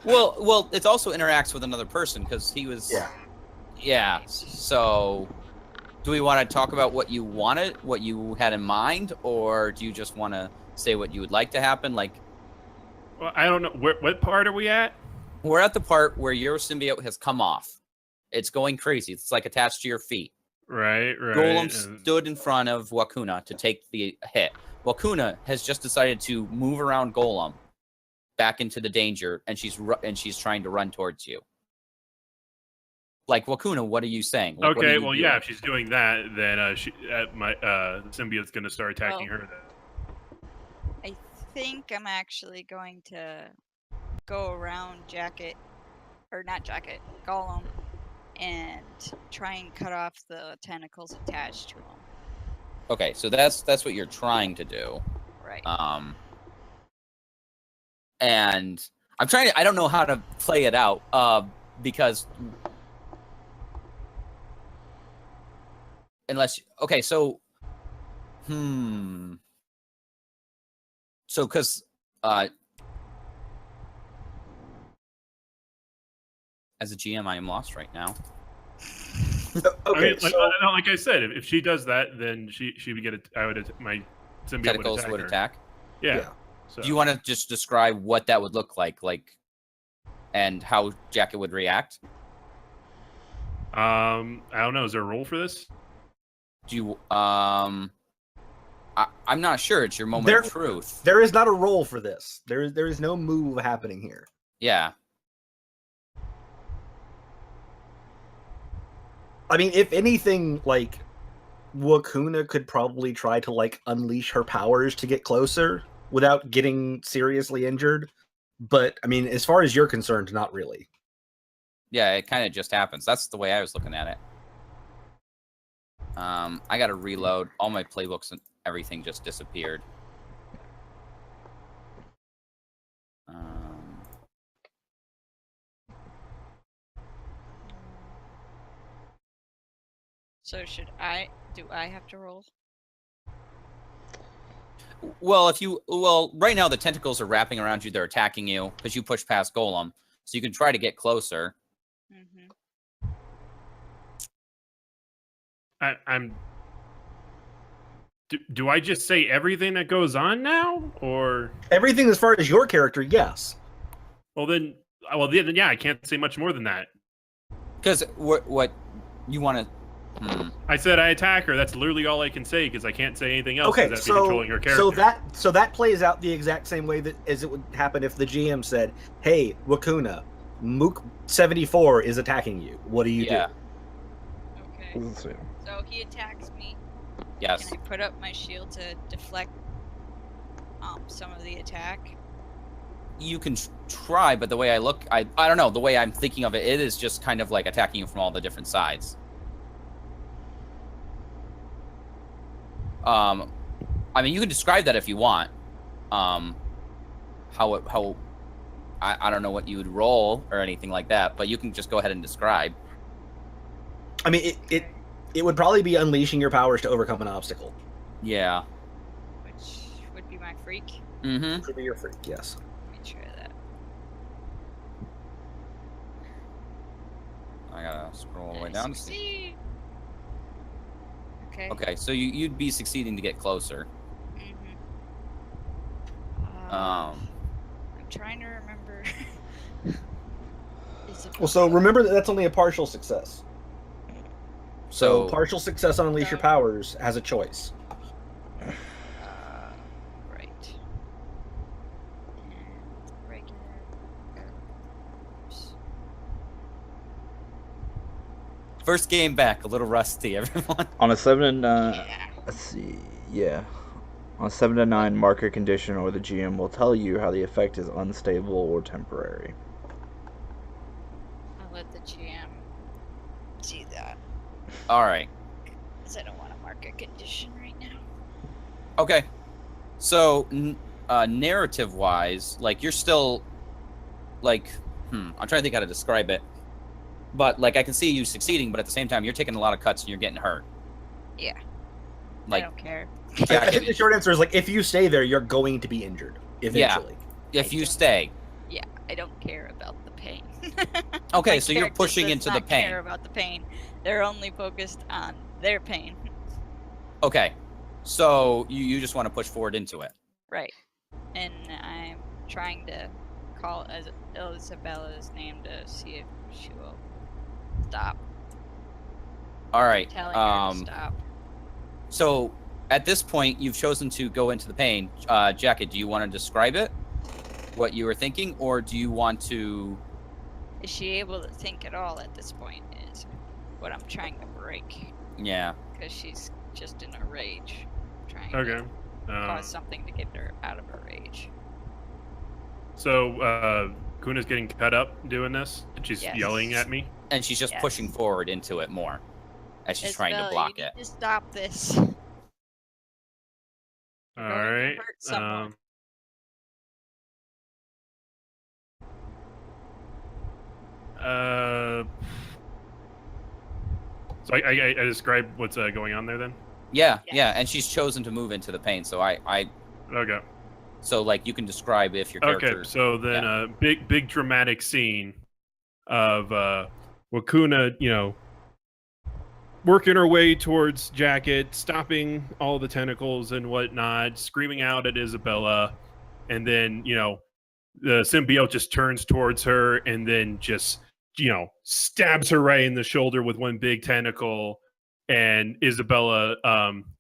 Well, it also interacts with another person because he was. Yeah. Yeah. So, do we want to talk about what you wanted, what you had in mind, or do you just want to say what you would like to happen? Like, Well, I don't know. What part are we at? we're at the part where your symbiote has come off. It's going crazy. It's like attached to your feet. Right. Golem stood in front of Wakuna to take the hit. Wakuna has just decided to move around Golem back into the danger, and she's trying to run towards you. Like, Wakuna, what are you saying? Like, Okay, well, yeah, if she's doing that, then the symbiote's going to start attacking her. I think I'm actually going to go around Golem, and try and cut off the tentacles attached to him. Okay, so that's what you're trying to do. Right. And I'm trying to, I don't know how to play it out, because unless, okay, so, so, because, as a GM, I am lost right now. Okay, I mean, like I said, if she does that, then she would get my symbiote Tentacles would attack. Yeah. So. Do you want to just describe what that would look like, and how Jacket would react? I don't know. Is there a role for this? Do you? I'm not sure. It's your moment of truth. There is not a role for this. There is no move happening here. Yeah. I mean, if anything, like, Wakuna could probably try to, like, unleash her powers to get closer without getting seriously injured. But, I mean, as far as you're concerned, not really. Yeah, it kind of just happens. That's the way I was looking at it. I got to reload. All my playbooks and everything just disappeared. So do I have to roll? Well, right now the tentacles are wrapping around you. They're attacking you because you push past Golem. So you can try to get closer. Mm-hmm. Do I just say everything that goes on now, or everything as far as your character? Yes. Then yeah, I can't say much more than that. Because what you want to? I said I attack her. That's literally all I can say because I can't say anything else. Okay, that's controlling her character. So that plays out the exact same way as it would happen if the GM said, "Hey, Wakuna, Mook 74 is attacking you. What do you do?" Okay. So he attacks me. Yes. Can I put up my shield to deflect some of the attack? You can try, but the way I look, I don't know. The way I'm thinking of it, it is just kind of like attacking you from all the different sides. I mean, you can describe that if you want. I don't know what you would roll or anything like that, but you can just go ahead and describe. I mean, it would probably be unleashing your powers to overcome an obstacle. Yeah. Which would be my freak. Mm-hmm. Which would be your freak, yes. Let me try that. I gotta scroll all the way down to see. Okay. Okay, so you'd be succeeding to get closer. Mm-hmm. Um. I'm trying to remember. Well, so remember that's only a partial success. So partial success on Unleash Your Powers has a choice. Right. And regular. First game back, a little rusty, everyone. On a 7 and let's see, yeah. On a 7 to 9 marker condition, or the GM will tell you how the effect is unstable or temporary. I'll let the GM see that. All right. Because I don't want to mark a condition right now. Okay. So, narrative-wise, like, you're still, like, I'm trying to think how to describe it. But, like, I can see you succeeding, but at the same time, you're taking a lot of cuts and you're getting hurt. Yeah. Like, I don't care. I think the short answer is, like, if you stay there, you're going to be injured eventually. Yeah, if you stay. I don't care about the pain. Okay, My so you're character pushing does into the not pain. care about the pain. They're only focused on their pain. Okay, so you just want to push forward into it. Right. And I'm trying to call as Isabella's name to see if she will stop. All right. Telling her to stop. So at this point, you've chosen to go into the pain. Jacket, do you want to describe it? What you were thinking, or do you want to? Is she able to think at all at this point? Is what I'm trying to break. Yeah. Because she's just in a rage, trying Okay. to cause something to get her out of her rage. So Kuna's getting cut up doing this. She's Yes. yelling at me. And she's just Yes. pushing forward into it more, as she's trying to Isabella, block you it. need to stop this. All You're going to right. hurt someone. So I describe what's going on there then. Yeah, Yes. yeah, and she's chosen to move into the pain. So Okay. so like you can describe if your character. Okay. So then a big dramatic scene of Wakuna, working her way towards Jacket, stopping all the tentacles and whatnot, screaming out at Isabella, and then the symbiote just turns towards her and then just stabs her right in the shoulder with one big tentacle, and Isabella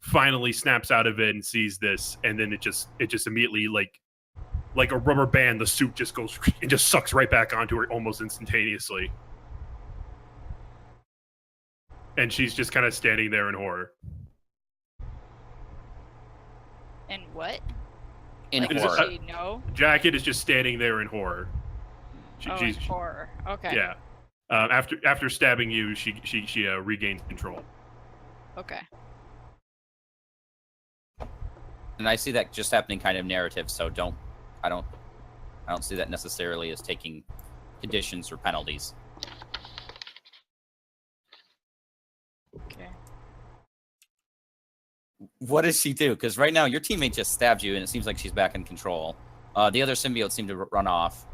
finally snaps out of it and sees this, and then it just immediately like a rubber band, the suit just goes and just sucks right back onto her almost instantaneously. And she's just kind of standing there in horror. And what? In Like, horror. does she know? Jacket is just standing there in horror. In horror. Okay. Yeah. After stabbing you, she regains control. Okay. And I see that just happening kind of narrative. So I don't see that necessarily as taking conditions or penalties. Okay. What does she do? Because right now your teammate just stabbed you, and it seems like she's back in control. The other symbiotes seem to run off.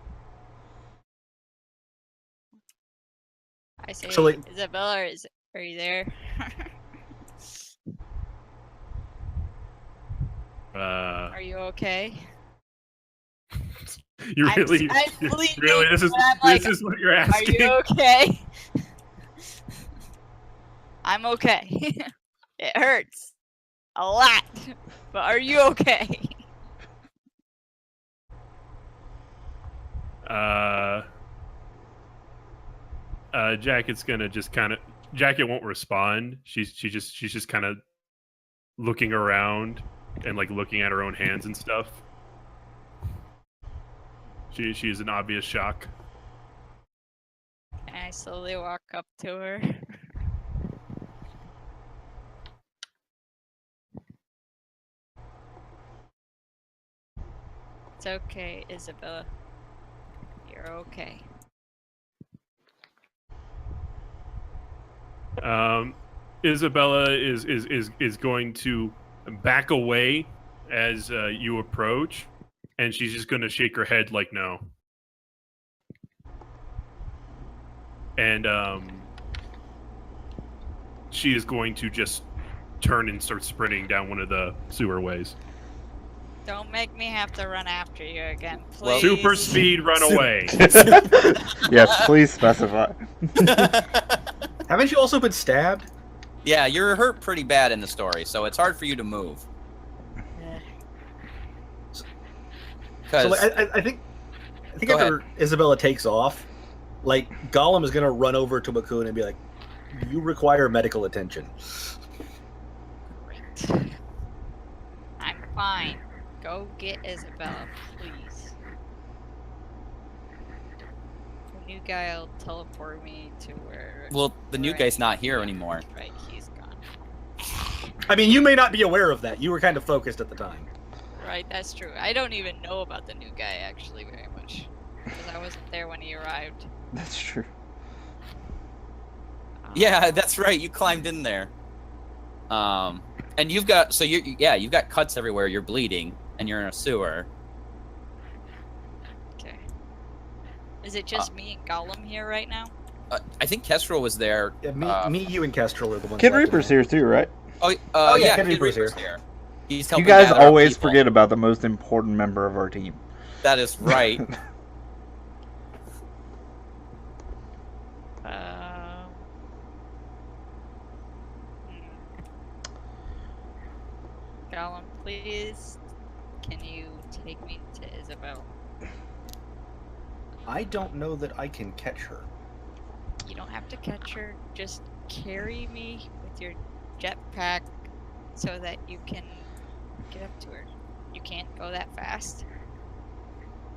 I say, So, like- Isabella, are you there? Are you okay? You I'm really, bleeding, really, this is but I'm like, this is what you're Are asking. you okay? I'm okay. It hurts a lot, but are you okay? Jacket's gonna just kind of. Jacket won't respond. She's just kind of looking around and like looking at her own hands and stuff. She's in obvious shock. And I slowly walk up to her. It's okay, Isabella. You're okay. Isabella is going to back away as you approach, and she's just going to shake her head like no. And she is going to just turn and start sprinting down one of the sewer ways. Don't make me have to run after you again, please. Well, Super speed run away. Yes, please specify. Haven't you also been stabbed? Yeah, you're hurt pretty bad in the story, so it's hard for you to move. So Because like, I think Go after Isabella takes off, like Gollum is gonna run over to Makun and be like, "You require medical attention." Great. I'm fine. Go get Isabella, please. The new guy will teleport me to where. well, the new Right. guy's not here anymore. Right, he's gone. I mean, you may not be aware of that. You were kind of focused at the time. Right, that's true. I don't even know about the new guy actually very much because I wasn't there when he arrived. That's true. Yeah, that's right. You climbed in there. And you've got you've got cuts everywhere. You're bleeding, and you're in a sewer. Okay. Is it just me and Gollum here right now? I think Kestrel was there. Yeah, me, you, and Kestrel are the ones. Kid left Reaper's in here too, right? Yeah, Kid Kid Reaper's Reaper's here. here. He's You helping guys gather up always people. forget about the most important member of our team. That is right. Gollum, please, can you take me to Isabel? I don't know that I can catch her. You don't have to catch her. Just carry me with your jetpack so that you can get up to her. You can't go that fast.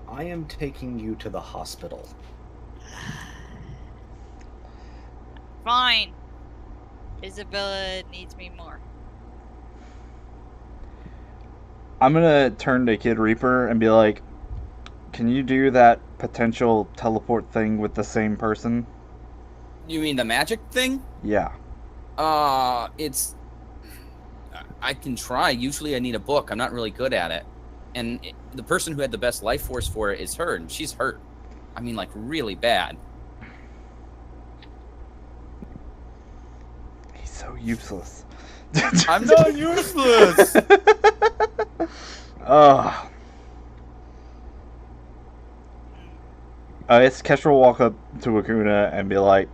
I am taking you to the hospital. Fine. Isabella needs me more. I'm gonna turn to Kid Reaper and be like, can you do that potential teleport thing with the same person? You mean the magic thing? Yeah. It's. I can try. Usually I need a book. I'm not really good at it. And the person who had the best life force for it is her, and she's hurt. I mean, like, really bad. He's so useless. I'm not useless! Oh. It's Kestrel will walk up to Wakuna and be like,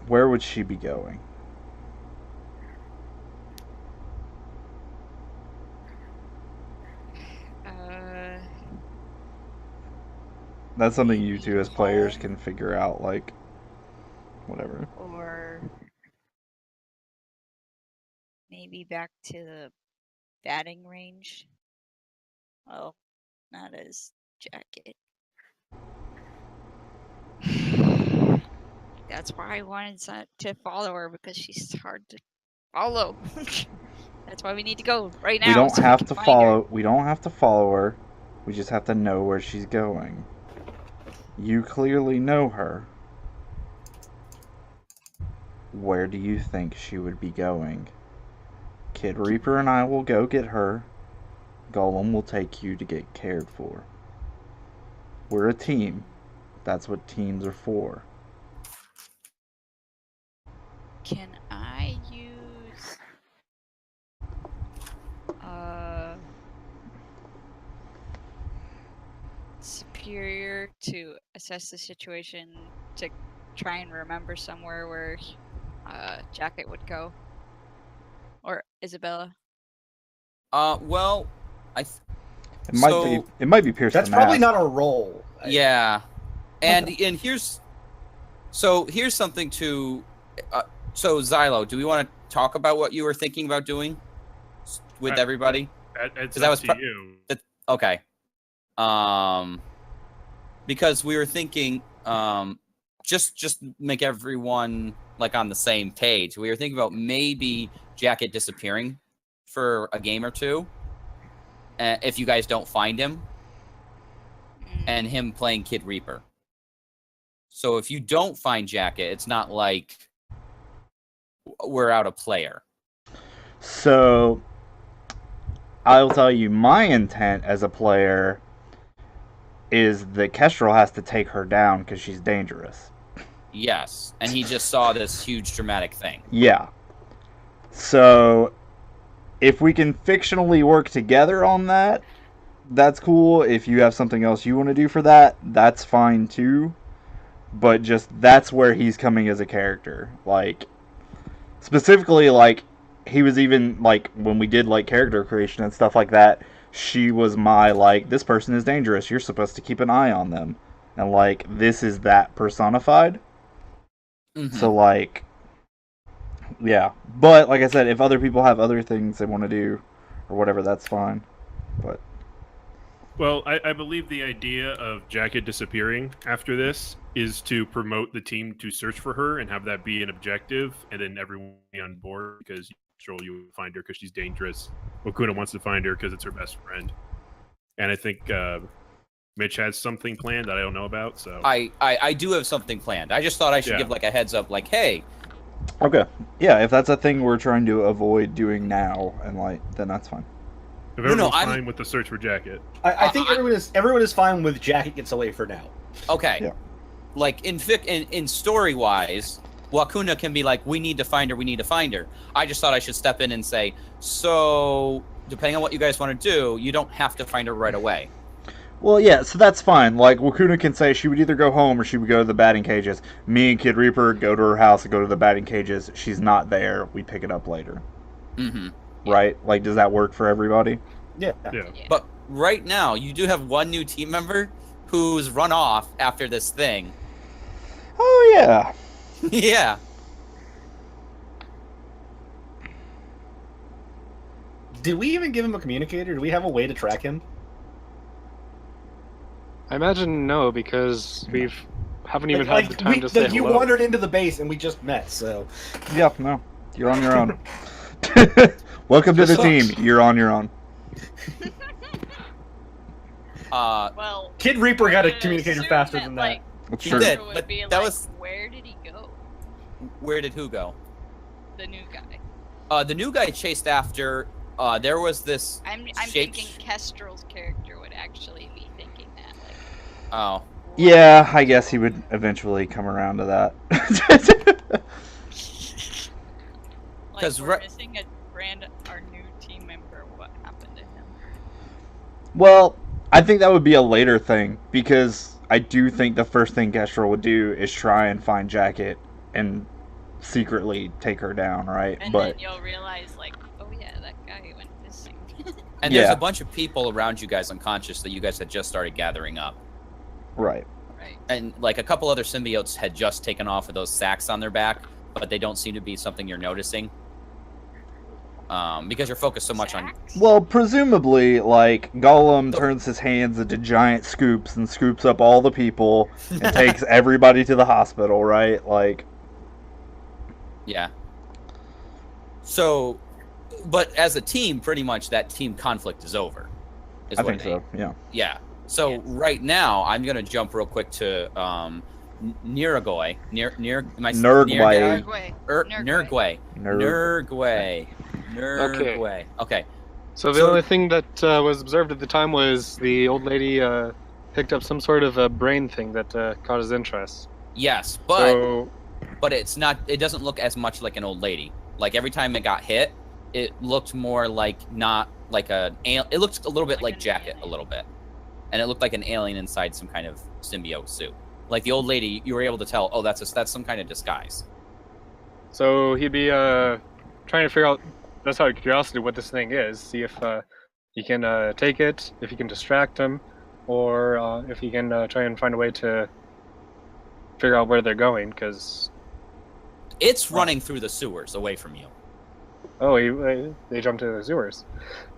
where would she be going? That's something you two as players can figure out, like, whatever. Or maybe back to the batting range. Well, not as Jacket. That's why I wanted to follow her, because she's hard to follow. That's why we need to go right now. We don't so have can to find follow. her. We don't have to follow her. We just have to know where she's going. You clearly know her. Where do you think she would be going? Kid Reaper and I will go get her. Gollum will take you to get cared for. We're a team. That's what teams are for. Can I use Superior to assess the situation, to try and remember somewhere where Jacket would go? Or Isabella? Well, It might be Pierce That's the probably Mask. not a roll. yeah. And here's something to so Xylo, do we want to talk about what you were thinking about doing with everybody? It's 'Cause that up was to pro- you. Okay. Because we were thinking, just make everyone like on the same page. We were thinking about maybe Jacket disappearing for a game or two, if you guys don't find him, and him playing Kid Reaper. So if you don't find Jacket, it's not like we're out a player. So, I'll tell you, my intent as a player is that Kestrel has to take her down because she's dangerous. Yes, and he just saw this huge dramatic thing. Yeah. So, if we can fictionally work together on that, that's cool. If you have something else you want to do for that, that's fine too. But just, that's where he's coming as a character. Like, specifically, like, he was even, like, when we did, like, character creation and stuff like that, she was my, like, this person is dangerous, you're supposed to keep an eye on them. And, like, this is that personified. Mhm. So, like, yeah. But, like I said, if other people have other things they want to do, or whatever, that's fine. But, Well, I believe the idea of Jacket disappearing after this is to promote the team to search for her and have that be an objective, and then everyone be on board because you would find her because she's dangerous. Wakuna wants to find her because it's her best friend. And I think Mitch has something planned that I don't know about. So I do have something planned. I just thought I should Yeah. give like a heads up, like, hey, okay. Yeah, if that's a thing we're trying to avoid doing now, and, like, then that's fine. if No, everyone's I'm- fine with the search for Jacket, I think everyone is fine with Jacket gets away for now. Okay. Yeah. Like in story wise, Wakuna can be like, we need to find her, we need to find her. I just thought I should step in and say, so depending on what you guys want to do, you don't have to find her right away. Well, yeah, so that's fine. Like, Wakuna can say she would either go home or she would go to the batting cages. Me and Kid Reaper go to her house and go to the batting cages. She's not there. We pick it up later. Mm-hmm. Right? Like, does that work for everybody? Yeah. Yeah. But right now, you do have one new team member who's run off after this thing. Oh, yeah. Yeah. Did we even give him a communicator? Do we have a way to track him? I imagine no, because we haven't even had the time to say you hello. wandered into the base and we just met, so... Yeah, no. You're on your own. Welcome to the team. You're on your own. Well, Kid Reaper got a I communicator assume faster that, than like, that. That's He true. did. would but be that like, was- where did he go? Where did who go? The new guy. The new guy chased after. There was this. I'm shape- thinking Kestrel's character would actually be thinking that. Like, Oh. Yeah, I guess he would eventually come around to that. like 'Cause we're re- missing our new team member. What happened to him? Well, I think that would be a later thing, because I do think the first thing Kestrel would do is try and find Jacket and secretly take her down, right? And But then you'll realize, like, oh yeah, that guy went missing. And there's Yeah. a bunch of people around you guys unconscious that you guys had just started gathering up. right. Right. And like a couple other symbiotes had just taken off of those sacks on their back, but they don't seem to be something you're noticing. Because you're focused so much on. Sacks? Well, presumably, like, Gollum turns his hands into giant scoops and scoops up all the people and takes everybody to the hospital, right? Like, Yeah. So, but as a team, pretty much that team conflict is over. Is I what think so, yeah. Yeah. So Yes. right now, I'm gonna jump real quick to Niragoi. Nurgway. Nurgway. Nurgway. Nurgway. Nurgway. Okay. So the So- only thing that was observed at the time was the old lady picked up some sort of a brain thing that caught his interest. Yes, but So it's not. It doesn't look as much like an old lady. Like every time it got hit, it looked more like not like it looked a little bit Like like an Jacket, a alien. little bit, and it looked like an alien inside some kind of symbiote suit. Like the old lady, you were able to tell. Oh, that's some kind of disguise. So he'd be trying to figure out, that's out of curiosity, what this thing is. See if he can take it, if he can distract him, or if he can try and find a way to figure out where they're going. Because It's running through the sewers away from you. they jumped into the sewers.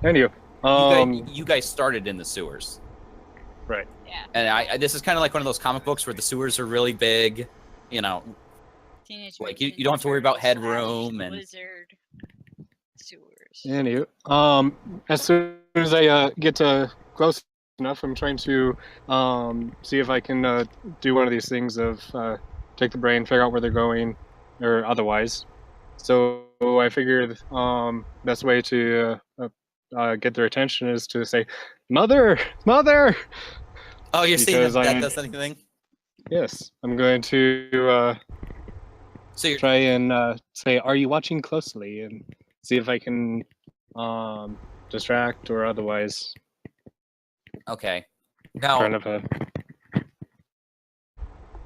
Anyway, You guys started in the sewers, right. Yeah. and this is kind of like one of those comic books where the sewers are really big. You know, Teenage Like, Mutant you don't have to worry about Ninja headroom Turtles and- Blizzard sewers. Anywho, as soon as I get close enough, I'm trying to see if I can do one of these things of take the brain, figure out where they're going, or otherwise. So I figured best way to get their attention is to say, "Mother, mother." oh, you're seeing Because that I'm- does anything. Yes, I'm going to So you're try and say, "Are you watching closely?" and see if I can distract or otherwise okay. Now, kind of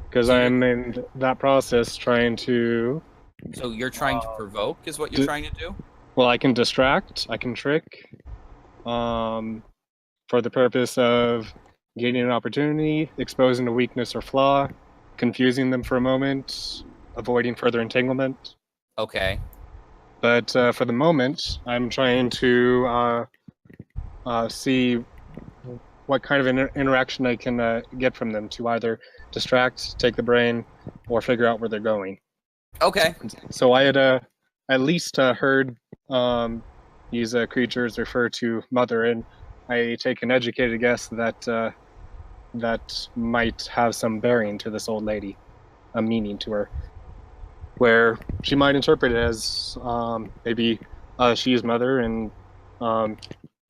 because I'm in that process trying to. so you're trying to provoke, is what you're trying to do? Well, I can distract, I can trick, for the purpose of gaining an opportunity, exposing a weakness or flaw, confusing them for a moment, avoiding further entanglement. Okay. But for the moment, I'm trying to see what kind of interaction I can get from them to either distract, take the brain, or figure out where they're going. Okay. So I had at least heard these creatures refer to Mother, and I take an educated guess that that might have some bearing to this old lady, a meaning to her, where she might interpret it as maybe she is Mother, and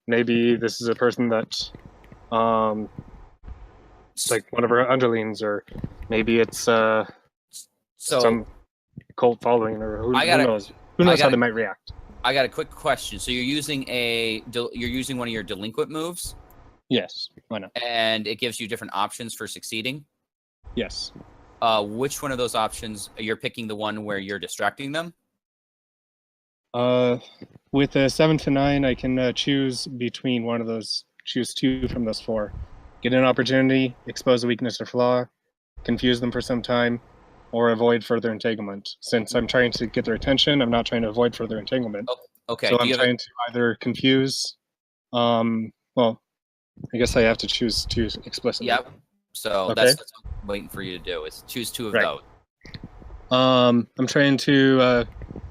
maybe this is a person that It's like one of her underlings, or maybe it's So some cult following, or who I gotta- knows? Who knows how gotta- they might react? I got a quick question. So you're using one of your delinquent moves, Yes, why not? and it gives you different options for succeeding. Yes. Which one of those options you're picking? The one where you're distracting them? With a 7 to 9, I can choose between one of those. Choose 2 from those 4. Get an opportunity, expose a weakness or flaw, confuse them for some time, or avoid further entanglement. Since I'm trying to get their attention, I'm not trying to avoid further entanglement. Okay. So do I'm you have trying to either confuse. Well, I guess I have to choose 2 explicitly. Yep. So Okay. that's what I'm waiting for you to do is choose 2 of Right. those. I'm trying to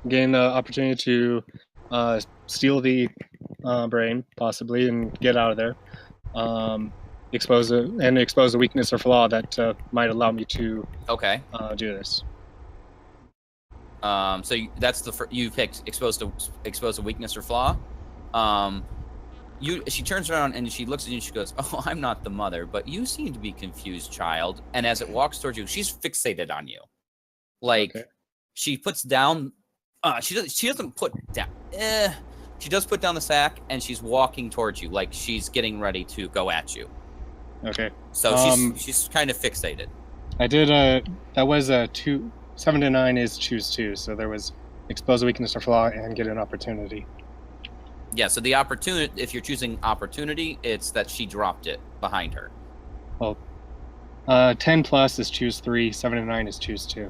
gain the opportunity to steal the brain, possibly, and get out of there. Expose a weakness or flaw that might allow me to Okay. do this. So that's you picked expose a weakness or flaw. She turns around and she looks at you and she goes, "Oh, I'm not the mother, but you seem to be confused, child." And as it walks towards you, she's fixated on you. Like Okay. she puts down. She doesn't put down. She does put down the sack and she's walking towards you, like she's getting ready to go at you. Okay. So she's kind of fixated. I did that was 2 7 to 9 is choose 2, so there was expose a weakness or flaw and get an opportunity. Yeah. So the opportunity, if you're choosing opportunity, it's that she dropped it behind her. 10 plus is choose 3, 7 to 9 is choose 2.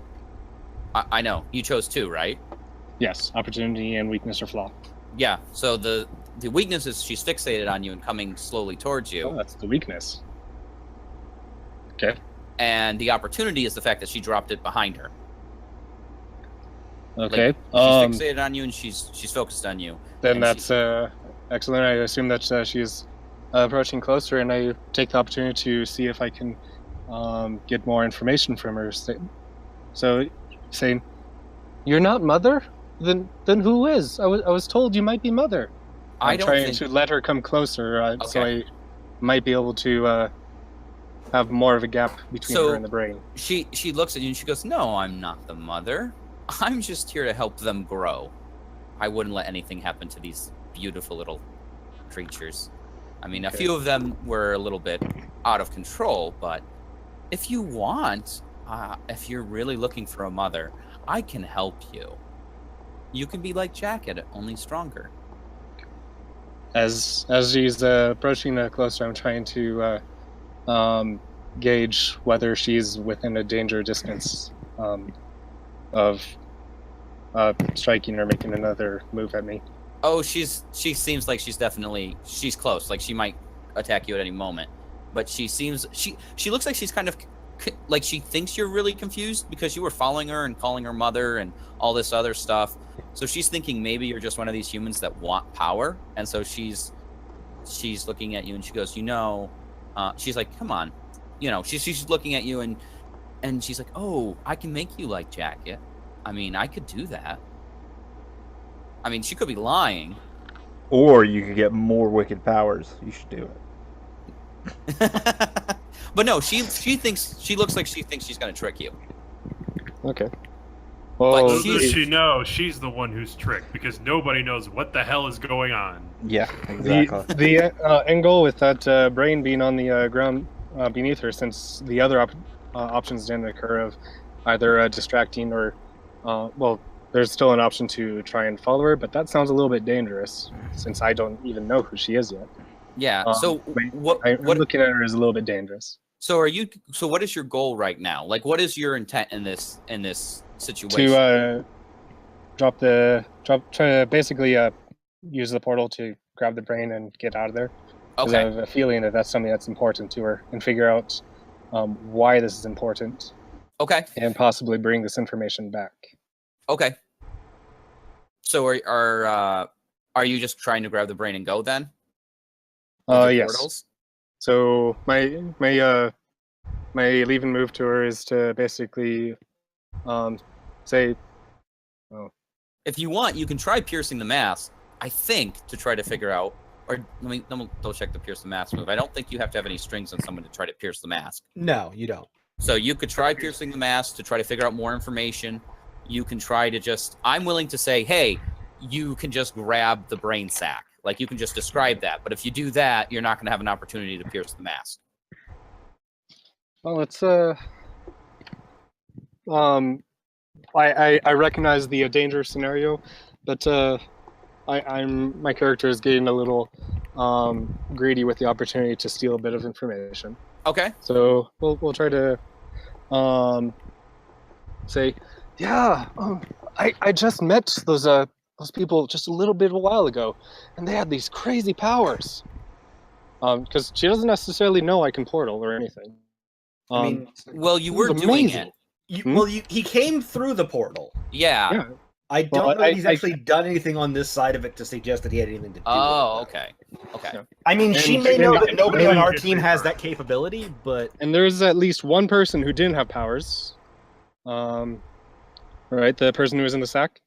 I know you chose 2, right? Yes, opportunity and weakness or flaw. Yeah. So the weakness is she's fixated on you and coming slowly towards you, Oh, that's the weakness. Okay. and the opportunity is the fact that she dropped it behind her. Okay. She's fixated on you and she's focused on you. Then and that's excellent. I assume that she's approaching closer, and I take the opportunity to see if I can get more information from her. So, saying, "You're not mother? Then who is? I was told you might be mother." I I'm don't trying think to let her come closer, so Okay. I might be able to have more of a gap between So- her and the brain. she looks at you and she goes, "No, I'm not the mother. I'm just here to help them grow. I wouldn't let anything happen to these beautiful little creatures. I mean, a Okay. few of them were a little bit out of control, but if you want, if you're really looking for a mother, I can help you. You can be like Jacket, only stronger." As she's approaching closer, I'm trying to gauge whether she's within a danger distance of striking or making another move at me. Oh, she seems like she's close. Like she might attack you at any moment. But she looks like she's kind of like she thinks you're really confused because you were following her and calling her mother and all this other stuff. So she's thinking maybe you're just one of these humans that want power. And so she's looking at you and she goes, she's like, "Come on." She's looking at you and she's like, "Oh, I can make you like Jacket. I mean, I could do that." I mean, she could be lying. Or you could get more wicked powers. You should do it. But no, she looks like she thinks she's gonna trick you. Okay. But Well, Little she's- does she know she's the one who's tricked because nobody knows what the hell is going on. Yeah, exactly. the end goal with that brain being on the ground beneath her, since the other options didn't occur of either distracting or, there's still an option to try and follow her, but that sounds a little bit dangerous since I don't even know who she is yet. Yeah. So wait, what I'm looking at her as a little bit dangerous. So what is your goal right now? Like, what is your intent in this situation? To try to basically use the portal to grab the brain and get out of there. 'Cause I Okay. have a feeling that that's something that's important to her, and figure out why this is important, Okay. and possibly bring this information back. Okay. So are you just trying to grab the brain and go then? With the Yes. portals? So my leave and move to her is to basically say, If you want, you can try piercing the mask, I think, to try to figure out Or let me double check the pierce the mask move. I don't think you have to have any strings on someone to try to pierce the mask. No, you don't. So you could try piercing the mask to try to figure out more information. You can try to just. I'm willing to say, hey, you can just grab the brain sack. Like you can just describe that. But if you do that, you're not going to have an opportunity to pierce the mask. Well, it's I recognize the dangerous scenario, but my character is getting a little greedy with the opportunity to steal a bit of information. Okay. So we'll try to say, yeah, I just met those people just a little bit a while ago, and they had these crazy powers. Because she doesn't necessarily know I can portal or anything. I mean, well, you this were is doing amazing. it. he came through the portal. Yeah. Yeah. I don't Well, know if he's actually done anything on this side of it to suggest that he had anything to do Oh, with it. okay. Okay. Yeah. I mean, she And- may know and- that nobody on our and- team has that capability, but And there's at least one person who didn't have powers. Right, the person who was in the sack.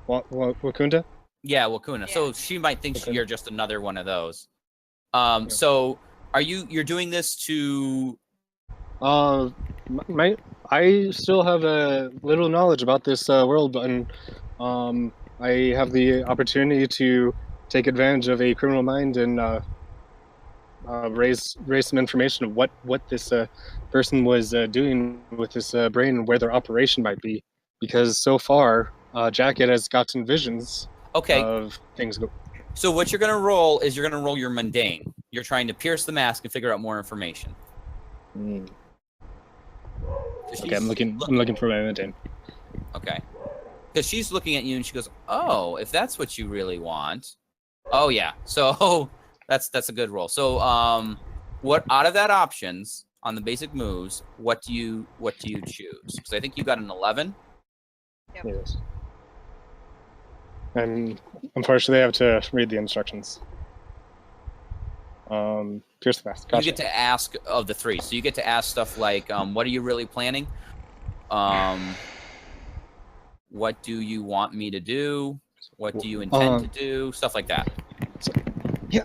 Wakunda. Yeah, Wakuna. So Yeah. she might think Okay. you're just another one of those. So are you're doing this to I still have a little knowledge about this world, and I have the opportunity to take advantage of a criminal mind and raise some information of what this person was doing with this brain and where their operation might be, because so far Jacket has gotten visions okay. of things go. So what you're gonna roll is you're gonna roll your mundane. You're trying to pierce the mask and figure out more information. So Okay, I'm looking for my mundane. Okay. Because she's looking at you and she goes, "Oh, if that's what you really want." Oh yeah. So that's a good roll. So what out of that options on the basic moves, what do you choose? Because I think you got an 11. Yep. Yes. And unfortunately, I have to read the instructions. Pierce the mask. You Gotcha. get to ask of the three. So you get to ask stuff like, what are you really planning? What do you want me to do? What do you intend to do? Stuff like that. Yeah,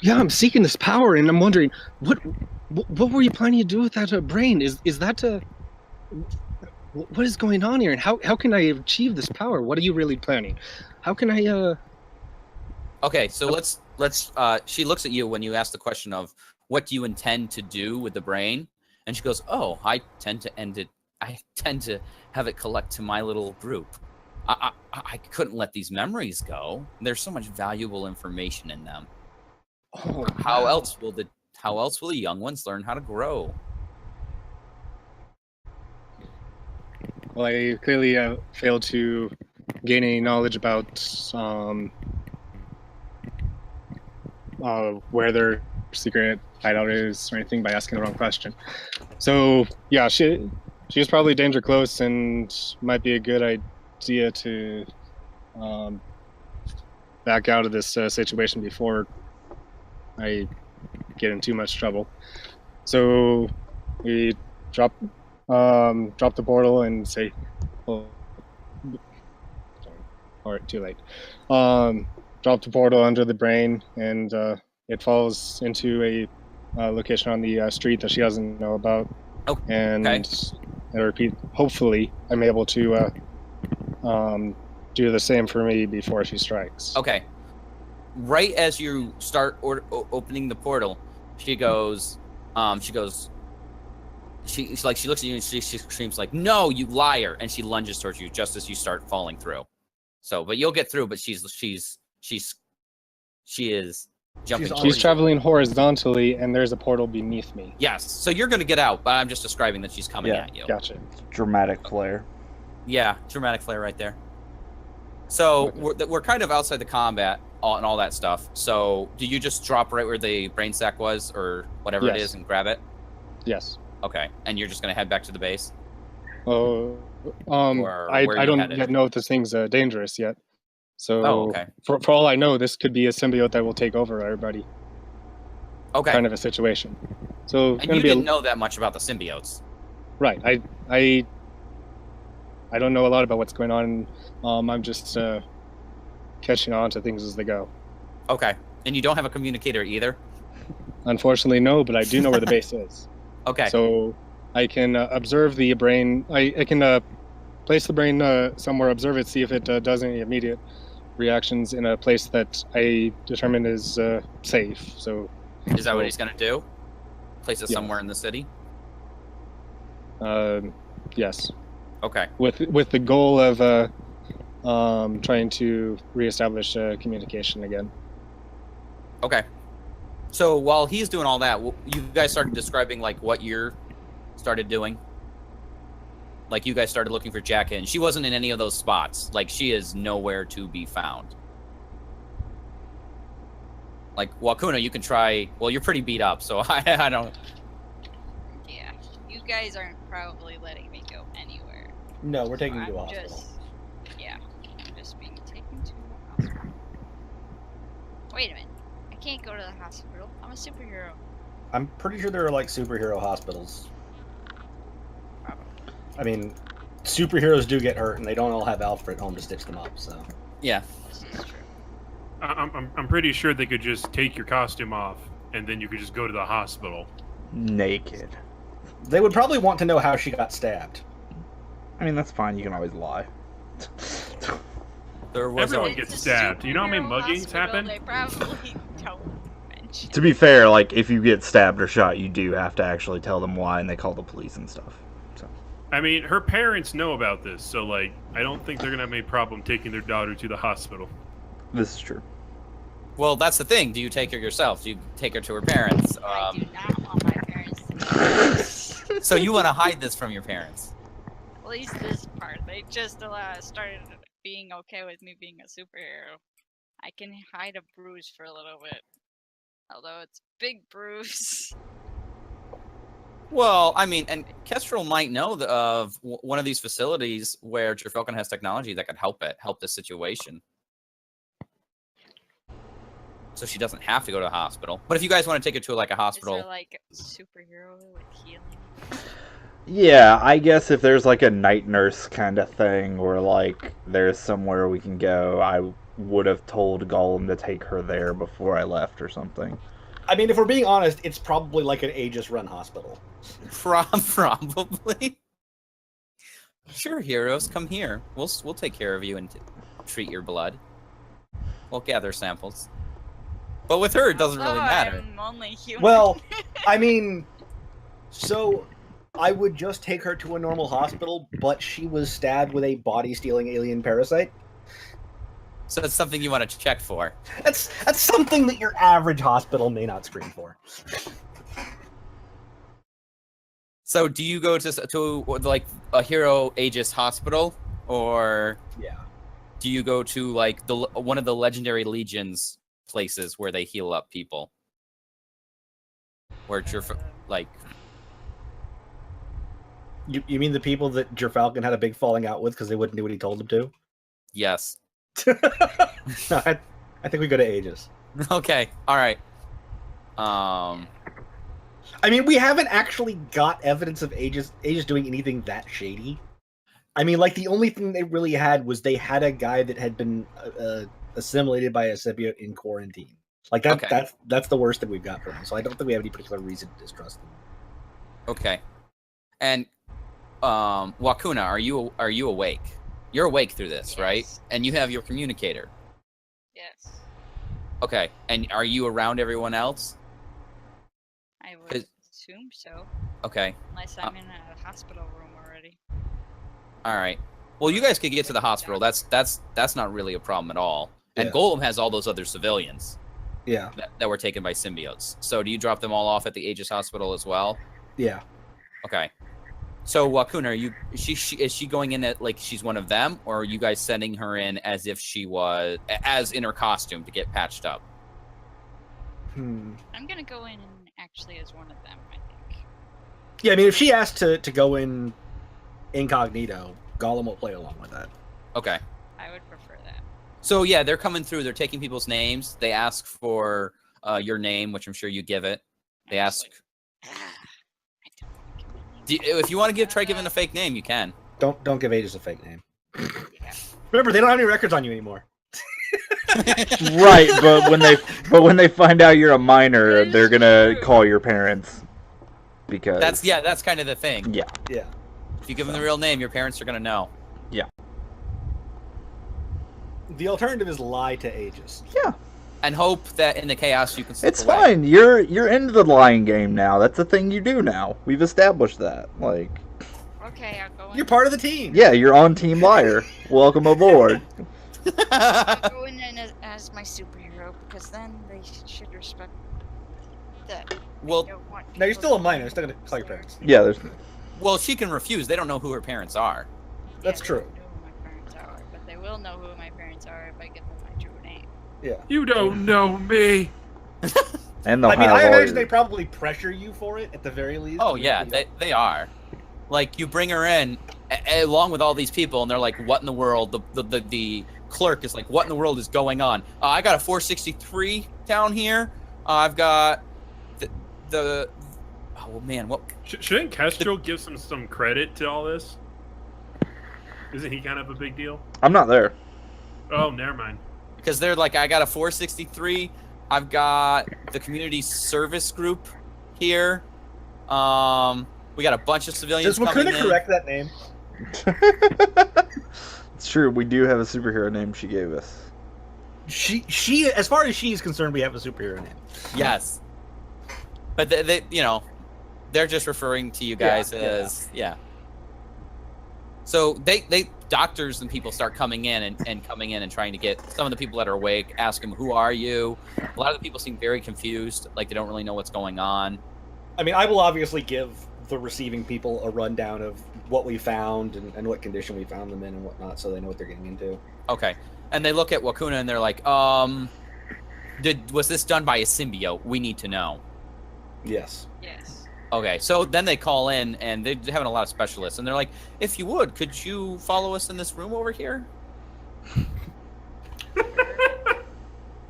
yeah. I'm seeking this power, and I'm wondering what were you planning to do with that brain? Is that what is going on here, and how can I achieve this power? What are you really planning? How can I? Okay, so let's. She looks at you when you ask the question of what do you intend to do with the brain, and she goes, "Oh, I tend to have it collect to my little group. I couldn't let these memories go. There's so much valuable information in them. Oh, How wow. else will the young ones learn how to grow?" Well, I clearly failed to gain any knowledge about where their secret hideout is or anything by asking the wrong question. So yeah, she's probably danger close and might be a good idea to back out of this situation before I get in too much trouble. So we drop the portal and say, oh, or too late. Drop the portal under the brain, and it falls into a location on the street that she doesn't know about. Oh, and okay. I repeat, hopefully I'm able to do the same for me before she strikes. Okay. Right as you start opening the portal, she looks at you and she screams like, "No, you liar!" And she lunges towards you just as you start falling through. So, but you'll get through. But she is jumping. towards She's you. traveling horizontally, and there's a portal beneath me. Yes. So you're going to get out, but I'm just describing that she's coming Yeah, at you. Gotcha. Dramatic flare. Yeah, dramatic flare right there. So Okay. we're kind of outside the combat and all that stuff. So do you just drop right where the brain sack was or whatever it Yes. is and grab it? Yes. Okay. And you're just going to head back to the base? Oh, Or where I you don't headed? yet know if this thing's dangerous yet. So Oh, okay. for all I know, this could be a symbiote that will take over everybody. Okay. Kind of a situation. So it's And gonna you be didn't know that much about the symbiotes. right. I don't know a lot about what's going on. I'm just catching on to things as they go. Okay. And you don't have a communicator either? Unfortunately, no, but I do know where the base is. Okay. So I can observe the brain. I can place the brain somewhere, observe it, see if it does any immediate reactions in a place that I determine is safe. So Is that what he's going to do? Place it Yes. somewhere in the city? yes, Okay. with the goal of trying to reestablish communication again. Okay. So while he's doing all that, you guys started describing like what you started doing. Like you guys started looking for Jackie, and she wasn't in any of those spots. Like she is nowhere to be found. Like Wakuna, you can try. Well, you're pretty beat up, so I don't. Yeah, you guys aren't probably letting me go anywhere. No, we're taking So you to a I'm hospital. Yeah, I'm just being taken to a hospital. Wait a minute. I can't go to the hospital. I'm a superhero. I'm pretty sure there are like superhero hospitals. Probably. I mean, superheroes do get hurt, and they don't all have Alfred home to stitch them up. So Yeah. This is true. I'm pretty sure they could just take your costume off, and then you could just go to the hospital. Naked. they would probably want to know how she got stabbed. I mean, that's fine. You can always lie. There was Everyone a, gets It's a stabbed. You know how many superhero muggings hospital, happen? They probably don't mention. To be fair, like, if you get stabbed or shot, you do have to actually tell them why, and they call the police and stuff. So. I mean, her parents know about this, so like, I don't think they're gonna have any problem taking their daughter to the hospital. This is true. well, that's the thing. Do you take her yourself? Do you take her to her parents? I do not want my parents to know this. So you want to hide this from your parents? At least this part. They just started being okay with me being a superhero. I can hide a bruise for a little bit. Although it's a big bruise. Well, I mean, and Kestrel might know of one of these facilities where Jerfalcon has technology that could help the situation. So she doesn't have to go to a hospital. But if you guys want to take her to like a Is hospital, there like a superhero with healing? Yeah, I guess if there's like a night nurse kind of thing, or like there's somewhere we can go, I would have told Gollum to take her there before I left or something. I mean, if we're being honest, it's probably like an Aegis-run hospital. probably. Sure, heroes, come here. We'll take care of you and treat your blood. We'll gather samples. But with her, it doesn't really matter. I'm only human. Well, I mean, so I would just take her to a normal hospital, but she was stabbed with a body-stealing alien parasite. So it's something you want to check for. That's something that your average hospital may not screen for. So do you go to like a hero Aegis hospital, or Yeah. do you go to like one of the legendary legions places where they heal up people? Where like You mean the people that Jerfalcon had a big falling out with because they wouldn't do what he told them to? yes. No, I think we go to Aegis. Okay. All right. I mean, we haven't actually got evidence of Aegis doing anything that shady. I mean, like, the only thing they really had was they had a guy that had been assimilated by a symbiote in quarantine. Like, that's the worst that we've got from them. So I don't think we have any particular reason to distrust them. Okay. And Wakuna, are you awake? You're awake through this, right? Yes. And you have your communicator. Yes. Okay. And are you around everyone else? I would assume so. Okay. Unless I'm in a hospital room already. All right. Well, you guys could get to the hospital. That's not really a problem at all. And Yeah. Golem has all those other civilians Yeah. that were taken by symbiotes. So do you drop them all off at the Aegis hospital as well? Yeah. Okay. So Wakuna, is she going in at like she's one of them, or are you guys sending her in as if she was as in her costume to get patched up? Hmm. I'm gonna go in actually as one of them, I think. Yeah, I mean, if she asked to go in incognito, Gollum will play along with that. Okay. I would prefer that. So yeah, they're coming through. They're taking people's names. They ask for your name, which I'm sure you give it. They ask I don't wanna give my name. if you want to try giving a fake name, you can. Don't give Aegis a fake name. Yeah. Remember, they don't have any records on you anymore. Right, but when they find out you're a minor, they're gonna call your parents because that's kind of the thing. Yeah. Yeah. If you give them the real name, your parents are gonna know. The alternative is lie to Aegis. Yeah. And hope that in the chaos you can slip It's away. fine. You're into the lying game now. That's a thing you do now. We've established that. Like, Okay, I'll go in. You're part of the team. yeah, you're on Team Liar. Welcome aboard. I'll go in as my superhero because then they should respect that. Well, Don't want No, you're people still a to minor. You're still gonna be call your scared. parents. Yeah, there's well, she can refuse. They don't know who her parents are. That's they true. don't know who my parents are, but they will know who my parents are if I give them my true name. Yeah. You don't know me. and they'll I mean, have I all imagine your- they probably pressure you for it at the very least. Oh yeah, they are. Like you bring her in along with all these people, and they're like, "What in the world?" The clerk is like, "What in the world is going on?" I got a 463 down here. I've got the oh man, what? Shouldn't Kestrel give some credit to all this? Isn't he kind of a big deal? I'm not there. Oh, never mind. Because they're like, I got a 463. I've got the community service group here. We got a bunch of civilians Does coming Wakuna in. correct that name? It's true. We do have a superhero name she gave us. She, as far as she's concerned, we have a superhero name. Yes, but they they're just referring to you guys as yeah. So they doctors and people start coming in and coming in and trying to get some of the people that are awake, ask them, who are you? A lot of the people seem very confused, like they don't really know what's going on. I mean, I will obviously give the receiving people a rundown of what we found and what condition we found them in and whatnot, so they know what they're getting into. Okay, and they look at Wakuna and they're like, was this done by a symbiote? We need to know. Yes. Yes. Okay, so then they call in and they're having a lot of specialists, and they're like, if you would, could you follow us in this room over here?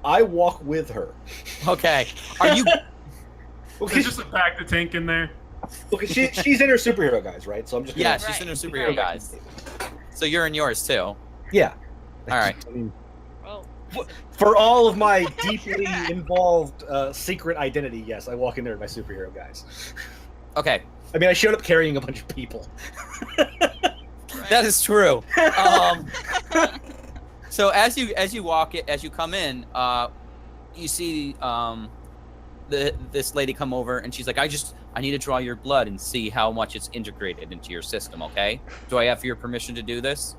I walk with her. Okay, are you? Okay, There's just a pack the tank in there. okay, she's in her superhero guys, right? So I'm just gonna... Yeah, she's in her superhero guys. So you're in yours too. All Yeah. right. I mean, Well, for all of my deeply involved secret identity, yes, I walk in there in my superhero guys. Okay, I mean, I showed up carrying a bunch of people. that is true. So as you walk it, as you come in, you see this lady come over, and she's like, I need to draw your blood and see how much it's integrated into your system. Okay, do I have your permission to do this?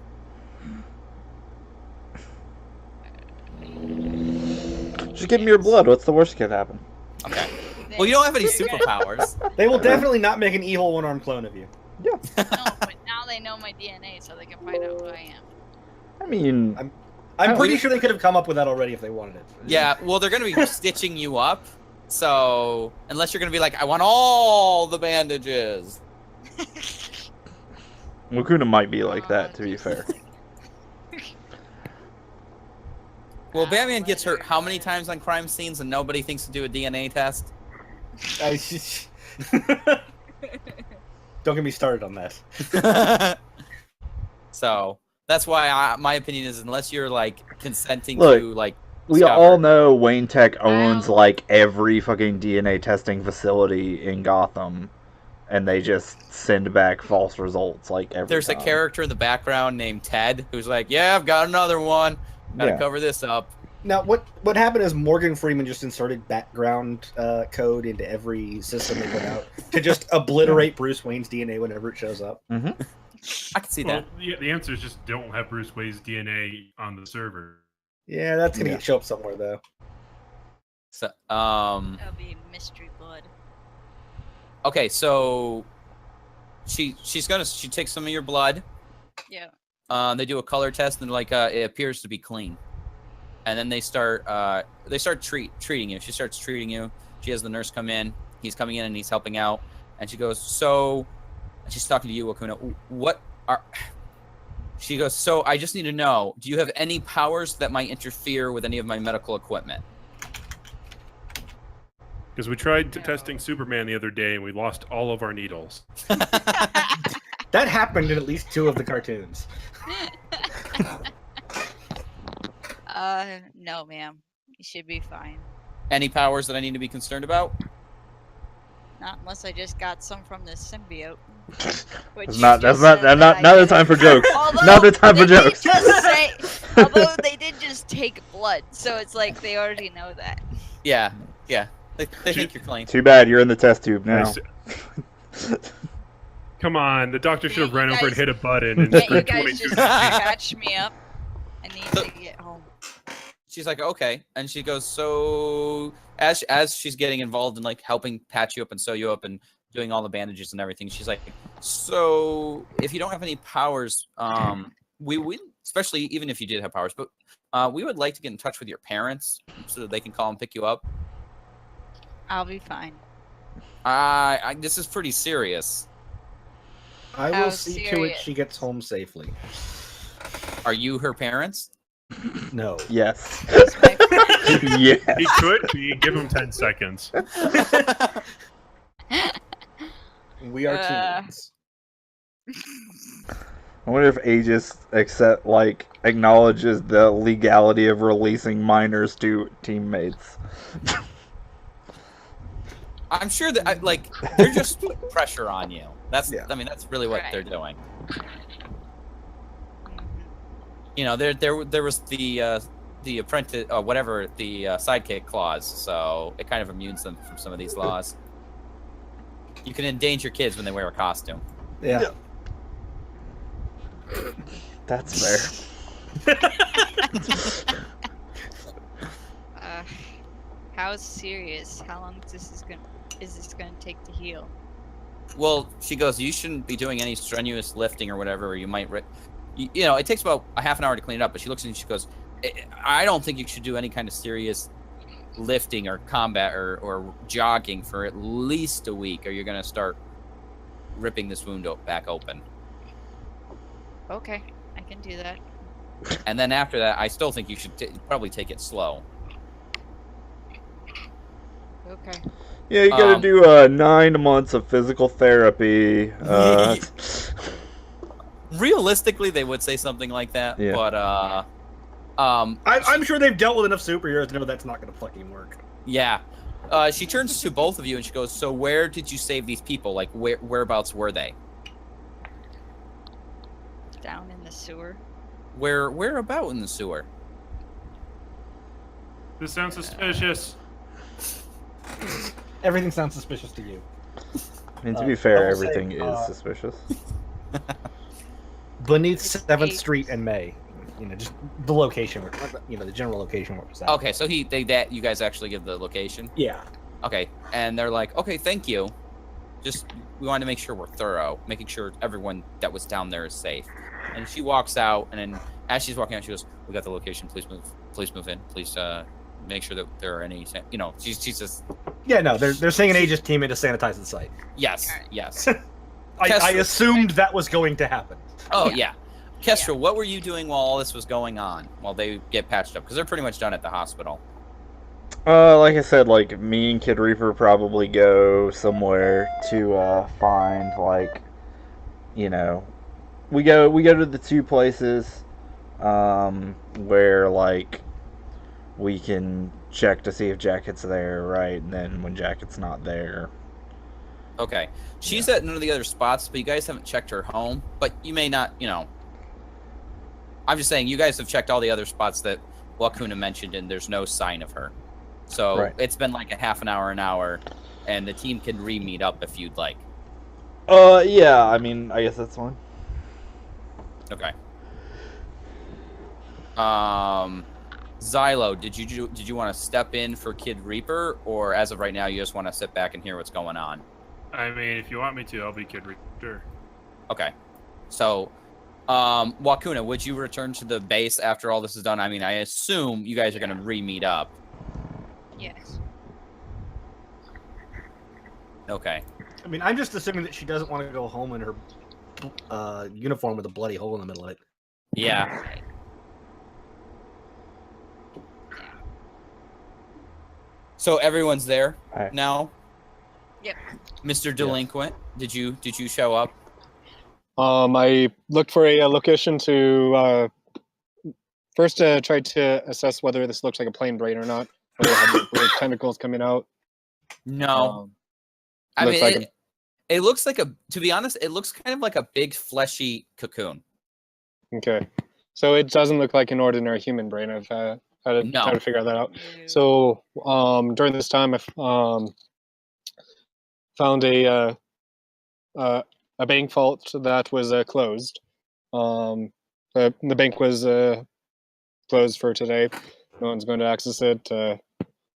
Just give me your blood. What's the worst that could happen? Okay. Well, you don't have any superpowers. They will definitely not make an evil one-armed clone of you. No, but now they know my DNA, so they can find out who I am. I mean, I'm pretty sure they could have come up with that already if they wanted it. Yeah, well, they're gonna be stitching you up. So unless you're gonna be like, I want all the bandages. Wakuna might be like that, to be fair. Well, Batman gets hurt how many times on crime scenes and nobody thinks to do a DNA test? Don't get me started on that. So that's why my opinion is, unless you're like consenting Look, to like, We discover- all know Wayne Tech owns Wow. like every fucking DNA testing facility in Gotham, and they just send back false results like every there's a time. character in the background named Ted who's like, yeah, I've got another one. Gotta Yeah. cover this up. Now, what happened is Morgan Freeman just inserted background code into every system they put out to just obliterate Bruce Wayne's DNA whenever it shows up. I can see Well, that. the answer is just don't have Bruce Wayne's DNA on the server. Yeah, that's gonna Yeah. show up somewhere though. So, That'll be mystery blood. okay, so she takes some of your blood. Yeah. They do a color test and like it appears to be clean, and then they start treating you. She starts treating you. She has the nurse come in. He's coming in and he's helping out, and she goes, so, and she's talking to you, Wakuna. She goes, so I just need to know, do you have any powers that might interfere with any of my medical equipment? Because we tried No. testing Superman the other day and we lost all of our needles. That happened in at least 2 of the cartoons. No, ma'am. You should be fine. Any powers that I need to be concerned about? Not unless I just got some from the symbiote. Which That's you not. That's just not. said that Not. I Not the did. time for jokes. Although Not the time for they did jokes. just say, although they did just take blood, so it's like they already know that. Yeah, yeah. They think you're clean. Too bad you're in the test tube now. Come on, the doctor should have Yeah, ren you over and guys- hit a button and Can't you screamed guys 22. just patch me up? I need to get home. She's like, okay, and she goes, so as she's getting involved in like helping patch you up and sew you up and doing all the bandages and everything, she's like, so if you don't have any powers, we would, especially even if you did have powers, but we would like to get in touch with your parents so that they can call and pick you up. I'll be fine. This is pretty serious. I How will see to it serious? she gets home safely. Are you her parents? No. Yes. He's my friend. Yeah. He could be. Give him 10 seconds. We are Uh. teens. I wonder if Aegis acknowledges the legality of releasing minors to teammates. I'm sure that they're just putting pressure on you. That's Yeah. I mean that's really what Right. they're doing. Mhm. You know, there was the apprentice whatever the sidekick clause, so it kind of immunes them from some of these laws. You can endanger kids when they wear a costume. Yeah. That's fair. How serious? How long is this gonna take to heal? Well, she goes, you shouldn't be doing any strenuous lifting or whatever, or you might you know, it takes about a half an hour to clean it up, but she looks at you and she goes, I don't think you should do any kind of serious lifting or combat or jogging for at least a week, or you're going to start ripping this wound back open. Okay, I can do that. And then after that, I still think you should probably take it slow. Okay. Yeah, you gotta Um, do 9 months of physical therapy. Realistically, they would say something like that, Yeah. but I'm sure they've dealt with enough superheroes to know that's not going to fucking work. yeah. She turns to both of you and she goes, so where did you save these people? Like, whereabouts were they? Down in the sewer. Where about in the sewer? This sounds suspicious. Everything sounds suspicious to you. I mean, to be fair, I will say, everything is suspicious. Beneath It's 7th 8. Street and May. You know, just the location, the general location where it was at. Okay, so you guys actually give the location. Yeah. Okay, and they're like, okay, thank you. Just we wanted to make sure we're thorough, making sure everyone that was down there is safe. And she walks out, and then as she's walking out, she goes, "We got the location. Please move in. Please make sure that there are any. You know, she's just Yeah, no, they're sending an Aegis team in to sanitize the site. yes, Alright. yes. I Kestra. assumed that was going to happen. Oh Yeah. yeah. Kestra, what were you doing while all this was going on? While they get patched up, because they're pretty much done at the hospital. Like I said, like me and Kid Reaper probably go somewhere to find we go to the 2 places where we can check to see if Jacket's there, right? And then when Jacket's not there, Okay. She's at none of the other spots, but you guys haven't checked her home. But you may not, I'm just saying, you guys have checked all the other spots that Wakuna mentioned, and there's no sign of her. So Right. it's been like a half an hour, and the team can re-meet up if you'd like. yeah, I mean, I guess that's fine. Okay. Xylo, did you want to step in for Kid Reaper, or as of right now, you just want to sit back and hear what's going on? I mean, if you want me to, I'll be Kid Reaper. Okay. So, Wakuna, would you return to the base after all this is done? I mean, I assume you guys are going to re-meet up. Yes. Okay. I mean, I'm just assuming that she doesn't want to go home in her uniform with a bloody hole in the middle of it. Yeah. Right. So everyone's there Alright. now. Yep. Mr. Delinquent, did you show up? I looked for a location to first try to assess whether this looks like a plain brain or not. Whether it has weird tentacles coming out. No. I looks mean, like it looks like to be honest, it looks kind of like a big fleshy cocoon. Okay, so it doesn't look like an ordinary human brain. I've had to No. try to figure that out. No. So during this time, I found a bank vault that was closed. The bank was closed for today. No one's going to access it.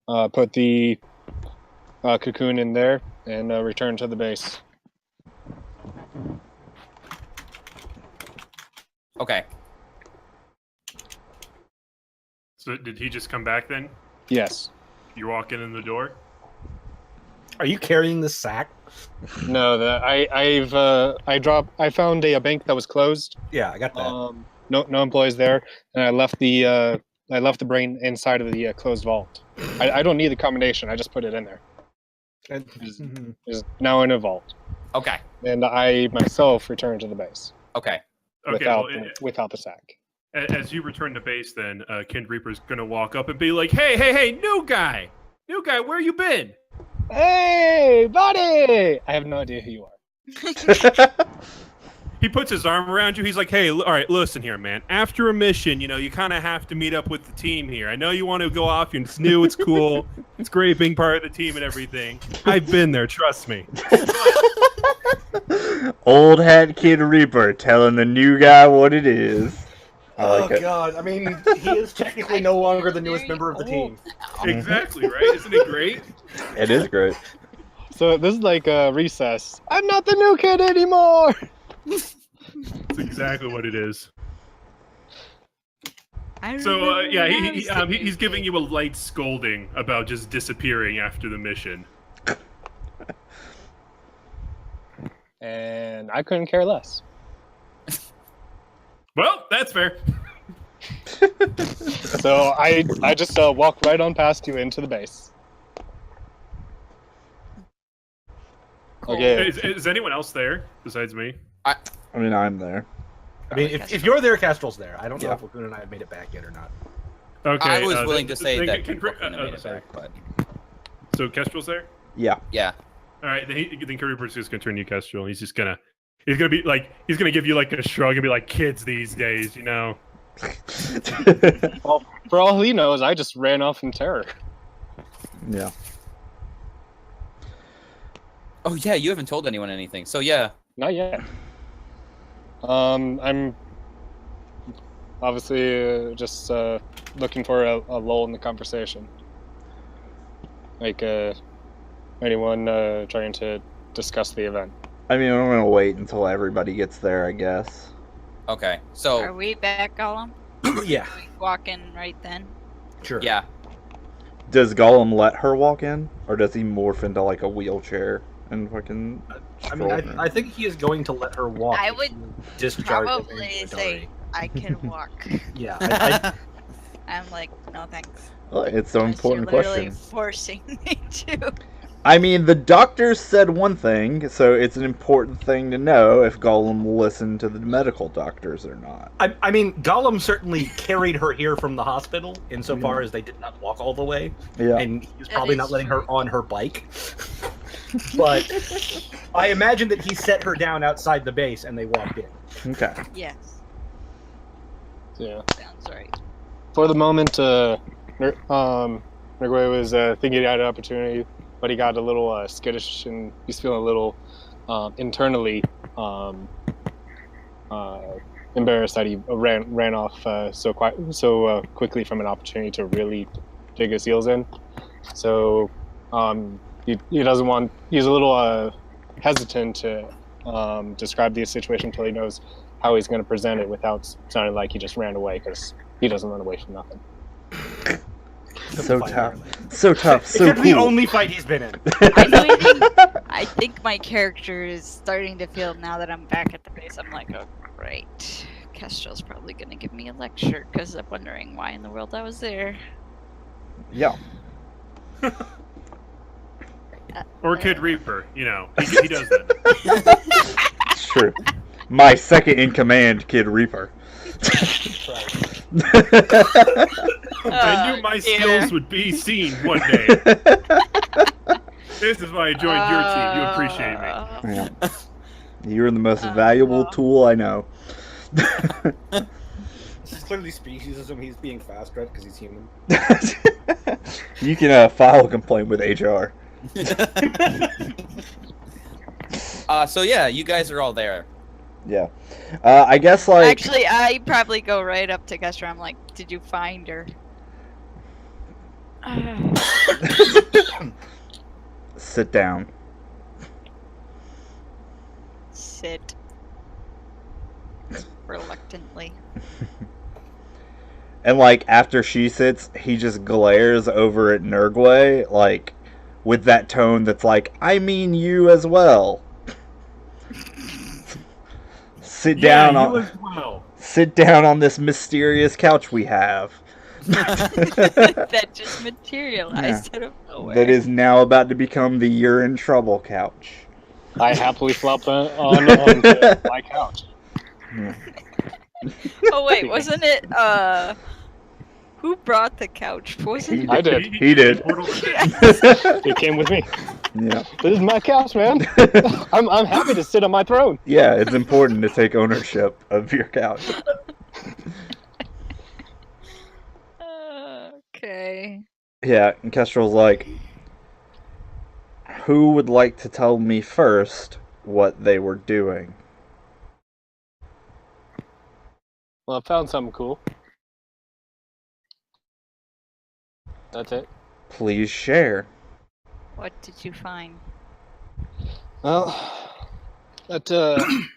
Put the cocoon in there and return to the base. Okay. So did he just come back then? Yes. You walk in the door? Are you carrying the sack? No, I found a bank that was closed. Yeah, I got that. No employees there, and I left the brain inside of the closed vault. I don't need the combination. I just put it in there. Mhm. It's now in a vault, Okay. and I myself returned to the base Okay. Okay. without the sack. As you return to base, then Kind Reaper's gonna walk up and be like, "Hey, new guy, where you been?" Hey, buddy! I have no idea who you are. He puts his arm around you. He's like, "Hey, all right, listen here, man. After a mission, you kind of have to meet up with the team here. I know you want to go off. It's new. It's cool. It's great being part of the team and everything. I've been there. Trust me." Old hat Kid Reaper telling the new guy what it is. I like it. God! I mean, he is technically no longer the newest member of the team. Exactly right. Isn't it great? It is great. So this is like a recess. I'm not the new kid anymore. That's exactly what it is. I So remember yeah, when I was he's the giving kid. you a light scolding about just disappearing after the mission. And I couldn't care less. Well, that's fair. So I just walked right on past you into the base. Okay. Is anyone else there besides me? I mean, I'm there. I mean, if you're there, Kestrel's there. I don't know Yeah. if Wakuna and I have made it back yet or not. Okay. I was willing to say then that Kind Wakuna made it sorry. back, but So Kestrel's there. Yeah. yeah. All right. Then Reaper's just gonna turn to you, Kestrel. And he's gonna be like, he's gonna give you like a shrug and be like, "Kids these days, Well, for all he knows, I just ran off in terror. Yeah. Oh yeah, you haven't told anyone anything. So yeah. Not yet. I'm obviously just looking for a lull in the conversation. Like anyone trying to discuss the event. I mean, I'm gonna wait until everybody gets there, I guess. Okay. Are So we back, Gollum? Yeah, We walk in right then. sure. yeah. Does Gollum let her walk in, or does he morph into like a wheelchair and fucking? I mean, I think he is going to let her walk. I if would you discharge him Probably into say I can walk. Yeah, I, I'm like, no thanks. Well, it's an Unless important you're literally question. forcing me to. I mean, the doctors said one thing, so it's an important thing to know if Gollum will listen to the medical doctors or not. I mean, Gollum certainly carried her here from the hospital, insofar as they did not walk all the way, Yeah. and he was That probably is not letting her true. on her bike. But I imagine that he set her down outside the base, and they walked in. Okay. Yes, Yeah. sounds right. For the moment, Nurgwe was thinking he had an opportunity, but he got a little skittish and he's feeling a little internally embarrassed that he ran off so quickly from an opportunity to really dig his heels in. So he doesn't want. He's a little hesitant to describe the situation until he knows how he's going to present it without sounding like he just ran away, because he doesn't run away from nothing. So tough. So tough. So Except the cool. only fight he's been in. I think my character is starting to feel, now that I'm back at the base, I'm like, oh great. Kestrel's probably going to give me a lecture because I'm wondering why in the world I was there. Yeah. Or Kid Reaper, he does that. It's true. My second in command, Kid Reaper. Right. I knew my skills would be seen one day. This is why I joined your team. You appreciate me. Yeah. You're the most valuable tool I know. This is clearly speciesism. He's being fast-tracked because he's human. You can file a complaint with HR. So yeah, you guys are all there. Yeah. I guess, like... Actually, I probably go right up to Kestra. I'm like, did you find her? Sit down. Sit. Reluctantly. And, like, after she sits, he just glares over at Nurgwe, like, with that tone that's like, I mean you as well. Sit down sit down on this mysterious couch we have. That just materialized out of nowhere. That is now about to become the you're in trouble couch. I happily flop on my couch. Oh wait, wasn't it? Who brought the couch? Wasn't it? I did. He did. It came with me. Yeah. This is my couch, man. I'm happy to sit on my throne. Yeah, it's important to take ownership of your couch. Okay. Yeah, and Kestrel's like, who would like to tell me first what they were doing? Well, I found something cool. That's it. Please share. What did you find? Well, that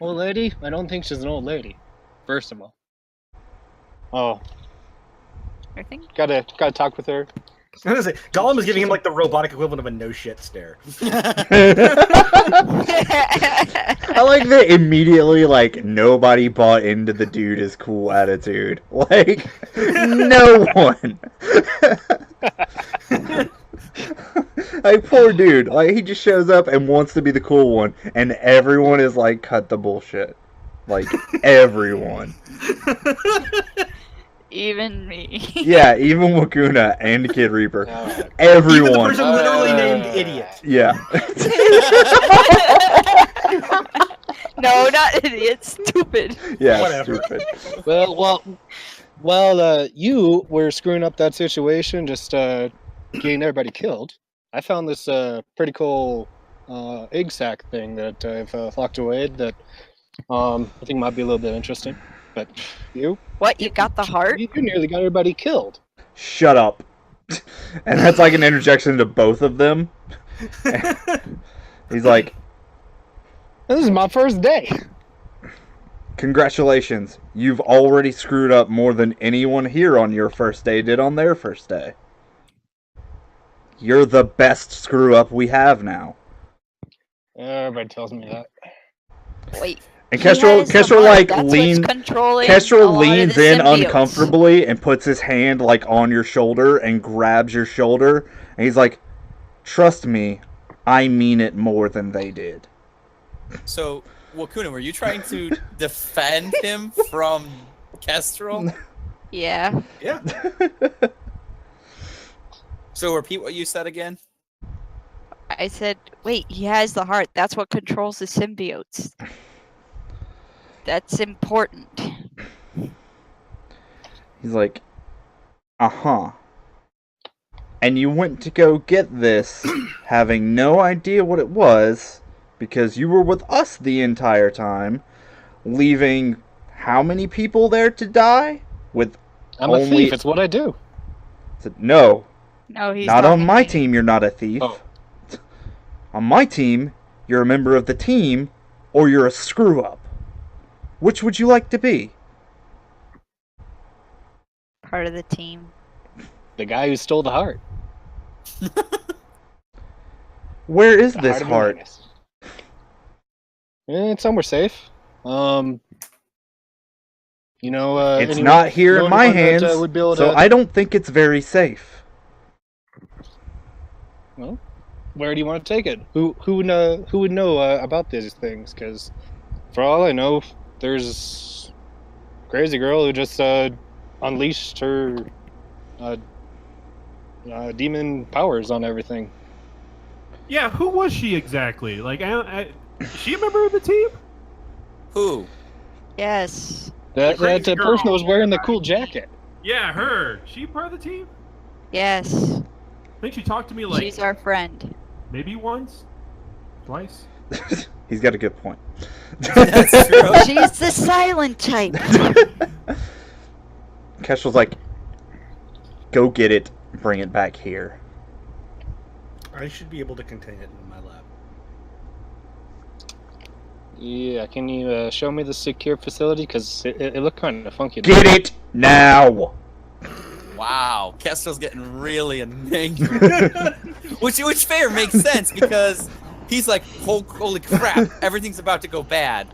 old lady, I don't think she's an old lady. First of all. Oh, I think. gotta talk with her. I was gonna say, Gollum is giving him like the robotic equivalent of a no shit stare. I like that immediately, like, nobody bought into the dude is cool attitude. Like, no one. Like, poor dude. Like, he just shows up and wants to be the cool one, and everyone is like, cut the bullshit. Like, everyone. Even me. Yeah, even Wakuna and Kid Reaper. Alright. Everyone. Even the person literally named Idiot. Yeah. No, not idiot. Stupid. Yeah, Whatever. stupid. Well, you were screwing up that situation, just getting everybody killed. I found this pretty cool egg sack thing that I've locked away that I think might be a little bit interesting. But you What? You got the heart? you nearly got everybody killed. Shut up. And that's like an interjection to both of them. He's like, This is my first day. congratulations. You've already screwed up more than anyone here on your first day did on their first day. You're the best screw up we have now. Everybody tells me that. Wait. And he has the Kestrel heart, like that's what's leans controlling a Kestrel lot of leans the in symbiotes. uncomfortably and puts his hand like on your shoulder and grabs your shoulder, and he's like, trust me, I mean it more than they did. So, Wakuna, were you trying to defend him from Kestrel? Yeah. Yeah. So repeat what you said again. I said, wait, he has the heart. That's what controls the symbiotes. That's important. He's like, uh-huh. And you went to go get this, having no idea what it was, because you were with us the entire time, leaving how many people there to die? With I'm a only... thief. It's what I do. No, No, he's not on talking my to me. team you're not a thief. Oh. On my team, you're a member of the team, or you're a screw-up. Which would you like to be? Part of the team. The guy who stole the heart. Where is The this of heart? Uranus. It's somewhere safe. You know, It's anyone- not here know in my anyone that, hands, would be able so to... I don't think it's very safe. Well, where do you want to take it? Who would know about these things? Because for all I know, there's a crazy girl who just unleashed her demon powers on everything. Yeah, who was she exactly? Like, is she a member of the team? Who? Yes. That crazy person girl. that was wearing the cool jacket. Yeah, her. She part of the team? Yes. I think she talked to me like She's our friend. maybe once, twice. He's got a good point. That's true. She's the silent type. Kestrel's like, go get it, bring it back here. I should be able to contain it in my lab. Yeah, can you show me the secure facility? Because it looked kind of funky. Get it now! Wow, Kestrel's getting really angry. which fair makes sense because he's like, holy crap, everything's about to go bad.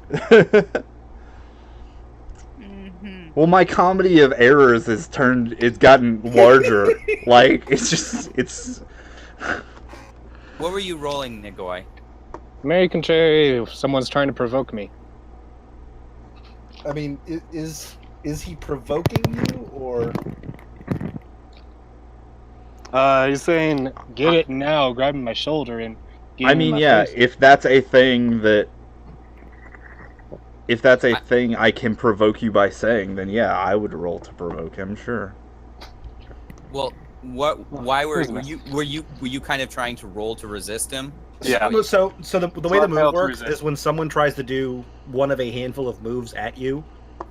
Hmm. Well, my comedy of errors it's gotten larger. Like, it's... What were you rolling, Nigoi? Mary Contrary, someone's trying to provoke me. I mean, is he provoking you, or He's saying, "Get it now!" Grabbing my shoulder and. I mean, yeah, if that's a thing I can provoke you by saying, then yeah, I would roll to provoke him, sure. Well, why were you kind of trying to roll to resist him? Yeah. so the way I the move failed to works resist. is when someone tries to do one of a handful of moves at you,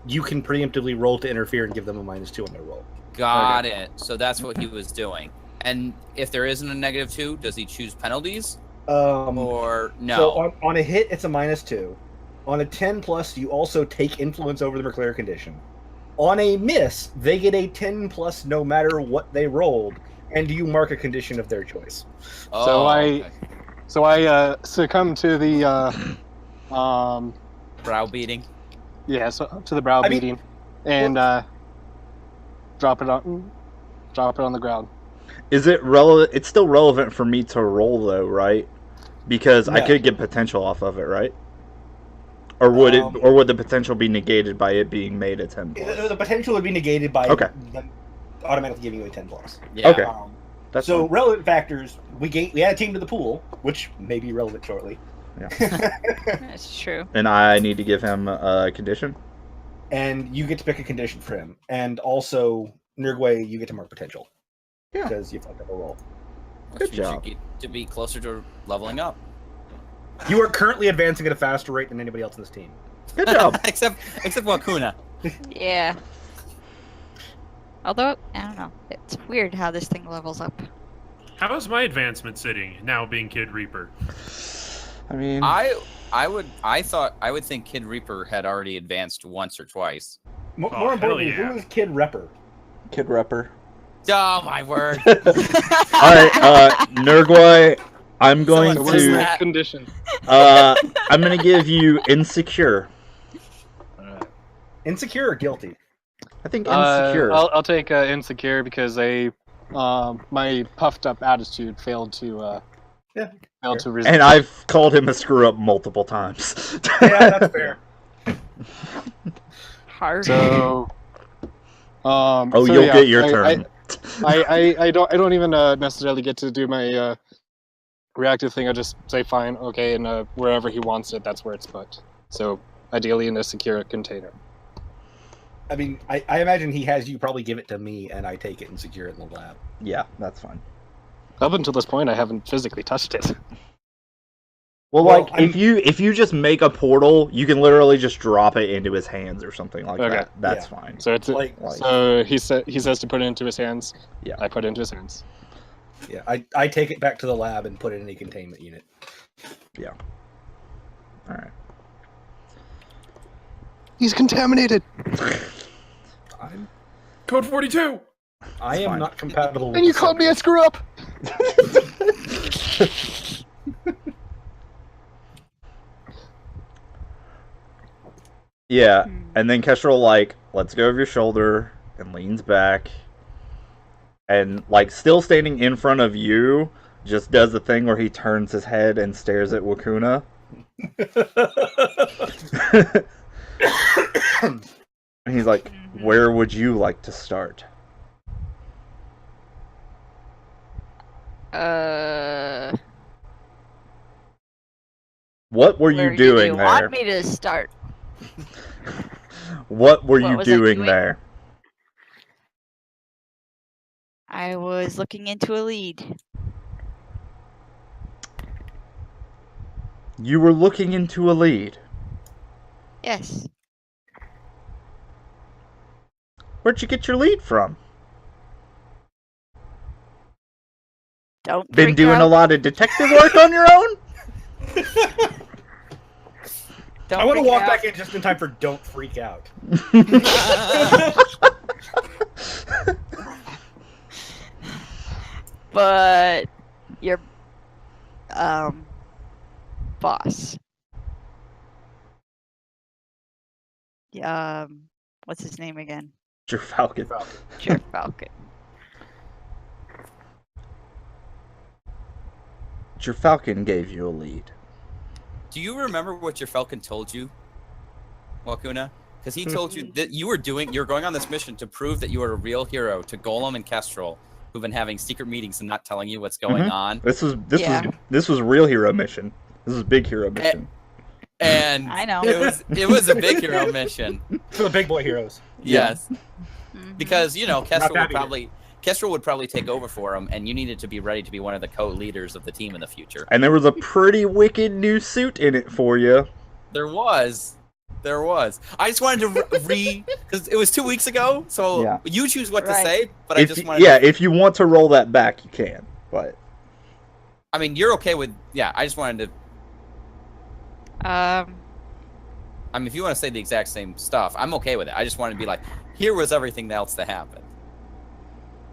you can preemptively roll to interfere and give them a -2 on their roll. Got it. So that's what he was doing. And if there isn't a -2, does he choose penalties or no? So on a hit, it's a -2. On a 10+, you also take influence over them or clear condition. On a miss, they get a 10+ no matter what they rolled, and you mark a condition of their choice. Oh, okay. So I succumb to the Browbeating. to the brow I mean, beating, and drop it on the ground. Is it relevant? It's still relevant for me to roll, though, right? Because I No. could get potential off of it, right? Or would the potential be negated by it being made a 10+? The potential would be negated by Okay. them automatically giving you a 10+. Yeah. Okay. That's So fine. relevant factors, we add a team to the pool, which may be relevant shortly. That's true. And I need to give him a condition? And you get to pick a condition for him. And also, Nurgway, you get to mark potential. Yeah. Because you fucked up a roll. Which Good means you job. get to be closer to leveling up. You are currently advancing at a faster rate than anybody else in this team. Good job. except Wakuna. Yeah. Although, I don't know. It's weird how this thing levels up. How is my advancement sitting now being Kid Reaper? I mean... I would think Kid Reaper had already advanced once or twice. More hell importantly, yeah. who is Kid Repper? Kid Repper. Oh my word! Alright, Nurgway, I'm going Someone What is to- to... that condition? I'm going to give you Insecure. Insecure or guilty? I think Insecure. I'll take insecure because my puffed up attitude failed to resist. And I've called him a screw-up multiple times. Yeah, that's fair. Hard. So, Oh, you'll get your turn. I don't even necessarily get to do my reactive thing. I just say fine, okay, and wherever he wants it, that's where it's put. So ideally in a secure container. I mean, I imagine he has you probably give it to me, and I take it and secure it in the lab. Yeah, that's fine. Up until this point, I haven't physically touched it. Well, Well, like if you just make a portal, you can literally just drop it into his hands or something like Okay. that. That's Yeah. fine. So it's Like, so he says to put it into his hands. Yeah. I put it into his hands. yeah, I take it back to the lab and put it in a containment unit. All right. He's contaminated. Code 42. I am fine. not compatible with And you the called me a subject. screw up. Yeah, Hmm. and then Kestrel like lets go of your shoulder and leans back, and like still standing in front of you, just does the thing where he turns his head and stares at Wakuna. And he's like, Where would you like to start? What were Where you do doing you there? want me to start? What were What you was I doing doing? there? I was looking into a lead. You were looking into a lead. Yes. Where'd you get your lead from? Don't Been freak doing out. a lot of detective work on your own? Don't I want to freak walk out. back in just in time for "Don't freak out." But your boss. What's his name again? Your Falcon. Jer Falcon. Your Falcon gave you a lead. Do you remember what your Falcon told you, Wakuna? Because he told you that you're going on this mission to prove that you are a real hero to Golem and Kestrel, who've been having secret meetings and not telling you what's going Mhm. on. This Yeah. was real hero mission. This is big hero mission. And I know. it was a big hero mission. For the big boy heroes. Yes, Mhm. because Kestrel happy would probably take over for him, and you needed to be ready to be one of the co-leaders of the team in the future. And there was a pretty wicked new suit in it for you. There was. I just wanted to because it was 2 weeks ago, so Yeah. you choose what to Right. say. But I If just y- wanted. yeah, if you want to roll that back, you can. But I mean, you're okay with. Yeah, I just wanted to. I mean, if you want to say the exact same stuff, I'm okay with it. I just wanted to be like, here was everything else that happened.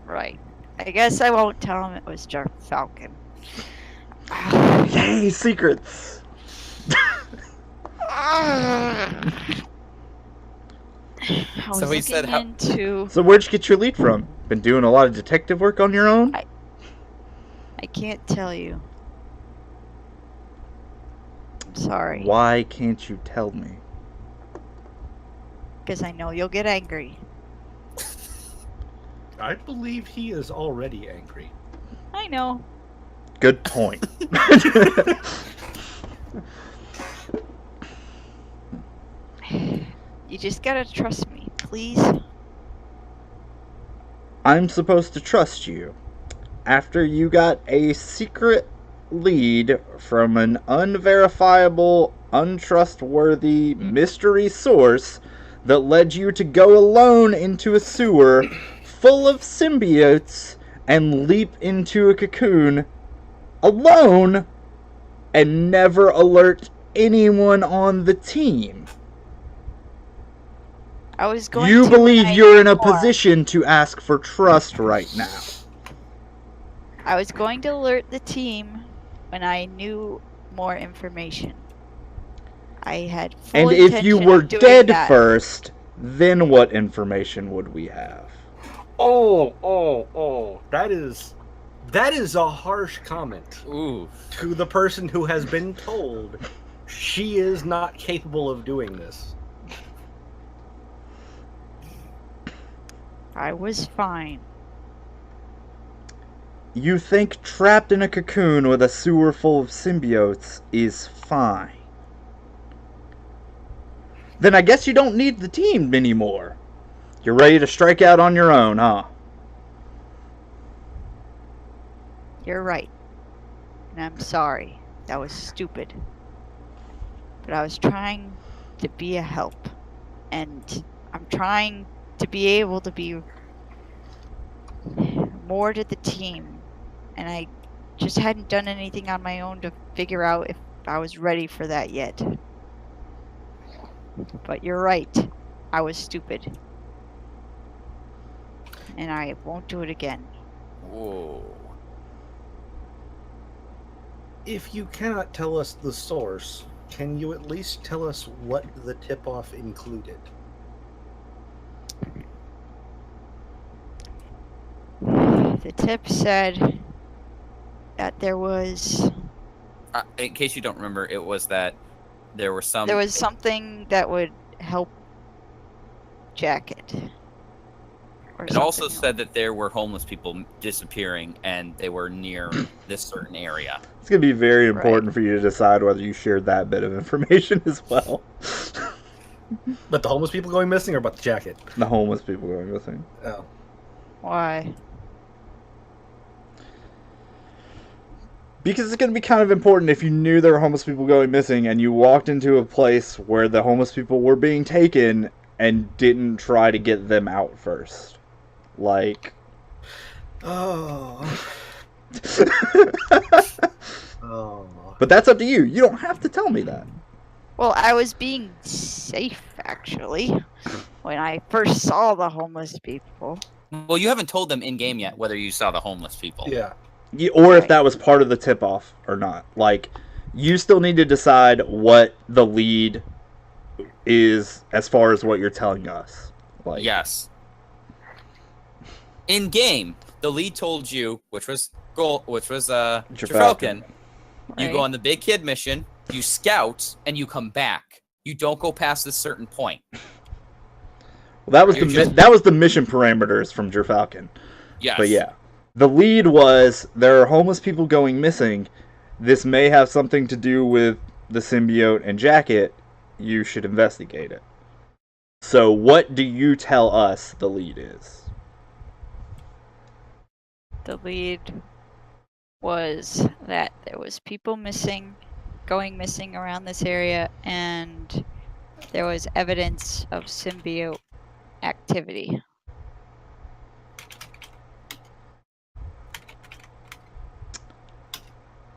Right. I guess I won't tell him it was Jer Falcon. yay, secrets. I was So he said looking into. So where'd you get your lead from? Been doing a lot of detective work on your own? I can't tell you. I'm sorry. Why can't you tell me? Because I know you'll get angry. I believe he is already angry. I know. Good point. You just gotta trust me, please. I'm supposed to trust you. After you got a secret lead from an unverifiable, untrustworthy mystery source that led you to go alone into a sewer full of symbiotes and leap into a cocoon alone and never alert anyone on the team. I was going You to believe when I you're knew in a more. position to ask for trust right now. I was going to alert the team when I knew more information. I had full And if you intention were of doing dead that. first, then what information would we have? That is a harsh comment Ooh. to the person who has been told she is not capable of doing this. I was fine. You think trapped in a cocoon with a sewer full of symbiotes is fine. Then I guess you don't need the team anymore. You're ready to strike out on your own, huh? You're right. And I'm sorry. That was stupid. But I was trying to be a help. And I'm trying to be able to be more to the team. And I just hadn't done anything on my own to figure out if I was ready for that yet. But you're right. I was stupid. And I won't do it again. Whoa. If you cannot tell us the source, can you at least tell us what the tip-off included? The tip said that there was In case you don't remember, it was that there were some. something that would help Jacket. or It also something. said that there were homeless people disappearing, and they were near this certain area. It's gonna be very Right. important for you to decide whether you shared that bit of information as well. But the homeless people going missing, or about the jacket? The homeless people going missing. Oh. Why? Because it's going to be kind of important if you knew there were homeless people going missing and you walked into a place where the homeless people were being taken and didn't try to get them out first. Like... Oh. Oh. But that's up to you. You don't have to tell me that. Well, I was being safe, actually, when I first saw the homeless people. Well, you haven't told them in game yet whether you saw the homeless people. Yeah. Or if Right. that was part of the tip-off or not. Like, you still need to decide what the lead is as far as what you're telling us. Like, Yes. In game, the lead told you, which was Trafalkan. You go Right. on the big kid mission, you scout, and you come back. You don't go past a certain point. well, that was You're the just- that was the mission parameters from Jerfalcon. Yes. But yeah, the lead was there are homeless people going missing. This may have something to do with the symbiote and jacket. You should investigate it. So, what do you tell us the lead is? The lead was that there was people going missing around this area, and there was evidence of symbiote activity.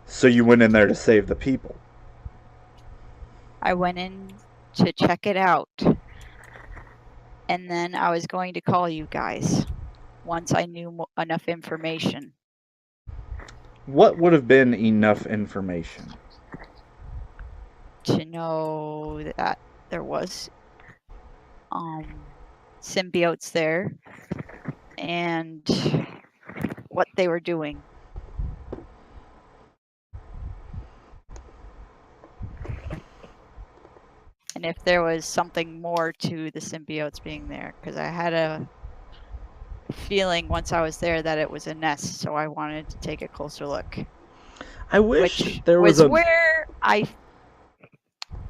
So you went in there to save the people. I went in to check it out, and then I was going to call you guys once I knew enough information. What would have been enough information? To know that there was symbiotes there and what they were doing. And if there was something more to the symbiotes being there, because I had a feeling once I was there that it was a nest, so I wanted to take a closer look. I wish Which there was a where I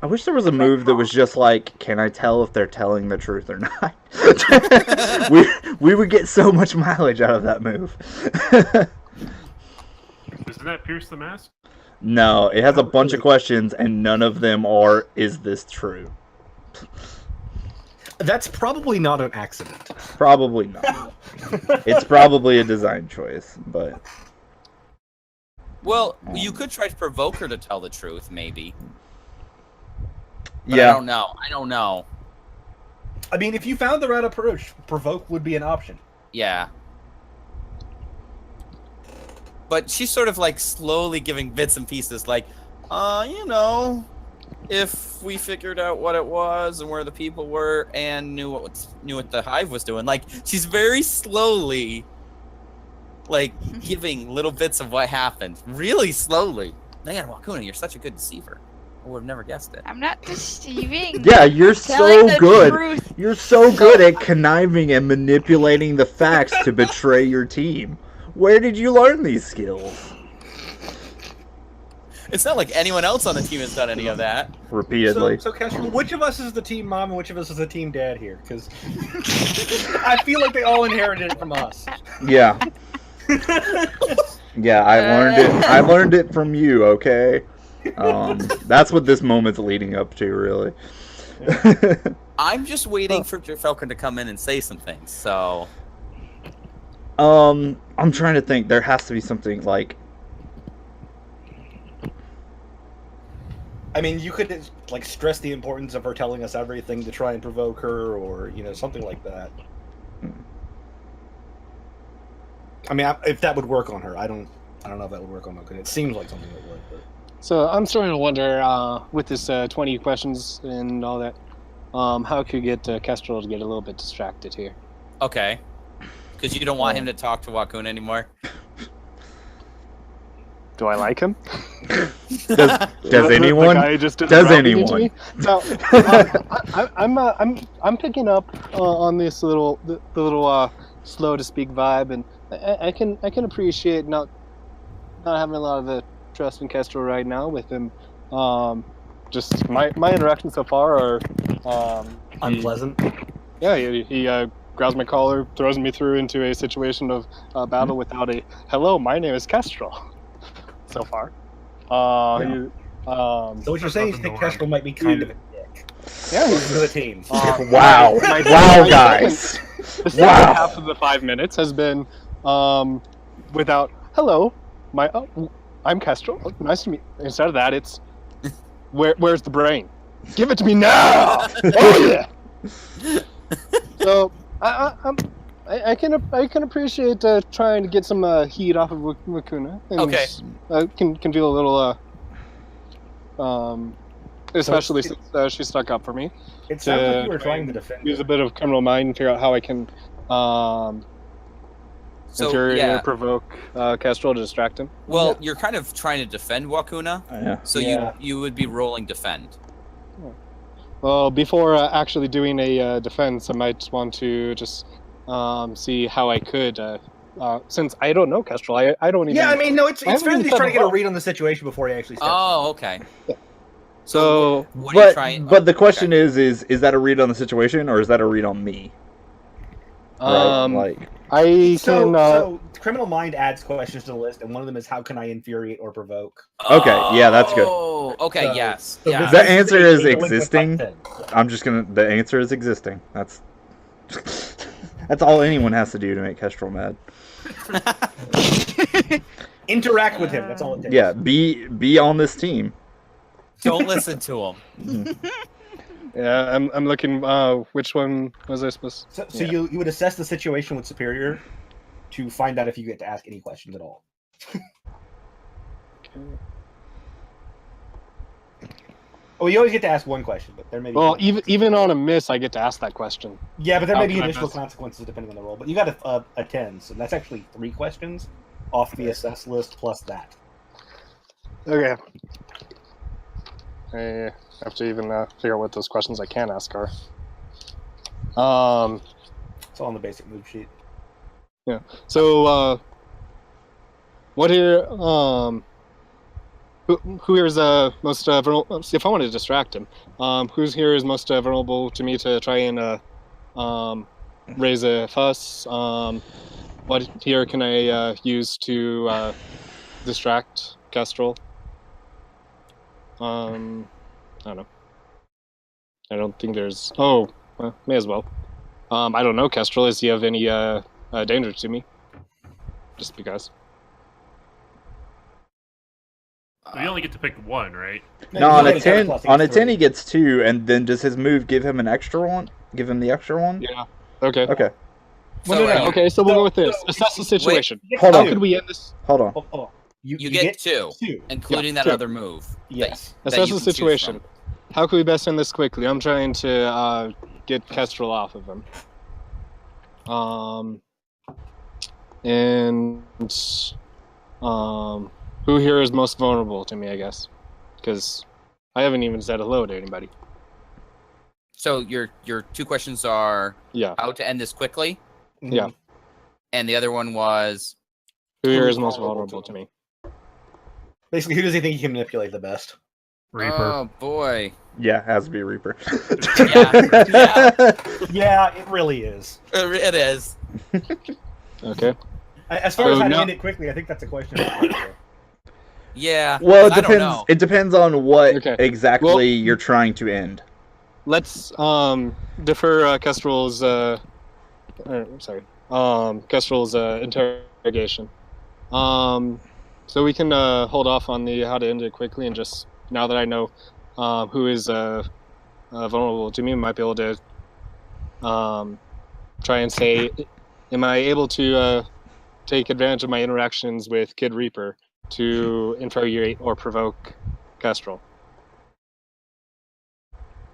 I wish there was a move that was just like, can I tell if they're telling the truth or not? we would get so much mileage out of that move. Doesn't that pierce the mask? No, it has a bunch of questions and none of them are, is this true? That's probably not an accident. Probably not. It's probably a design choice, but Well, you could try to provoke her to tell the truth, maybe. But yeah. I don't know. I mean, if you found the right approach, provoke would be an option. Yeah. But she's sort of like slowly giving bits and pieces, like, if we figured out what it was and where the people were and knew what the hive was doing, like she's very slowly, like giving little bits of what happened, really slowly. Man, Wakuna, you're such a good deceiver. I would have never guessed it. I'm not deceiving. Yeah, you're Telling so the good. truth. You're so good at conniving and manipulating the facts to betray your team. Where did you learn these skills? It's not like anyone else on the team has done any of that. Repeatedly. So Kestrel, which of us is the team mom and which of us is the team dad here? Because I feel like they all inherited it from us. Yeah. Yeah, I learned it from you, okay? That's what this moment's leading up to, really. I'm just waiting for Falcon to come in and say some things, so... I'm trying to think. There has to be something like... I mean, you could like stress the importance of her telling us everything to try and provoke her, or something like that. I mean, if that would work on her, I don't know if that would work on Wakuna. It seems like something that would. But... So I'm starting to wonder, with this 20 questions and all that, how could you get Kestrel to get a little bit distracted here? Okay. Because you don't want him to talk to Wakuna anymore? Do I like him? Does anyone? The guy just did Does routing into anyone? me? So, I'm picking up on this little slow to speak vibe, and I can appreciate not having a lot of trust in Kestrel right now with him. Just my interactions so far are Unpleasant. he grabs my collar, throws me through into a situation of battle without a "Hello, my name is Kestrel." So far, So what you're saying is that Kestrel might be kind of a dick. yeah, To the team. Wow. my- Wow, my guys. The second Wow. half of the 5 minutes has been without "Hello, I'm Kestrel. Oh, nice to meet." Instead of that, it's where's the brain? Give it to me now! Oh yeah. So I can appreciate trying to get some heat off of Wakuna. And, Okay. can feel a little especially since she stuck up for me. It sounds like you were trying to defend Use her. a bit of criminal mind and figure out how I can So infuriate yeah, or provoke Kestrel to distract him. well, you're kind of trying to defend Wakuna, Yeah. so Yeah. you would be rolling defend. Well, before actually doing a defense, I might want to just see how I could, since I don't know Kestrel. I don't even. Yeah, I mean, no, it's I haven't fair that even he's said trying to get a hello. read on the situation before he actually steps Oh, okay. Yeah. So what are you But trying? but the question is that a read on the situation or is that a read on me? Right? Like I in. can. So Criminal Mind adds questions to the list, and one of them is how can I infuriate or provoke? Okay, yeah, that's good. Oh, okay, So- yes. So Yeah. this That is answer a is delinquent existing. top 10. I'm just gonna. The answer is existing. That's that's all anyone has to do to make Kestrel mad. Interact with him. That's all it takes. Yeah, be on this team. Don't listen to him. Yeah, I'm looking. Which one was I supposed? So Yeah. you would assess the situation with Superior to find out if you get to ask any questions at all. Oh, you always get to ask one question, but there may be. Well, even on a miss, I get to ask that question. Yeah, but there how may be can I additional best- consequences depending on the role. But you got a 10, so that's actually 3 questions off the assess list plus that. Okay. I have to even figure out what those questions I can ask are. It's all on the basic move sheet. So, what here? Who here is most vulnerable? See, if I wanted to distract him, who's here is most vulnerable to me to try and raise a fuss? What here can I use to distract Kestrel? I don't know. I don't think there's. Oh, well, may as well. I don't know, Kestrel. Is he of any danger to me? Just because. We only get to pick one, right? No, you on a already got 10, plus, he on a gets 10 3. he gets 2, and then does his move give him an extra one? Give him the extra one? Yeah. Okay. Okay, So no, are you- Okay, so we'll No, go with this. no, Assess the wait. situation. You get Hold How on. two. could we end this? hold on. Hold on. You get 2, 2. including Yeah, that 2. other move. Yes. that Assess you the can choose situation. from. How can we best end this quickly? I'm trying to get Kestrel off of him. And who here is most vulnerable to me? I guess, because I haven't even said hello to anybody. So your 2 questions are Yeah. how to end this quickly, Yeah. and the other one was Who here Who is is most vulnerable vulnerable to to me? Basically, who does he think he can manipulate the best? Reaper. oh boy, Yeah, has to be Reaper. Yeah. Yeah, it really is. it is. Okay. As far as So how to now- end it quickly, I think that's a question. Yeah. Well, it 'cause I don't depends. know. It depends on what Okay. exactly Well- you're trying to end. Let's defer Kestrel's Kestrel's interrogation. So we can hold off on the how to end it quickly, and just now that I know who is vulnerable to me, I might be able to try and say, am I able to take advantage of my interactions with Kid Reaper to infuriate or provoke Kestrel?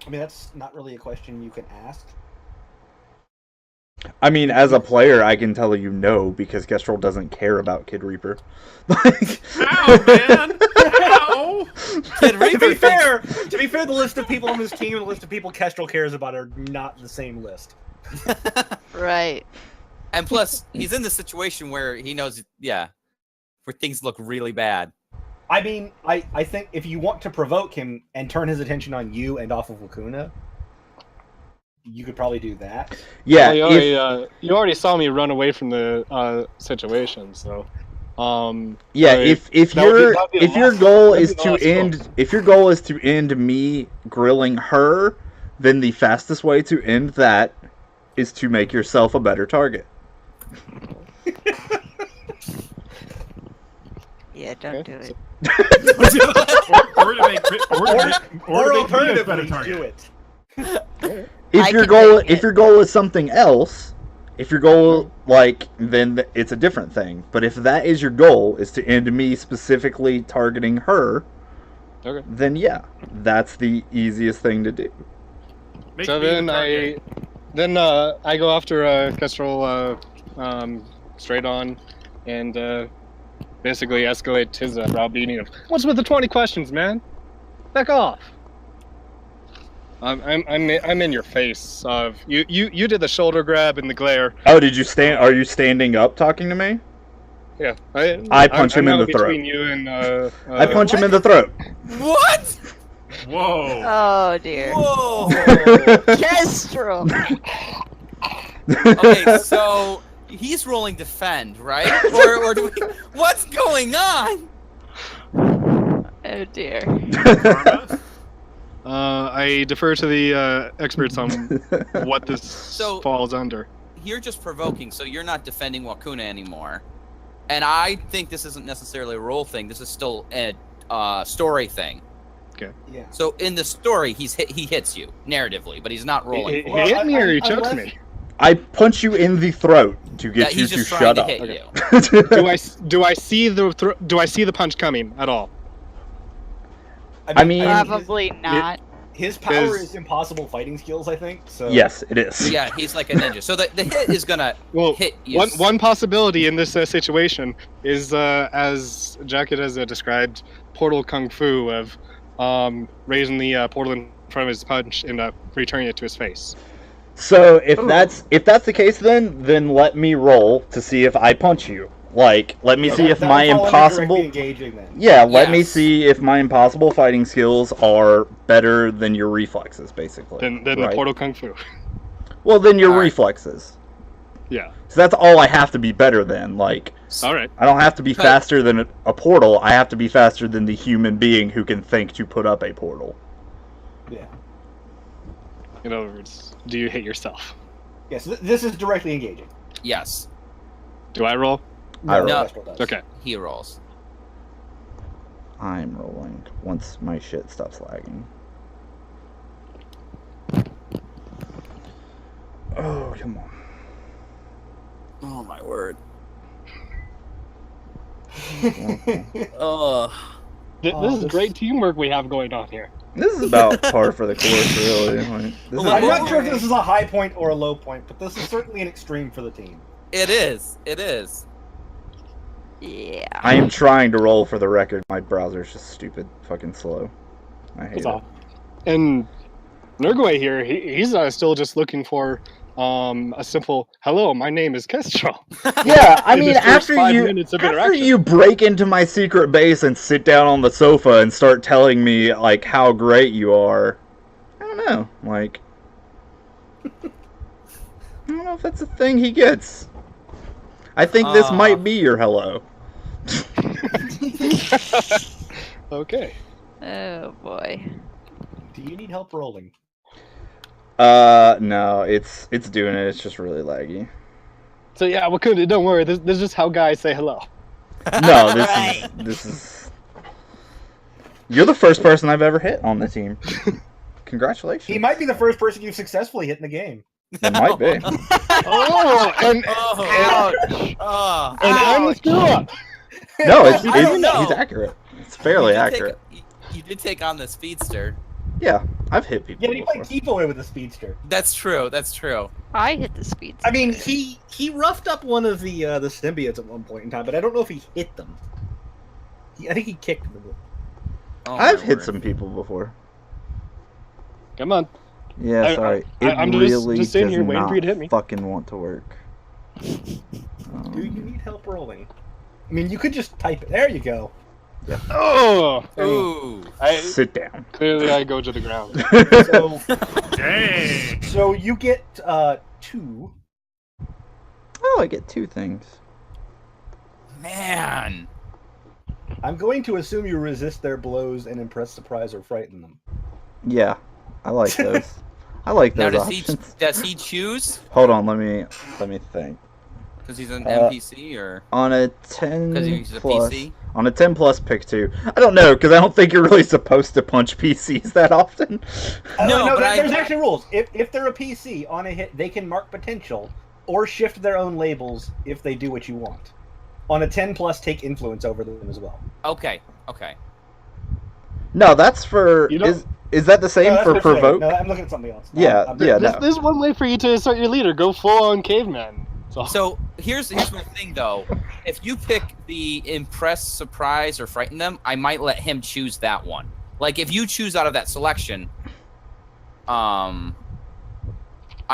I mean, that's not really a question you can ask. I mean, as a player, I can tell you no because Kestrel doesn't care about Kid Reaper. Like, Ow, man! Ow! Kid to Reaper be thinks- fair, the list of people on this team and the list of people Kestrel cares about are not the same list. Right. And plus, he's in the situation where he knows, where things look really bad. I mean, I think if you want to provoke him and turn his attention on you and off of Wakuna, you could probably do that. Yeah, Well, you already saw me run away from the situation, so. yeah. Right. If your goal is to end me grilling her, then the fastest way to end that is to make yourself a better target. Yeah, don't do it. or to make alternatively, better target. do it. If I your can goal make it. is something else, if your goal then it's a different thing. But if that is your goal, is to end me specifically targeting her, Okay. then yeah, that's the easiest thing to do. Make So me the then target. I go after Kestrel straight on, and basically escalate his browbeating of what's with the 20 questions, man? Back off. I'm in your face. You did the shoulder grab and the glare. Oh, did you stand? Are you standing up talking to me? Yeah, I punch him in now the throat. between you and I punch him in the throat. What? Whoa. Oh dear. Whoa. Kestrel. Okay, so he's rolling defend, right? Or do we, what's going on? Oh dear. Karma? I defer to the experts on what this falls under. You're just provoking, so you're not defending Wakuna anymore. And I think this isn't necessarily a role thing. This is still a story thing. Yeah. So in the story, he hits you narratively, but he's not rolling. He for it. hit me or he I chokes left- me? I punch you in the throat to Yeah, get you he's to just trying shut to up. hit Okay. you. Do I see the punch coming at all? I mean- Probably not. his power Is- is impossible fighting skills, I think. So Yes, it is. Yeah, he's like a ninja. So the hit is gonna Well, hit you. one possibility in this situation is, as Jacket has described, portal kung fu of raising the portal in front of his punch and returning it to his face. So if that's the case, then let me roll to see if I punch you. Like, let me see if that my would fall under impossible. directly engaging then. Yeah, let me Yes. see if my impossible fighting skills are better than your reflexes, basically. Than right? the portal kung fu. Well, then your Alright. reflexes. Yeah. So that's all I have to be better than. Like, All right. I don't have to be But- faster than a portal. I have to be faster than the human being who can think to put up a portal. Yeah. In other words, do you hit yourself? Yes, this is directly engaging. Yes, Do I roll? I roll. No. Kestrel does. Okay. he rolls. I'm rolling once my shit stops lagging. Oh, come on. Oh my word. Okay. Oh. This Oh, is this- great teamwork we have going on here. This is about par for the course, really. Like, this Well, is- I'm What- not sure if this is a high point or a low point, but this is certainly an extreme for the team. It is. It is. Yeah. I am trying to roll for the record. My browser's just stupid, fucking slow. I hate That's it. all. And Nurgway here, he's still just looking for a simple "Hello, my name is Kestrel." Yeah, I In mean, his first after 5 you minutes of after interaction. you break into my secret base and sit down on the sofa and start telling me like how great you are, I don't know, like I don't know if that's a thing he gets. I think this might be your hello. Okay. Oh boy. Do you need help rolling? No, it's doing it. It's just really laggy. So yeah, don't worry. This is just how guys say hello. No, this is. You're the first person I've ever hit on the team. Congratulations. He might be the first person you've successfully hit in the game. It might be. Oh, and Oh. Oh. I'm the screw up. No, it's, I don't know. he's accurate. It's fairly You did accurate. you did take on the speedster. Yeah, I've hit people Yeah, but he played before. keep away with the speedster. That's true. That's true. I hit the speed. I mean, he roughed up one of the symbiotes at one point in time, but I don't know if he hit them. I think he kicked them. Oh, I've my hit word. some people before. Come on. Yeah, sorry. It I'm really just sitting does here waiting not for you to hit me. fucking want to work. Do you need help rolling? I mean, you could just type it. There you go. Oh, Ooh. Sit down. clearly I go to the ground. So, Dang. so you get 2. Oh, I get 2 things. Man. I'm going to assume you resist their blows and impress, surprise, or frighten them. Yeah, I like those. I like Now those does options. he choose? Hold on, let me think. Because he's an Uh, NPC or On a because 10 he's a plus, PC? on a 10 plus, pick 2. I don't know, because I don't think you're really supposed to punch PCs that often. No, but there's actually rules. If they're a PC on a hit, they can mark potential or shift their own labels if they do what you want. On a 10 plus, take influence over them as well. Okay. No, that's for You don't- is that the same No, that's for what I'm saying. provoke? No, I'm looking at something else. Yeah, yeah. There's, no. there's one way for you to assert your leader. Go full on caveman. So here's my thing though. If you pick the impress, surprise, or frighten them, I might let him choose that one. Like if you choose out of that selection, I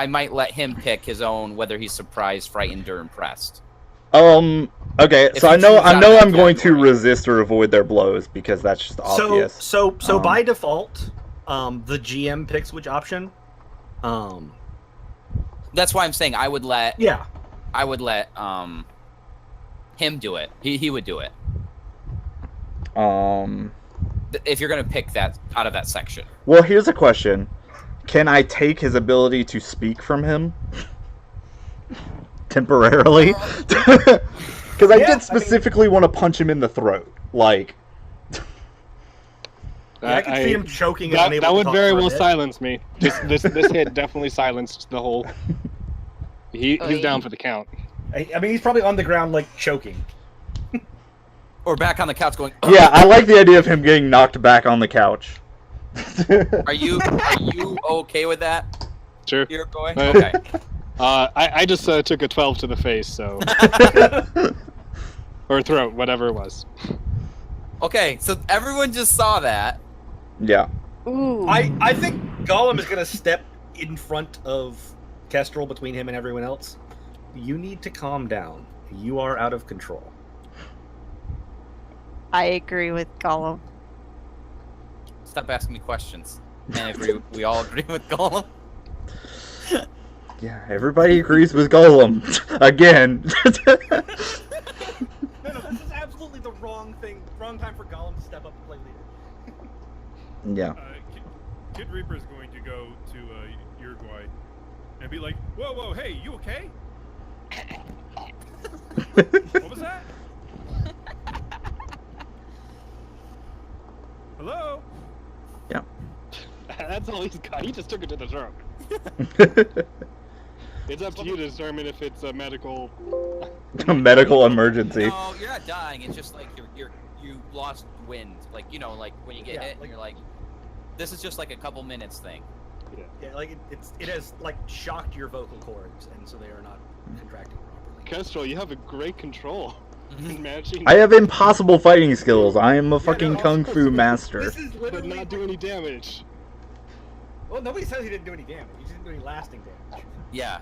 might let him pick his own whether he's surprised, frightened, or impressed. Okay, If so you I know choose out of that I'm going to category. resist or avoid their blows because that's just obvious. So Um, by default, the GM picks which option. That's why I'm saying I would let Yeah. him do it. He would do it Um, if you're gonna pick that out of that section. well, here's a question: can I take his ability to speak from him temporarily? Because I Yeah, I did mean- specifically want to punch him in the throat, like. I can see him choking and That, unable that to would talk very for a well bit. silence me. This hit definitely silenced the whole. He's Oy. down for the count. I mean, he's probably on the ground, like, choking. Or back on the couch going. Yeah, I like the idea of him getting knocked back on the couch. Are you okay with that? Sure. You're going. Uh, Okay. I just took a 12 to the face, so or throat, whatever it was. Okay. So everyone just saw that. Yeah. Ooh. I think Gollum is going to step in front of Kestrel between him and everyone else. You need to calm down. You are out of control. I agree with Gollum. Stop asking me questions. And we all agree with Gollum. Yeah, everybody agrees with Golem. Again. No, this is absolutely the wrong time for Gollum to step up and play leader. Yeah. Kid Reaper is going to go to Uruguay and be like, "Whoa, hey, you okay? What was that? Hello? That's all he's got. He just took it to the throat. It's up to you to determine if it's a medical. A medical emergency. No, you're not dying. It's just like you lost wind. Like like when you get Yeah, hit, and like- you're like, this is just like a couple minutes thing. Yeah, like it has like shocked your vocal cords, and so they are not contracting properly. Kestrel, you have a great control in matching, I have impossible fighting skills. I am a fucking no, kung fu master. This is but literally not do any damage. Well, nobody says he didn't do any damage. He didn't do any lasting damage. Yeah.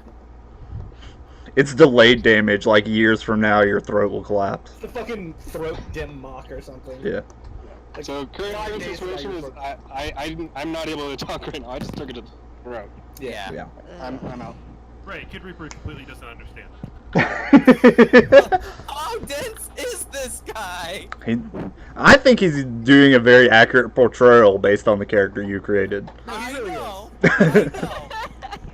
It's delayed damage, like years from now your throat will collapse. The fucking throat dim mock or something. Yeah. Like, So 5 current days situation without is your I'm not able to talk right now. I just took it to the throat. Yeah. Yeah. I'm out. Right, Kid Reaper completely doesn't understand. How dense is this guy? I think he's doing a very accurate portrayal based on the character you created. I really know. I know.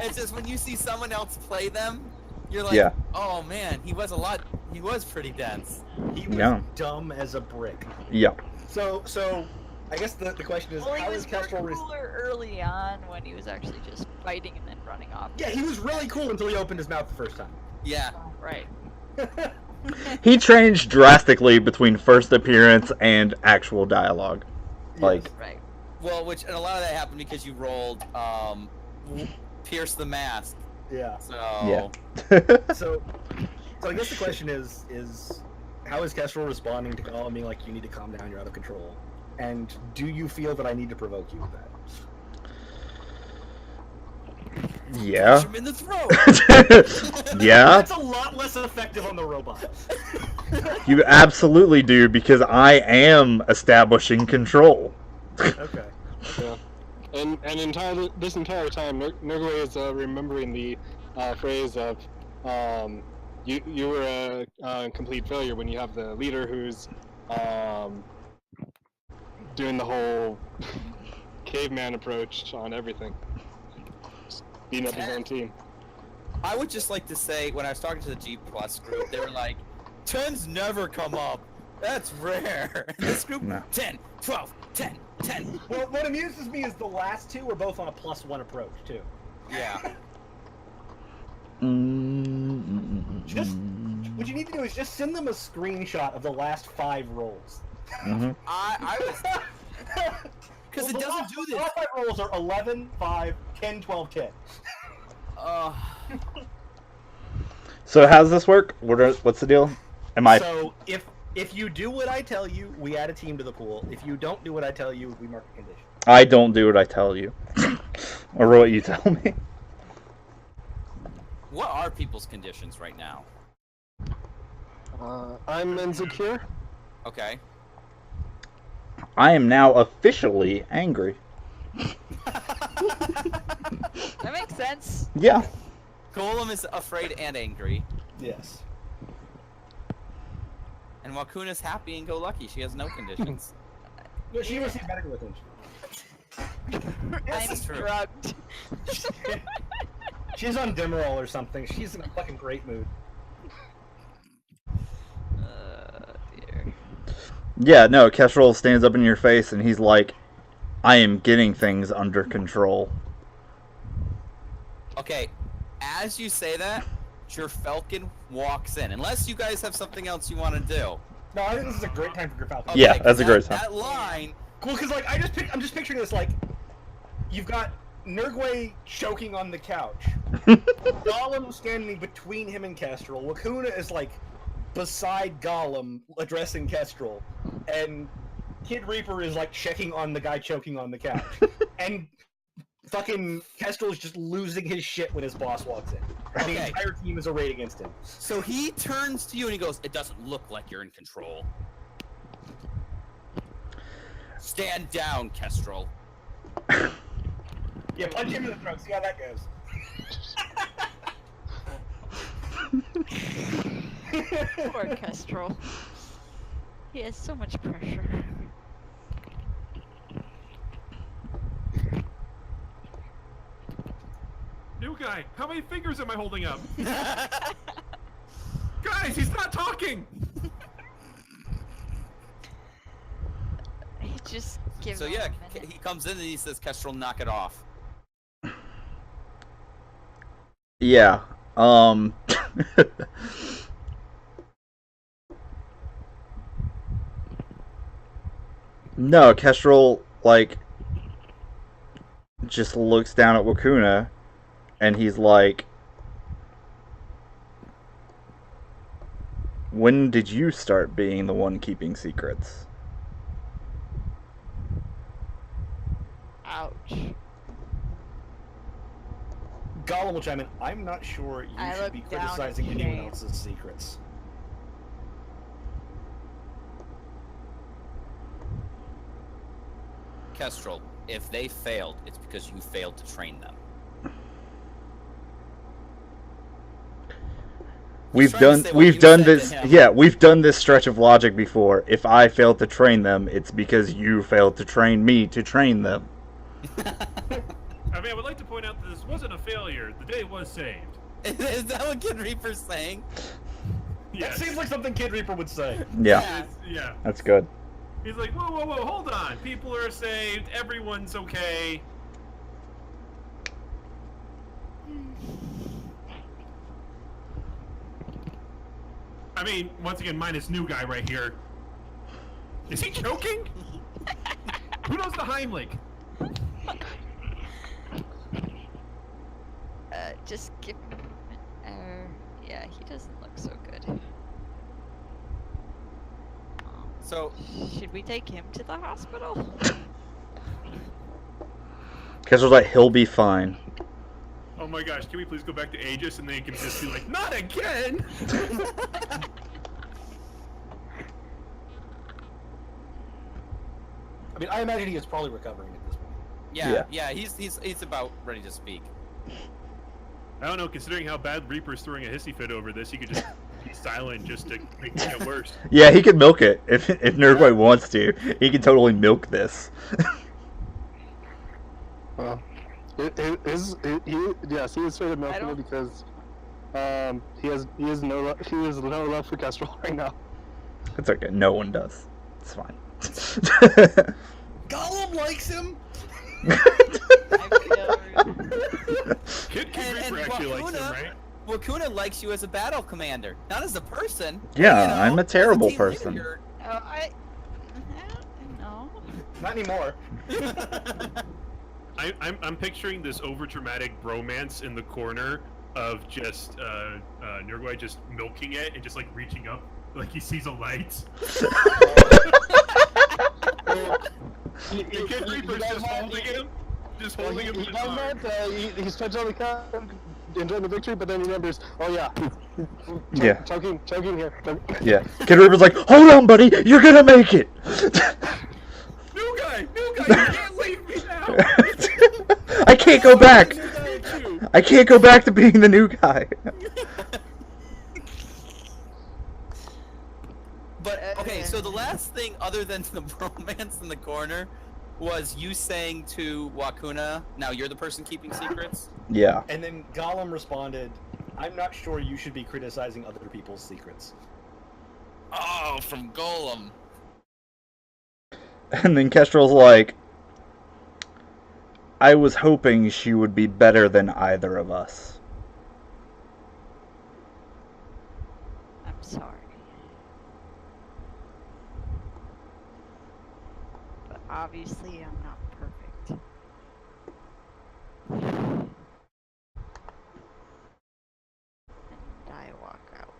It's just when you see someone else play them, you're like, Yeah. oh man, he was pretty dense. He was Yeah. dumb as a brick. Yeah. So I guess the question is, Well, he how was is Kestrel? cooler early on when he was actually just fighting and then running off. Yeah, he was really cool until he opened his mouth the first time. Yeah. Right. He changed drastically between first appearance and actual dialogue. Like, Right. Well, and a lot of that happened because you rolled pierce the mask. Yeah. So Yeah. So I guess the question is how is Kestrel responding to Gollum being like, you need to calm down, you're out of control? And do you feel that I need to provoke you with that? Yeah. Punch him in the throat. Yeah, That's a lot less effective on the robot. you absolutely do because I am establishing control. Okay. Yeah. And this entire time, Nurgle is remembering the phrase of you were a complete failure when you have the leader who's doing the whole caveman approach on everything. Just beating up his own team. I would just like to say, when I was talking to the G Plus group, they were like, 10s never come up. That's rare. And this group, No. 10, 12, 10, 10. Well, what amuses me is the last two are both on a +1 approach too. Yeah. Just what you need to do is just send them a screenshot of the last 5 rolls. Mhm. I was... Because it doesn't do The this. last 5 rolls are 11, 5, 10, 12, 10. So how's this work? What's the deal? Am I? So if you do what I tell you, we add a team to the pool. If you don't do what I tell you, we mark a condition. I don't do what I tell you, or what you tell me. What are people's conditions right now? I'm insecure. Okay. I am now officially angry. That makes sense. Yeah. Golem is afraid and angry. Yes. And Wakuna's happy and go lucky. She has no conditions. No, she received medical attention. Yes, I'm it's true. drugged. She's on Demerol or something. She's in a fucking great mood. Dear. Yeah, no, Kestrel stands up in your face and he's like, I am getting things under control. Okay, as you say that, your Falcon walks in. Unless you guys have something else you want to do. No, I think this is a great time for Grafalcon. Okay, Yeah, that's a great time. That line... Cool, because like I'm just picturing this like you've got Nurgle choking on the couch, Gollum standing between him and Kestrel. Wakuna is like beside Gollum addressing Kestrel, and Kid Reaper is like checking on the guy choking on the couch, and fucking Kestrel is just losing his shit when his boss walks in. And the Okay. entire team is arrayed against him. So he turns to you and he goes, it doesn't look like you're in control. Stand down, Kestrel. Yeah, punch him in the throat. See how that goes. Poor Kestrel. He has so much pressure. New guy, how many fingers am I holding up? Guys, he's not talking! He just gives So him yeah, a minute. he comes in and he says, Kestrel, knock it off. Yeah. No, Kestrel, like, just looks down at Wakuna, and he's like, when did you start being the one keeping secrets? Ouch. Gollum will chime in. I'm not sure you I should look be down at criticizing anyone Shane. else's secrets. Kestrel, if they failed, it's because you failed to train them. We've trying to done say what we've you done said to this him. yeah, we've done this stretch of logic before. If I failed to train them, it's because you failed to train me to train them. I mean, I would like to point out that this wasn't a failure. The day was saved. Is that what Kid Reaper's saying? Yes. That seems like something Kid Reaper would say. Yeah, Yeah. that's good. He's like, whoa, whoa, whoa, hold on. People are saved. Everyone's okay. I mean, once again, minus new guy right here. Is he choking? Who knows the Heimlich? Just give him. Yeah, he doesn't look so good. So, Should we take him to the hospital? Kestrel's like, he'll be fine. oh my gosh, can we please go back to Aegis? And then you can just be like, not again! I mean, I imagine he is probably recovering at this point. Yeah, he's about ready to speak. I don't know, considering how bad Reaper's throwing a hissy fit over this, he could just be silent just to make it worse. Yeah, he could milk it if Nerdboy wants to. He can totally milk this. Well, he is sort of milking it because he has no love for Kestrel right now. It's okay. No one does. It's fine. Gollum likes him. Kid Reaper actually likes him, right? Wakuna likes you as a battle commander, not as a person. Yeah, You know, I'm a as terrible team person. leader, No. Not anymore. I'm picturing this overdramatic bromance in the corner of just Nurgle just milking it and just like reaching up like he sees a light. And Kid Reaper's just holding him. Just holding him in his arms. He's touched on the cup, enjoying the victory, but then he remembers, oh yeah, Yeah. choking here. Yeah. Kid Reaper's like, hold on, buddy, you're gonna make it. New guy, you can't leave me now. I can't go back. I can't go back to being the new guy. But okay, so the last thing other than the bromance in the corner was you saying to Wakuna, now you're the person keeping secrets? Yeah. And then Gollum responded, I'm not sure you should be criticizing other people's secrets. Oh, from Golem. And then Kestrel's like, I was hoping she would be better than either of us. I'm sorry. But obviously I'm not perfect. And I walk out.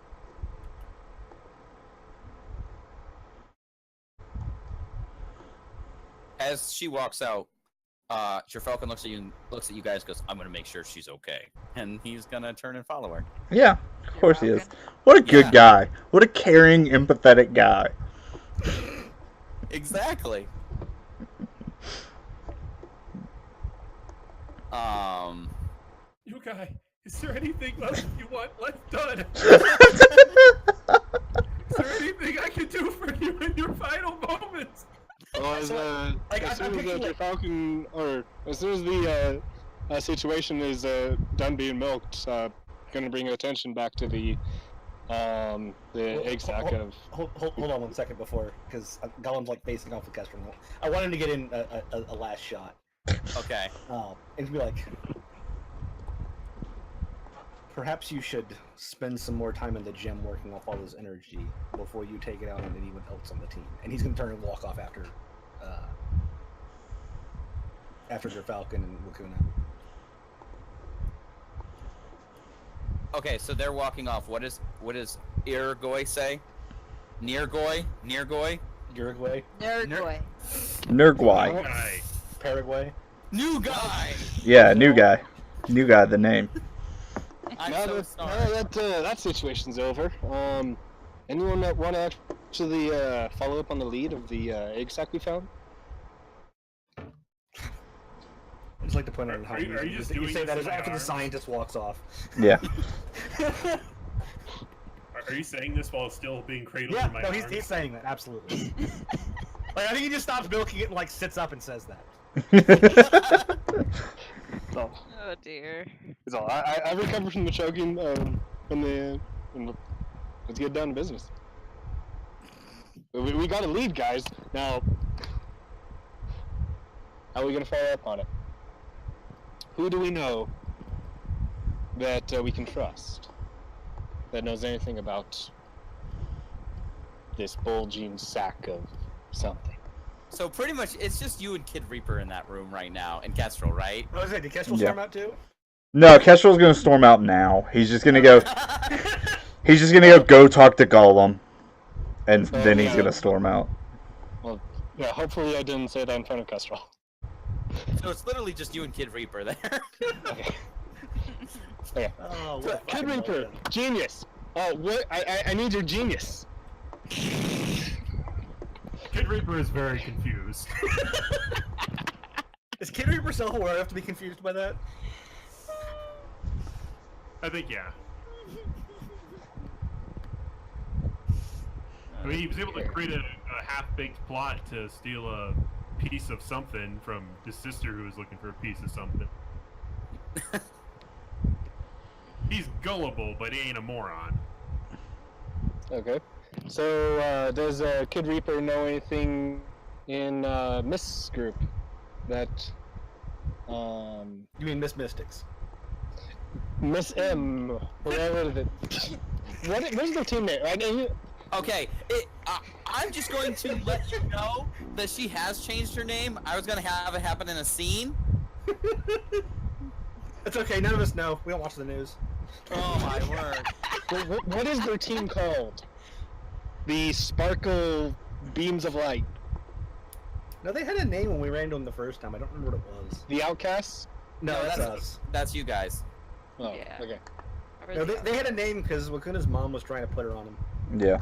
As she walks out, Falcon looks at you guys, goes, I'm gonna make sure she's okay. And he's gonna turn and follow her. Yeah, of course he is. Falcon. What a good Yeah. guy. What a caring, empathetic guy. Exactly. New guy, is there anything left you want left done? Is there anything I can do for you in your final moments? Well, as soon as the Falcon, or as soon as the situation is done being milked, gonna bring attention back to the egg sack of. Hold on 1 second before, because Gollum's like facing off with Kestrel. I want him to get in a last shot. Okay. And to be like, perhaps you should spend some more time in the gym working off all this energy before you take it out on anyone else on the team. And he's gonna turn and walk off after your Falcon and Wakuna. Okay, so they're walking off. What does Irgoy say? Nirgoy? Uruguay, Nerdboy. Nurgwai. Guy. Paraguay. New guy! Yeah, new guy. New guy, the name. I'm Now so that sorry. that situation's over, anyone that want to actually follow up on the lead of the egg sack we found? I'd just like to point out how Are you just you doing say this that in as my after the arms? scientist walks off. Yeah. Are you saying this while still being cradled Yeah, in my no, arms? he's saying that, absolutely. Like, I think he just stops milking it and like sits up and says that. So, Oh dear. so I recovered from the choking let's get down to business. We got a lead, guys. Now, how are we gonna follow up on it? Who do we know that we can trust? That knows anything about this bulging sack of something? So pretty much, it's just you and Kid Reaper in that room right now, and Kestrel, right? What was it? Did Kestrel Yeah. storm out too? No, Kestrel's gonna storm out now. He's just gonna go. He's just gonna go talk to Gollum, and then he's gonna storm out. Well, yeah. Hopefully, I didn't say that in front of Kestrel. So it's literally just you and Kid Reaper there. Okay. Oh, what a Kid fucking Reaper, legend. genius. Oh, what? I need your genius. Kid Reaper is very confused. Is Kid Reaper self-aware enough to be confused by that? I think, yeah. I mean, he was able to create a half-baked plot to steal a piece of something from his sister who was looking for a piece of something. He's gullible, but he ain't a moron. Okay. So, does Kid Reaper know anything in Miss group that You mean Miss Mystics? Miss M, whatever the what is their team name? Okay, I'm just going to let you know that she has changed her name. I was going to have it happen in a scene. It's okay, none of us know. We don't watch the news. Oh my word. What is their team called? The Sparkle Beams of Light. No, they had a name when we ran to them the first time. I don't remember what it was. The Outcasts? No, No, that's that's- us. That's you guys. Oh, Yeah. okay. No, they had a name because Wakuna's mom was trying to put her on him. Yeah.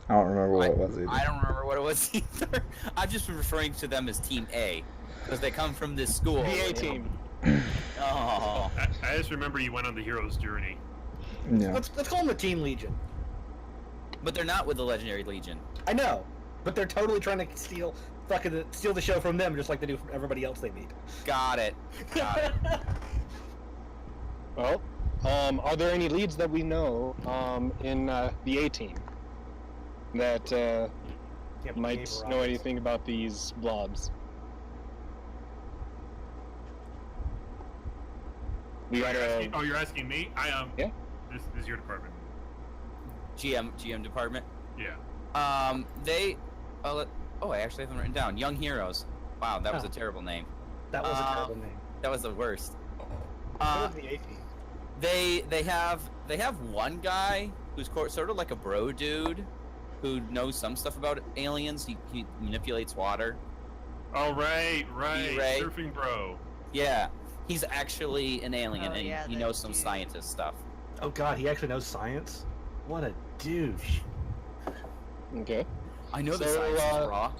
I don't remember what it was either. I don't remember what it was either. I've just been referring to them as Team A because they come from this school. The A team. Oh. I just remember you went on the hero's journey. Yeah. Let's call them the Team Legion. But they're not with the Legendary Legion. I know, but they're totally trying to steal the show from them, just like they do from everybody else they meet. Got it. Got it. Well, are there any leads that we know in the A team that Yeah, might Gabe know Roberts. anything about these blobs? We got a Oh, you're asking me? Yeah. This is your department. GM department. Yeah. I actually have them written down. Young Heroes. Wow, that was a terrible name. That was a terrible name. That was the worst. What was the A team? They have one guy who's sort of like a bro dude who knows some stuff about aliens. He manipulates water. Oh, right. Ray. Surfing bro. Yeah, he's actually an alien Oh, and yeah, he that knows some dude. scientist stuff. Oh god, he actually knows science? What a douche. okay. I know the So, science is raw.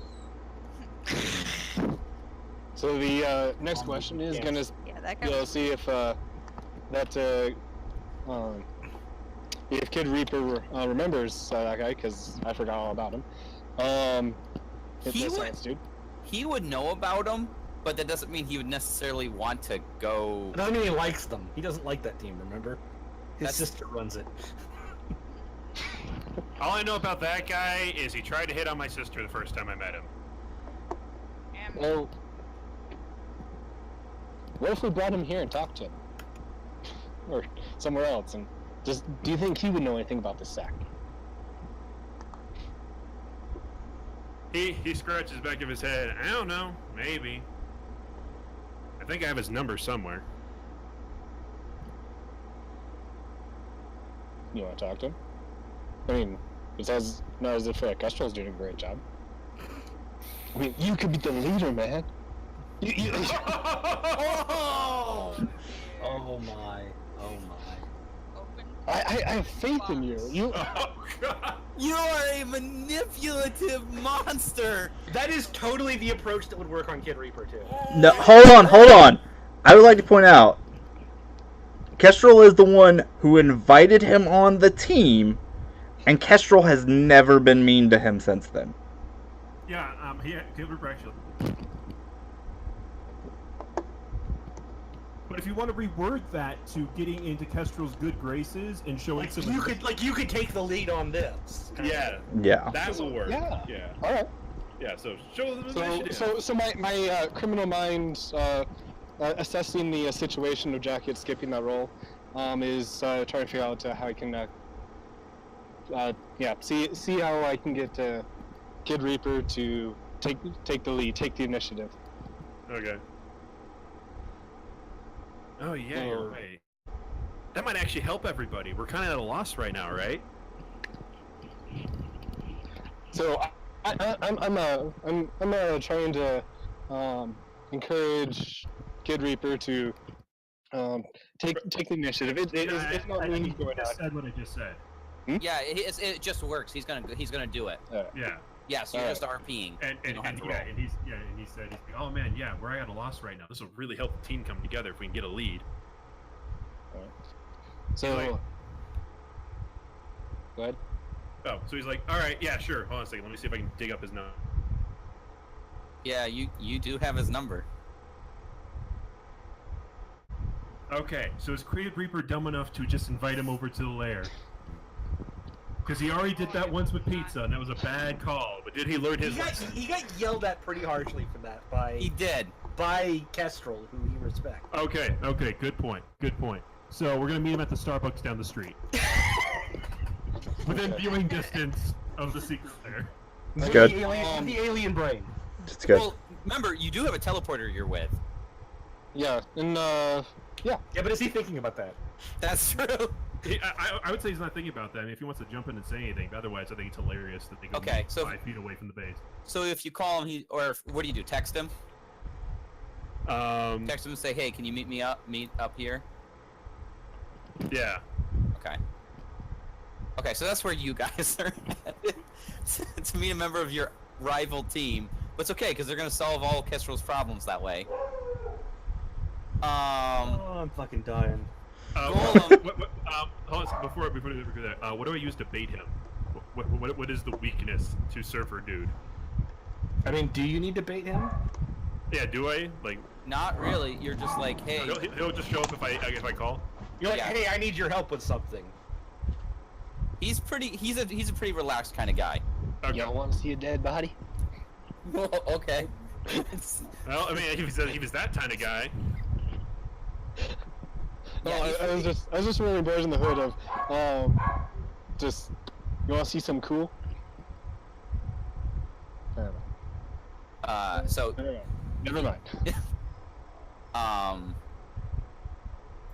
So the next question is gonna Yeah, that guy. see if if Kid Reaper remembers that guy, because I forgot all about him. It's He a would- science dude. He would know about him, but that doesn't mean he would necessarily want to go. It doesn't mean he likes them. He doesn't like that team, remember? His That's- sister runs it. All I know about that guy is he tried to hit on my sister the first time I met him. Well, what if we brought him here and talked to him, or somewhere else, and just do you think he would know anything about this sack? He scratches the back of his head. I don't know. Maybe. I think I have his number somewhere. You want to talk to him? I mean, not as if Kestrel's doing a great job. I mean, you could be the leader, man. You Oh! Oh my. Oh my. Open. I have faith in you. You. Oh, God. You are a manipulative monster. That is totally the approach that would work on Kid Reaper too. No, hold on. I would like to point out, Kestrel is the one who invited him on the team, and Kestrel has never been mean to him since then. Yeah, Kid Reaper actually. But if you want to reword that to getting into Kestrel's good graces and showing Like some you could take the lead on this. Yeah, Yeah. that will work. Yeah. Yeah. All right. Yeah. So show them initiative. So my criminal mind assessing the situation of Jacket skipping that role is trying to figure out how I can see how I can get Kid Reaper to take the lead, take the initiative. Okay. Oh yeah, you're Or- right. That might actually help everybody. We're kind of at a loss right now, right? So I'm trying to encourage Kid Reaper to Take the initiative. It's not me he going just out. said what I just said. Yeah, it just works. He's gonna do it. Yeah. Yeah, so you're Alright. just RPing. And You don't have to roll. he said, he's like, oh man, yeah, we're at a loss right now. This will really help the team come together if we can get a lead. So, Like- go ahead. Oh, so he's like, all right, yeah, sure. Hold on a second. Let me see if I can dig up his note. Yeah, you do have his number. Okay, so is Creative Reaper dumb enough to just invite him over to the lair? Because he already did that once with pizza, and that was a bad call. But did he learn his He got, lesson? he got yelled at pretty harshly for that He did. by Kestrel, who he respects. Okay, good point. So we're gonna meet him at the Starbucks down the street. Within viewing distance of the secret lair. It's good. The alien brain. It's good. Well, remember, you do have a teleporter you're with. Yeah, and Yeah, but is he thinking about that? That's true. I would say he's not thinking about that. I mean, if he wants to jump in and say anything, but otherwise, I think it's hilarious that they go Okay, so- 5 feet away from the base. So if you call him, what do you do? Text him? Text him and say, hey, can you meet up here? Yeah. Okay. Okay, so that's where you guys are headed. To meet a member of your rival team. But it's okay, because they're going to solve all Kestrel's problems that way. Oh, I'm fucking dying. Hold on, before we do that, what do I use to bait him? What is the weakness to Surfer Dude? I mean, do you need to bait him? Yeah, do I? Like, Not really. You're just like, hey. he'll just show up if I call. You're like, Yeah. hey, I need your help with something. He's a pretty relaxed kind of guy. Okay. you don't want to see a dead body? Well, okay. Well, I mean, if he's that kind of guy. No, Yeah, he's I was just really bored in the hood of, just, you want to see some cool? I don't know. So, I don't know. Never mind.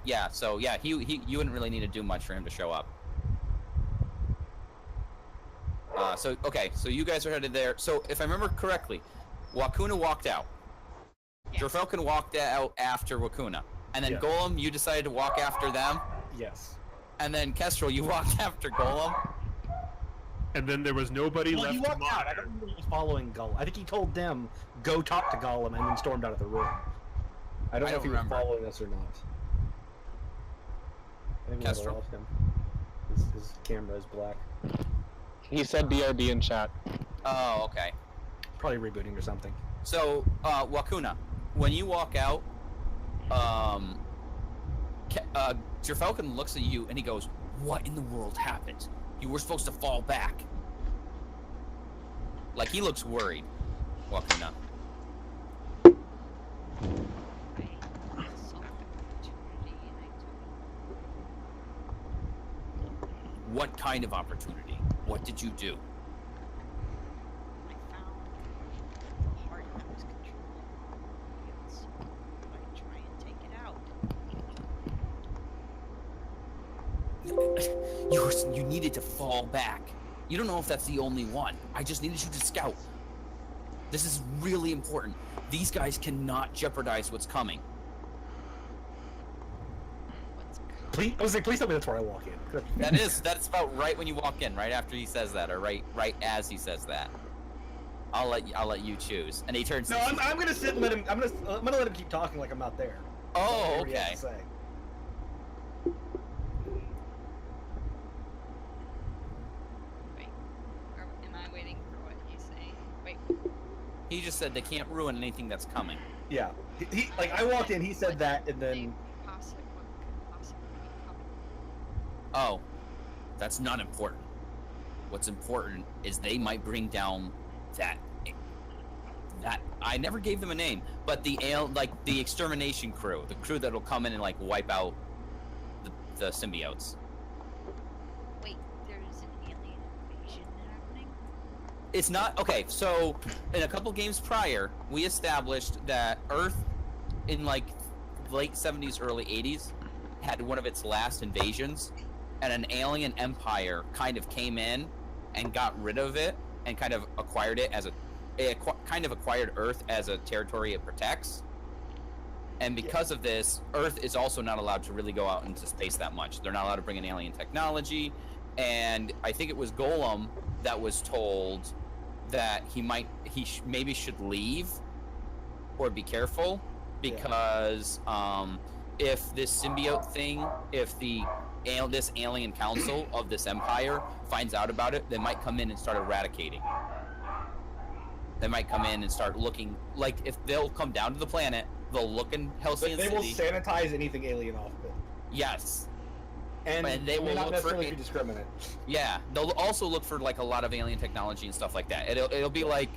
yeah, so yeah, you wouldn't really need to do much for him to show up. So you guys are headed there. So if I remember correctly, Wakuna walked out. Jorfalcon walked out after Wakuna. And then Yeah. Golem, you decided to walk after them. Yes. And then Kestrel, you walked after Golem. And then there was nobody Well, left he to walked out. I monitor. don't remember he was following Gollum. I think he told them, go talk to Gollum, and then stormed out of the room. I don't know if he remember. was following us or not. I think we might have Kestrel. lost him. His camera is black. He said BRB in chat. Oh, okay. Probably rebooting or something. So, Wakuna, when you walk out, Jorfalcon looks at you and he goes, "What in the world happened? You were supposed to fall back." Like, he looks worried, Wakuna. What kind of opportunity? What did you do? I found the heart that was controlling humans. I try and take it out. You needed to fall back. You don't know if that's the only one. I just needed you to scout. This is really important. These guys cannot jeopardize what's coming. What's Please, I was like, please tell me that's where I walk in. That's about right when you walk in, right after he says that, or right as he says that. I'll let you choose. And he turns. No, I'm gonna sit and let him. I'm gonna let him keep talking like I'm not there. Oh, Hear what he has okay. to say. Wait. Am I waiting for what he's saying? Wait. He just said they can't ruin anything that's coming. Yeah, he like I walked in. He said What that, and they then could possibly be coming? Oh, that's not important. What's important is they might bring down that I never gave them a name, but the extermination crew, the crew that'll come in and like wipe out the symbiotes. Wait, there's an alien invasion happening? It's not okay. So in a couple games prior, we established that Earth, in like late 70s, early 80s, had one of its last invasions, and an alien empire kind of came in and got rid of it and kind of acquired it as kind of acquired Earth as a territory it protects. And because of this, Earth is also not allowed to really go out into space that much. They're not allowed to bring in alien technology. And I think it was Golem that was told that maybe should leave or be careful, because if this symbiote thing, if this alien council of this empire finds out about it, they might come in and start eradicating. They might come in and start looking, like, if they'll come down to the planet, they'll look in Halcyon They City. will sanitize anything alien off of it. Yes. And they will not look for necessarily be discriminate. Yeah, they'll also look for like a lot of alien technology and stuff like that. It'll be like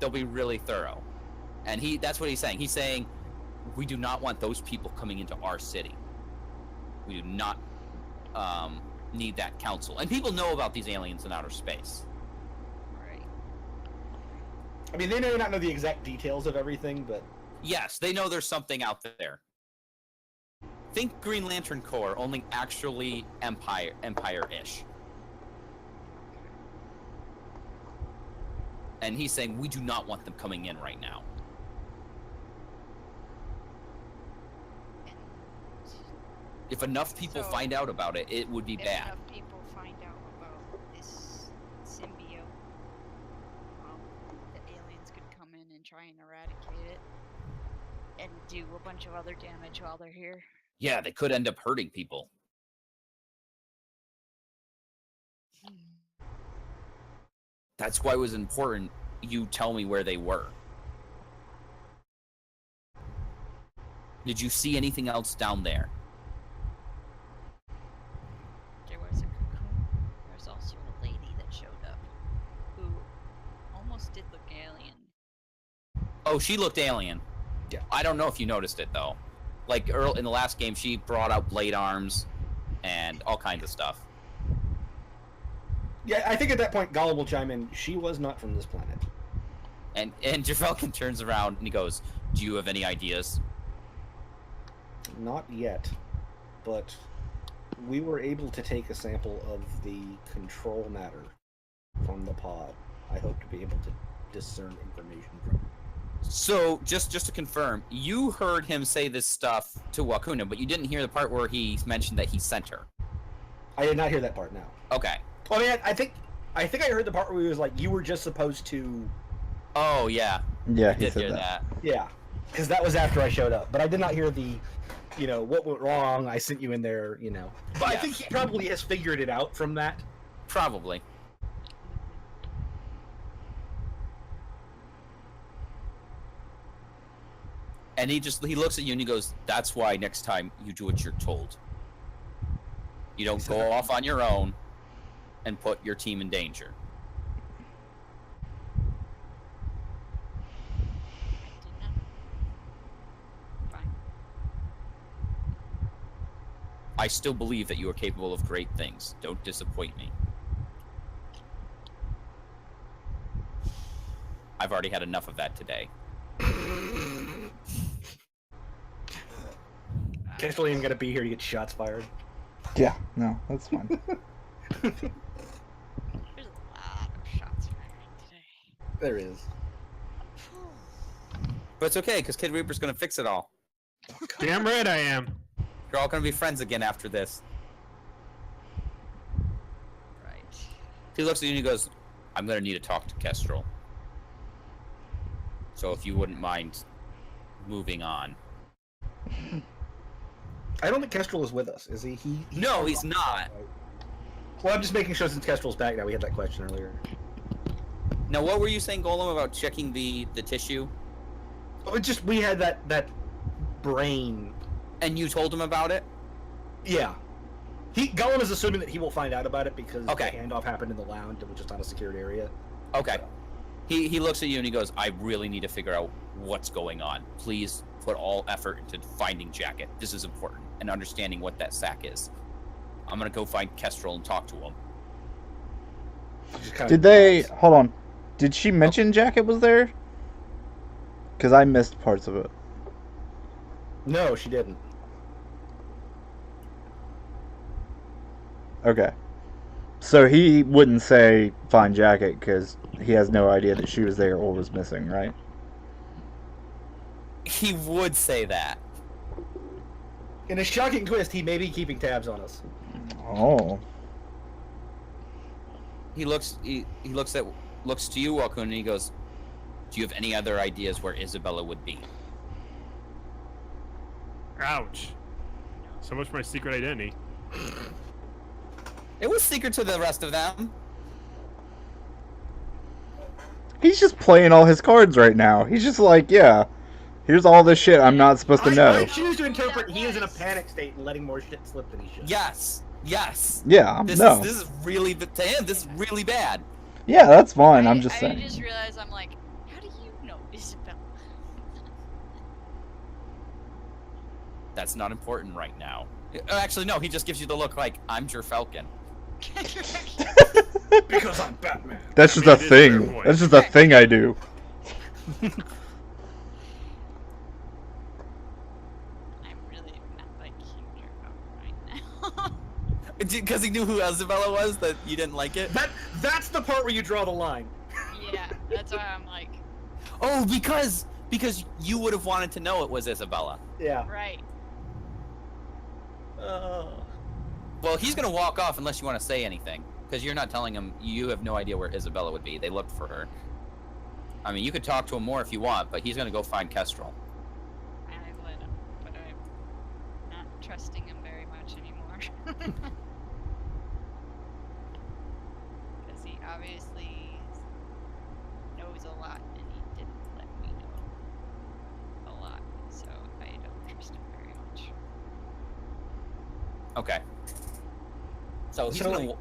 they'll be really thorough, and that's what he's saying. He's saying we do not want those people coming into our city. We do not need that council, and people know about these aliens in outer space. Right. I mean, they may not know the exact details of everything, but Yes, they know there's something out there. Think Green Lantern Corps, only actually Empire-ish. And he's saying we do not want them coming in right now. If enough people So, find out about it, it would be If bad. enough people find out about this symbiote, the aliens could come in and try and eradicate it and do a bunch of other damage while they're here. Yeah, they could end up hurting people. That's why it was important you tell me where they were. Did you see anything else down there? There was a cocoon. There was also a lady that showed up who almost did look alien. Oh, she looked alien. Yeah. I don't know if you noticed it, though. Like, in the last game, she brought out blade arms and all kinds of stuff. yeah, I think at that point Gollum will chime in. She was not from this planet. And Javelkin turns around and he goes, "Do you have any ideas?" Not yet, but we were able to take a sample of the control matter from the pod. I hope to be able to discern information from it. So, just to confirm, you heard him say this stuff to Wakuna, but you didn't hear the part where he mentioned that he sent her. I did not hear that part now. Okay. I mean, I think I heard the part where he was like, "You were just supposed to," Oh, yeah. Yeah, I he did said hear that. that. yeah, because that was after I showed up. But I did not hear the, what went wrong. I sent you in there, But I Yeah. think he probably has figured it out from that. Probably. And he looks at you and he goes, "That's why next time you do what you're told. You don't go off on your own and put your team in danger." Did not. Fine. I still believe that you are capable of great things. Don't disappoint me. I've already had enough of that today. Kestrel ain't gonna be here to get shots fired. Yeah, no, that's fine. There's a lot of shots fired today. There is. But it's okay, because Kid Reaper's going to fix it all. Damn right I am. You're all going to be friends again after this. Right. He looks at you and he goes, "I'm going to need to talk to Kestrel. So if you wouldn't mind moving on." I don't think Kestrel is with us, is he? No, he's not. Well, I'm just making sure since Kestrel's back now. We had that question earlier. Now, what were you saying, Golem, about checking the tissue? Oh, we had that brain. And you told him about it? Yeah. Gollum is assuming that he will find out about it because Okay. the handoff happened in the lounge, which is not a secured area. Okay. He looks at you and he goes, "I really need to figure out what's going on. Please put all effort into finding Jacket. This is important. And understanding what that sack is. I'm going to go find Kestrel and talk to him." Just kinda- Did they... Hold on. Did she mention Jacket was there? Because I missed parts of it. No, she didn't. Okay. So he wouldn't say find Jacket because he has no idea that she was there or was missing, right? He would say that. In a shocking twist, he may be keeping tabs on us. Oh. He looks to you, Wakun, and he goes, "Do you have any other ideas where Isabella would be?" Ouch. So much for my secret identity. It was secret to the rest of them. He's just playing all his cards right now. He's just like, yeah, here's all this shit I'm not supposed to I know. choose to interpret he is in a panic state and letting more shit slip than he should. Yes. Yeah, This no. is really to him. This is really bad. Yeah, that's fine. I'm just saying. I just realized I'm like, how do you know Isabella? That's not important right now. Actually, no. He just gives you the look like I'm Jer Falcon. Because I'm Batman. That's just I a mean, it is a fair thing. point. That's just a thing I do. I'm really not like huge about right now. Because he knew who Isabella was, that you didn't like it. That's the part where you draw the line. Yeah, that's why I'm like, Oh, because you would have wanted to know it was Isabella. Yeah. right. Well, he's gonna walk off unless you want to say anything, because you're not telling him. You have no idea where Isabella would be. They looked for her. I mean, you could talk to him more if you want, but he's gonna go find Kestrel. I would, but I'm not trusting him very much anymore. Because he obviously knows a lot, and he didn't let me know a lot, so I don't trust him very much. Okay. So he's So, gonna. like-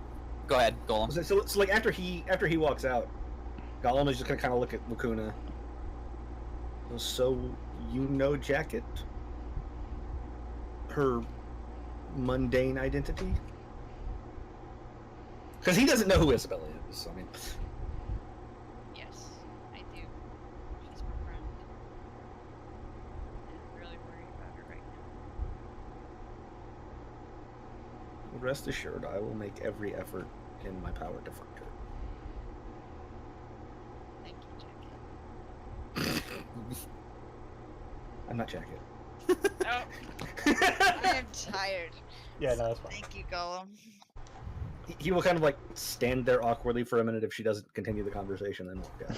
Go ahead, Golem. So like after he walks out, Gollum is just gonna kind of look at Lacuna. So you know Jacket, her mundane identity, because he doesn't know who Isabella is. I mean, Yes, I do. She's my friend. I'm really worried about her right now. rest assured, I will make every effort in my power to find her. Thank you, Jacket. I'm not Jacket. Oh, I am tired. Yeah, no, that's fine. Thank you, Gollum. He will kind of like stand there awkwardly for a minute if she doesn't continue the conversation, then walk out.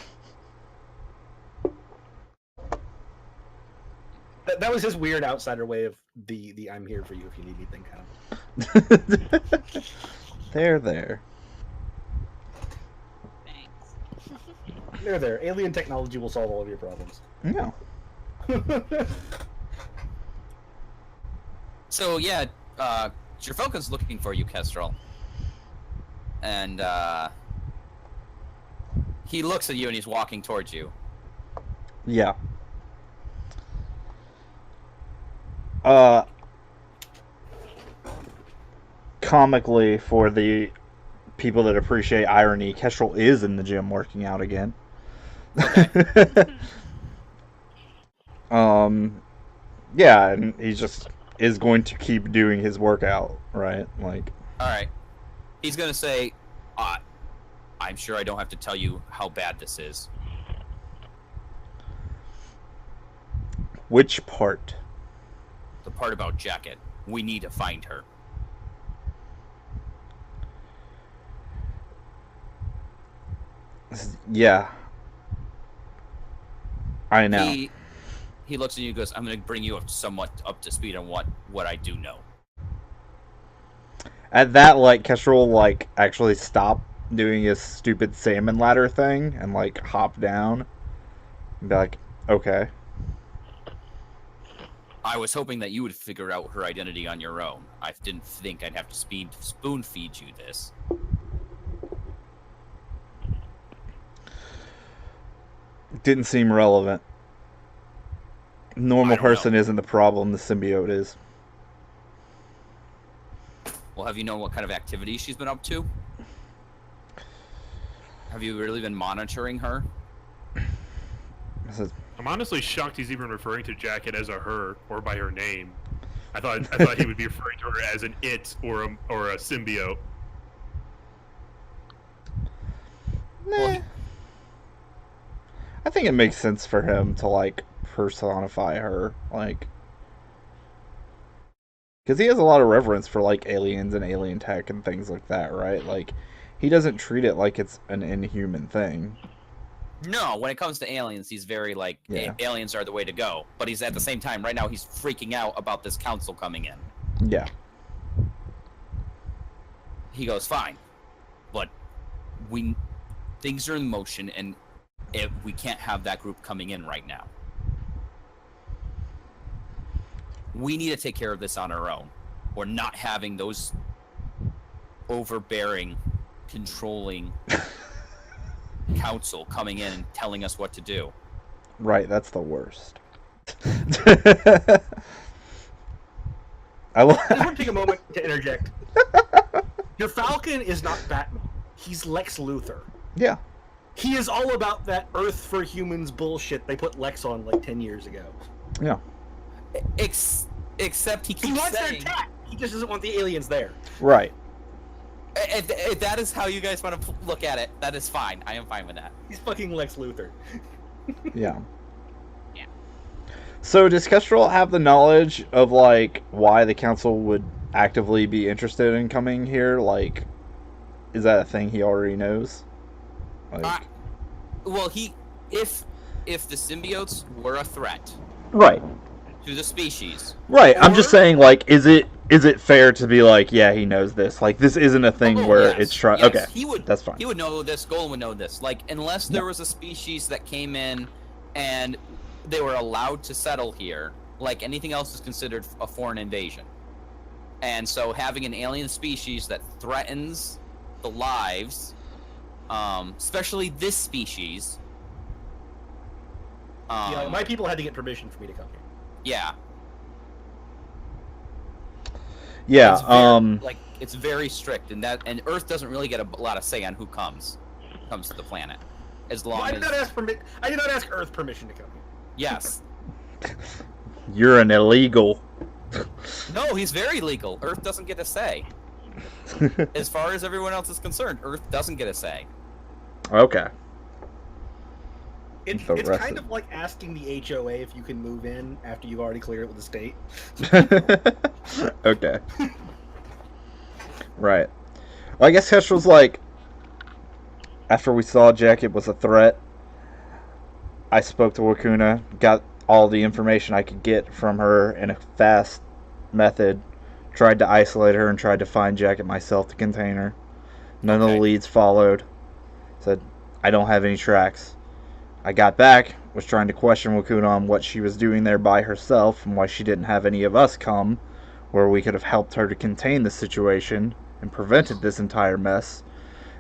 That was his weird outsider way of the I'm here for you if you need anything kind of. There. Thanks. There. Alien technology will solve all of your problems. No. So yeah, Jerfalcon's looking for you, Kestrel. And he looks at you and he's walking towards you. Yeah. Comically, for the people that appreciate irony, Kestrel is in the gym working out again. Yeah, and he just is going to keep doing his workout, right? Like, All right. He's gonna say, "I'm sure I don't have to tell you how bad this is." which part? The part about Jacket. We need to find her. Yeah. I know. He looks at you and goes, "I'm going to bring you somewhat up to speed on what I do know." At that, like, Kestrel, like, actually stop doing his stupid salmon ladder thing and, like, hop down and be like, okay. I was hoping that you would figure out her identity on your own. I didn't think I'd have to spoon feed you this. Didn't seem relevant. Normal I don't know. person isn't the problem, the symbiote is. Well, have you known what kind of activities she's been up to? Have you really been monitoring her? This is- I'm honestly shocked he's even referring to Jacket as a her or by her name. I thought he would be referring to her as an it or a symbiote. Nah. I think it makes sense for him to, like, personify her, like, because he has a lot of reverence for like aliens and alien tech and things like that, right? Like, he doesn't treat it like it's an inhuman thing. No, when it comes to aliens, he's very like Yeah. aliens are the way to go. But he's at the same time right now he's freaking out about this council coming in. Yeah. He goes, fine, but things are in motion, and we can't have that group coming in right now. We need to take care of this on our own. We're not having those overbearing, controlling council coming in and telling us what to do. Right, that's the worst. I I just want to take a moment to interject. Your Falcon is not Batman. He's Lex Luthor. Yeah. He is all about that Earth for Humans bullshit they put Lex on like 10 years ago. Yeah. Except he He keeps wants their saying, attack. He just doesn't want the aliens there. Right. if that is how you guys want to look at it, that is fine. I am fine with that. He's fucking Lex Luthor. Yeah. Yeah. So does Kestrel have the knowledge of like why the council would actively be interested in coming here? Like, is that a thing he already knows? Like, Well, if the symbiotes were a threat right. to the species, Right. I'm just Or- saying, like, is it fair to be like, yeah, he knows this? Like, this isn't a thing Oh, where yes, it's trying. yes, Okay, he would. that's fine. He would know this. Golem would know this. Like, unless there was a species that came in and they were allowed to settle here, like anything else is considered a foreign invasion. And so, having an alien species that threatens the lives, especially this species. Yeah, my people had to get permission for me to come here. Yeah. Yeah. It's very, like it's very strict, and Earth doesn't really get a lot of say on who comes to the planet, as long I as did not ask I did not ask Earth permission to come here. yes. You're an illegal. No, he's very legal. Earth doesn't get a say. As far as everyone else is concerned, Earth doesn't get a say. Okay. It's The rest kind of- of like asking the HOA if you can move in after you've already cleared it with the state. Okay. Right. Well, I guess Kestrel's like, after we saw Jacket was a threat, I spoke to Wakuna, got all the information I could get from her in a fast method, tried to isolate her and tried to find Jacket myself to contain her. None of the Okay. leads followed. Said, I don't have any tracks. I got back, was trying to question Wakuna on what she was doing there by herself and why she didn't have any of us come, where we could have helped her to contain the situation and prevented this entire mess.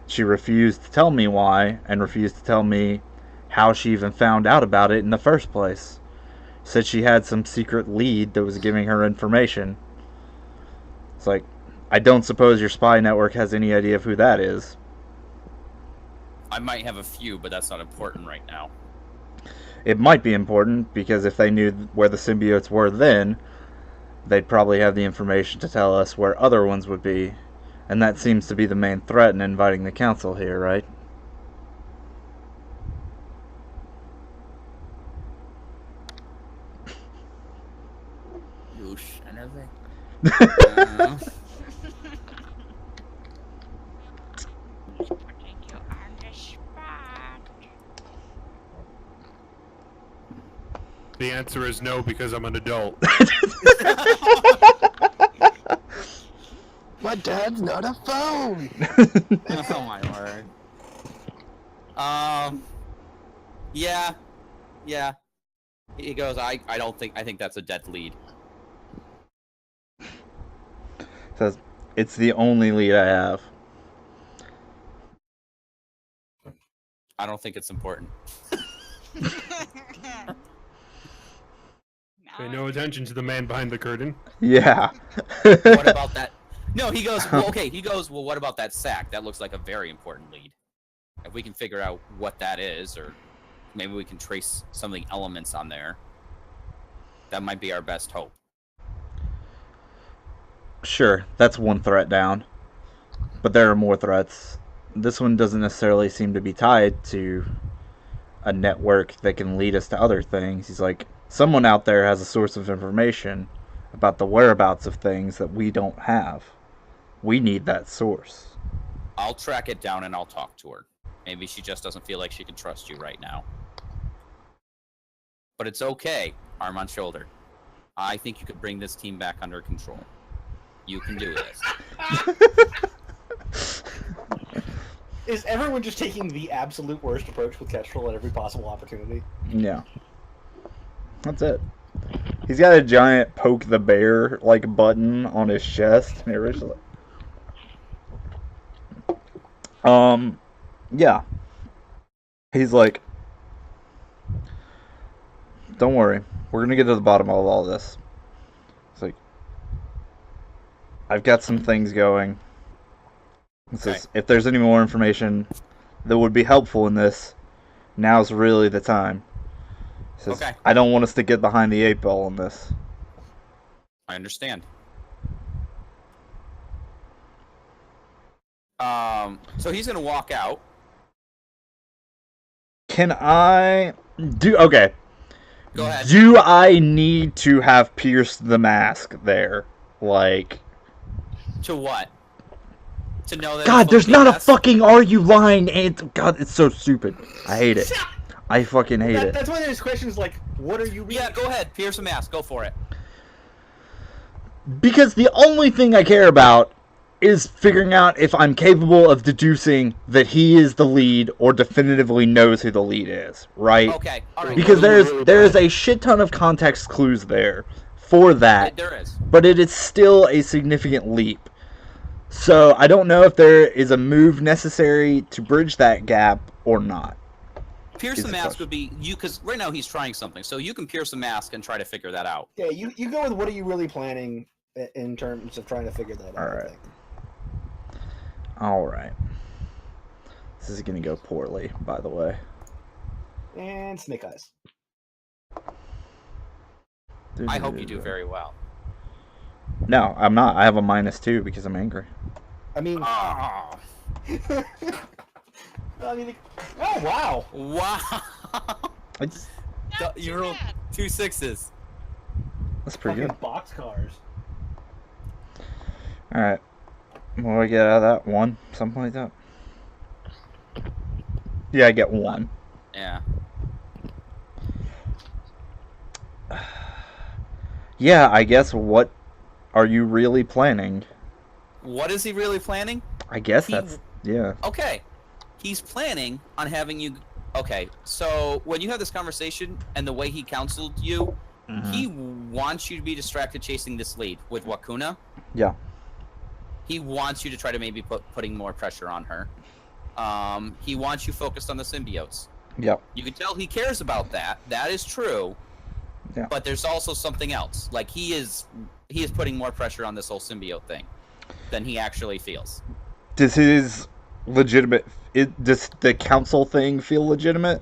She refused to tell me why, and refused to tell me how she even found out about it in the first place. Said she had some secret lead that was giving her information. It's like, I don't suppose your spy network has any idea of who that is. I might have a few, but that's not important right now. It might be important, because if they knew where the symbiotes were then, they'd probably have the information to tell us where other ones would be. And that seems to be the main threat in inviting the council here, right? You son of a- Putting you on the spot. The answer is no because I'm an adult. My dad's not a phone. Oh my word. Yeah. He goes, I think that's a dead lead. Says, it's the only lead I have. I don't think it's important. Pay no attention to the man behind the curtain. Yeah. What about that? No, he goes, well, okay, well, what about that sack? That looks like a very important lead. If we can figure out what that is, or maybe we can trace some of the elements on there, that might be our best hope. Sure, that's one threat down. But there are more threats. This one doesn't necessarily seem to be tied to a network that can lead us to other things. He's like, Someone out there has a source of information about the whereabouts of things that we don't have. We need that source. I'll track it down and I'll talk to her. Maybe she just doesn't feel like she can trust you right now. But it's okay, arm on shoulder. I think you could bring this team back under control. You can do this. Is everyone just taking the absolute worst approach with Kestrel at every possible opportunity? Yeah. That's it. He's got a giant poke the bear like button on his chest. Yeah. He's like, don't worry, we're gonna get to the bottom of all this. It's like, I've got some things going. It says, if there's any more information that would be helpful in this, now's really the time. It says, Okay. I don't want us to get behind the 8 ball on this. I understand. So he's gonna walk out. Can I do? Okay. Go ahead. Do I need to have pierced the mask there? Like, To what? To know that. God, it's there's full of not a BS? fucking "are you lying?" and God, it's so stupid. I hate it. I fucking hate it. That's why there's questions like, what are you reading? Yeah, go ahead. Pierce a mask. Go for it. Because the only thing I care about is figuring out if I'm capable of deducing that he is the lead or definitively knows who the lead is, right? Okay. All right. Because there is a shit ton of context clues there for that, There is. but it is still a significant leap. So I don't know if there is a move necessary to bridge that gap or not. Pierce Is the the mask question. would be you, because right now he's trying something. So you can pierce the mask and try to figure that out. Yeah, you go with what are you really planning in terms of trying to figure that out. Alright. I think. Alright. This is going to go poorly, by the way. And Snake Eyes. I hope you do very well. No, I'm not. I have a -2 because I'm angry. I mean, Oh, I mean, oh wow! wow. I just, Not You too rolled bad. 2 6s. that's pretty Fucking good. boxcars. Alright. What do I get out of that? 1? Something like that? Yeah, I get 1. Yeah. Yeah, I guess what are you really planning? What is he really planning? I guess He- that's... Yeah. Okay. He's planning on having you. Okay, so when you have this conversation and the way he counseled you, he wants you to be distracted chasing this lead with Wakuna. Yeah. He wants you to try to maybe putting more pressure on her. He wants you focused on the symbiotes. Yep. You can tell he cares about that. That is true. Yeah. But there's also something else. Like he is putting more pressure on this whole symbiote thing than he actually feels. Does his does the council thing feel legitimate?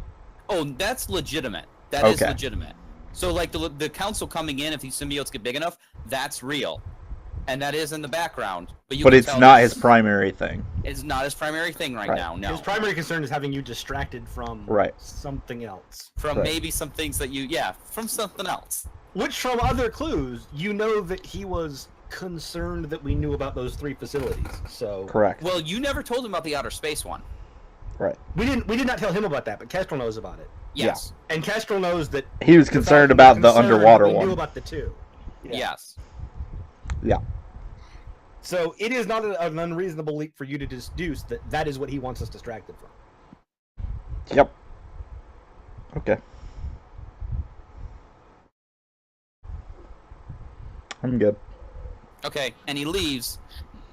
Oh, that's legitimate. That is Okay. legitimate. So like the council coming in, if these symbiotes get big enough, that's real. And that is in the background. But But can it's tell not this- his primary thing. It's not his primary thing right Right. now, no. His primary concern is having you distracted from Right. something else. From Right. maybe some things that from something else. Which, from other clues, you know that he was concerned that we knew about those 3 facilities. So Correct. Well, you never told him about the outer space one. Right. we did not tell him about that, but Kestrel knows about it, Yeah. Yes. and Kestrel knows that He was concerned about the concerned underwater we one. Knew about the 2. Yeah. Yes. Yeah. So it is not an unreasonable leap for you to deduce that that is what he wants us distracted from. Yep. Okay. I'm good. Okay, and he leaves,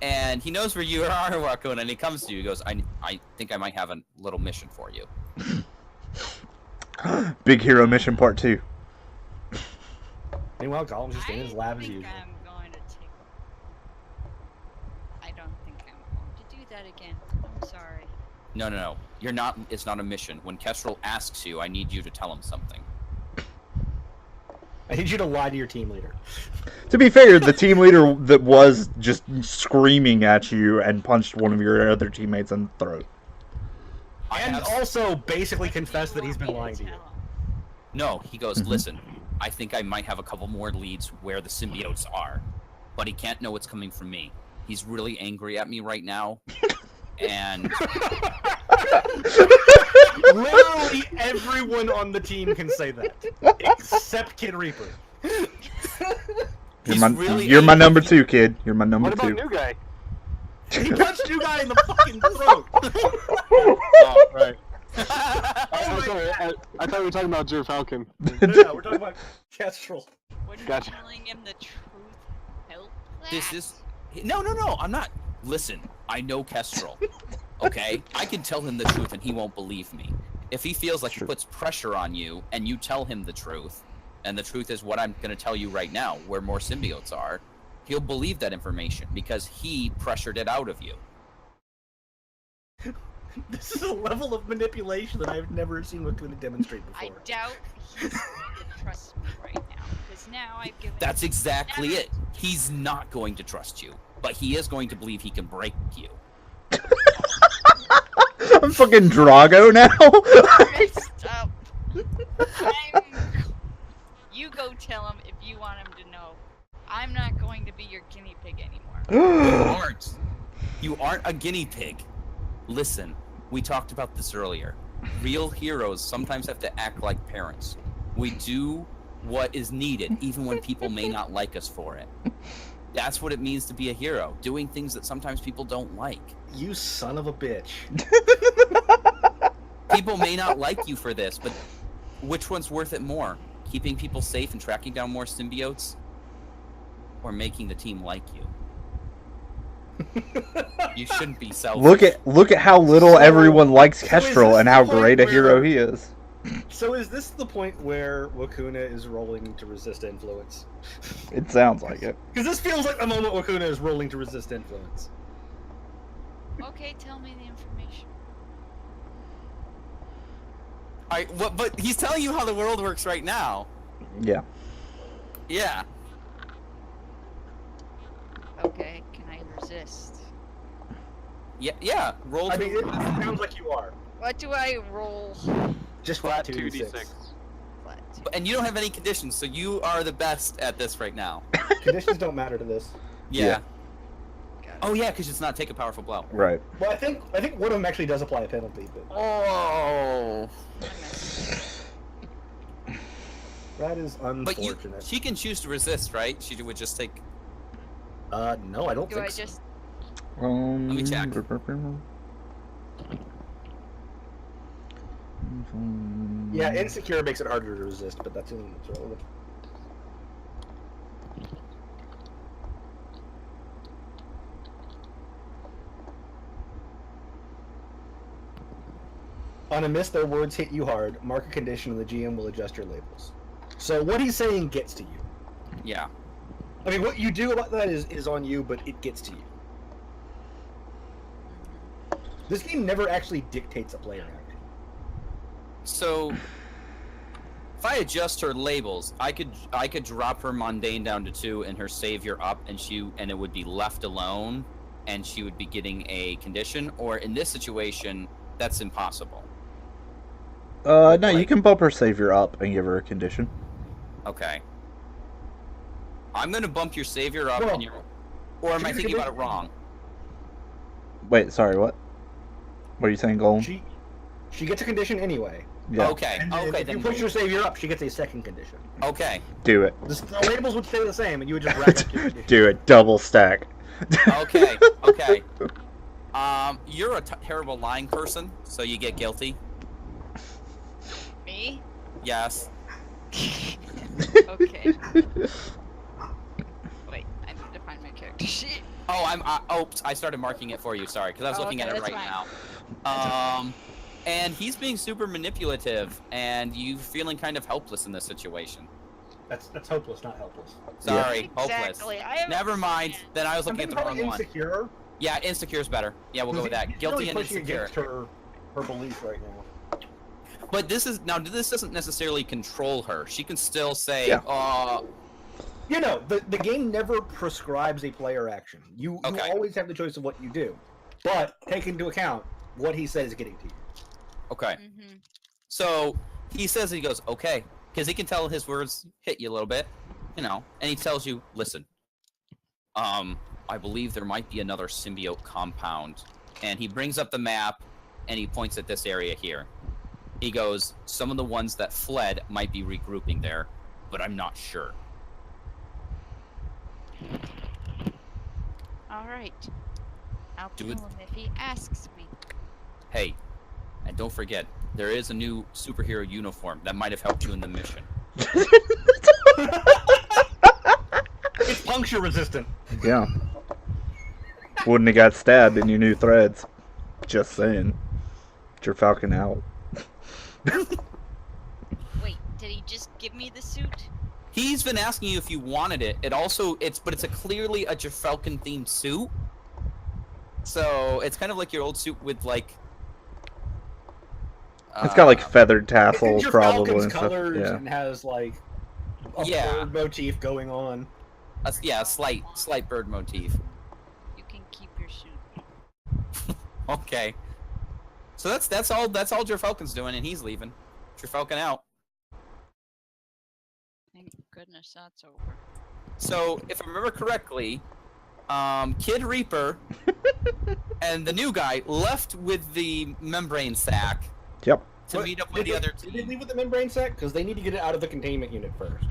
and he knows where you are, Wakuna, and he comes to you. He goes, I think I might have a little mission for you. Big Hero Mission Part 2. Meanwhile, Gollum's just in his lab as think usual. I'm going to take. I don't think I'm going to do that again. I'm sorry. No. You're not. It's not a mission. When Kestrel asks you, I need you to tell him something. I need you to lie to your team leader. To be fair, the team leader that was just screaming at you and punched one of your other teammates in the throat. I And have- also basically What do you confessed that he's want been me lying to you. tell him? No, he goes, listen, I think I might have a couple more leads where the symbiotes are, but he can't know what's coming from me. He's really angry at me right now, and Literally everyone on the team can say that, except Kid Reaper. he's really You're my angry. number 2, kid. You're my number What about 2. new guy? He punched new guy in the fucking throat. Oh, right. Oh I'm my sorry. I thought we were talking about Drew Falcon. No, we're talking about Kestrel. Wouldn't Gotcha. telling him the truth help that? This is no. I'm not. Listen, I know Kestrel. Okay, I can tell him the truth and he won't believe me. If he feels like he Sure. puts pressure on you and you tell him the truth, and the truth is what I'm going to tell you right now, where more symbiotes are, he'll believe that information because he pressured it out of you. This is a level of manipulation that I've never seen Wakuna demonstrate I before. doubt he's going to trust me right now, because now I've given That's him exactly Never- it. He's not going to trust you, but he is going to believe he can break you. I'm fucking Drago now. messed up. You go tell him if you want him to know. I'm not going to be your guinea pig anymore. You aren't a guinea pig. Listen, we talked about this earlier. Real heroes sometimes have to act like parents. We do what is needed, even when people may not like us for it. That's what it means to be a hero, doing things that sometimes people don't like. You son of a bitch. People may not like you for this, but which one's worth it more? Keeping people safe and tracking down more symbiotes? Or making the team like you? You shouldn't be selfish. Look at how little So- everyone likes so is Kestrel this and the how point great a where- hero he is. So is this the point where Wakuna is rolling to resist influence? It sounds like it. Because this feels like the moment Wakuna is rolling to resist influence. Okay, tell me the information. But he's telling you how the world works right now. Yeah. Yeah. Okay, can I resist? Yeah. Roll. I to- mean, it sounds like you are. What do I roll? Just flat 2d6. 2d6. Flat two. and you don't have any conditions, so you are the best at this right now. Conditions don't matter to this. Yeah. Got it. Oh yeah, because it's not take a powerful blow. Right. Well, I think one of them actually does apply a penalty, but Oh. I missed. that is But unfortunate. she can choose to resist, right? She would just take. No, I don't Do think I so. just? Let me check. Yeah, insecure makes it harder to resist, but that's the only thing that's relevant. On a miss, their words hit you hard. Mark a condition, and the GM will adjust your labels. So what he's saying gets to you. Yeah. I mean, what you do about that is on you, but it gets to you. This game never actually dictates a player action. So, if I adjust her labels, I could drop her mundane down to 2 and her savior up, and it would be left alone, and she would be getting a condition. Or in this situation, that's impossible. No, you can bump her savior up and give her a condition. Okay. I'm gonna bump your savior up, Well, and or am I she's thinking about it conditioned. wrong? Wait, sorry, what? What are you saying, Golem? She gets a condition anyway. Yeah, Okay. And Okay. if you Then push your savior up, she gets a second condition. okay. do it. The labels would stay the same, and you would just rack up your condition. Do it. Double stack. Okay. Okay. You're a terrible lying person, so you get guilty. Me? Yes. Okay. Wait, I need to find my character sheet. Oh, oops, I started marking it for you. Sorry, because I was Oh, looking okay, at it that's right fine. now. And he's being super manipulative, and you feeling kind of helpless in this situation. That's hopeless, not helpless. Sorry, hopeless. Exactly. I have Never mind. Then I was looking at the wrong probably one. insecure. Yeah, insecure's better. Yeah, we'll go with that. He's Guilty really and pushing insecure. against her belief right now. But this doesn't necessarily control her. She can still say, Yeah. You know, the game never prescribes a player action. You Okay. always have the choice of what you do, but take into account what he says is getting to you. okay. Mm-hmm. So he says, he goes, okay, because he can tell his words hit you a little bit, you know, and he tells you, listen, I believe there might be another symbiote compound, and he brings up the map and he points at this area here. He goes, some of the ones that fled might be regrouping there, but I'm not sure. All right. I'll Do tell it- him if he asks me. Hey, and don't forget, there is a new superhero uniform that might have helped you in the mission. It's puncture resistant. Yeah. Wouldn't have got stabbed in your new threads. Just saying. Get your Falcon out. Wait, did he just give me the suit? He's been asking you if you wanted it. But it's clearly a Falcon themed suit. So it's kind of like your old suit with like. It's got like feathered tassels, It's your probably. Falcon's And stuff. colors Yeah. and has like a Yeah. bird motif going on. a slight bird motif. You can keep your suit. Okay. So that's all Falcon's doing, and he's leaving. Falcon out. Thank goodness that's over. So if I remember correctly, Kid Reaper and the new guy left with the membrane sack Yep. to What? meet up with the other Did they team. leave with the membrane sack? Because they need to get it out of the containment unit first.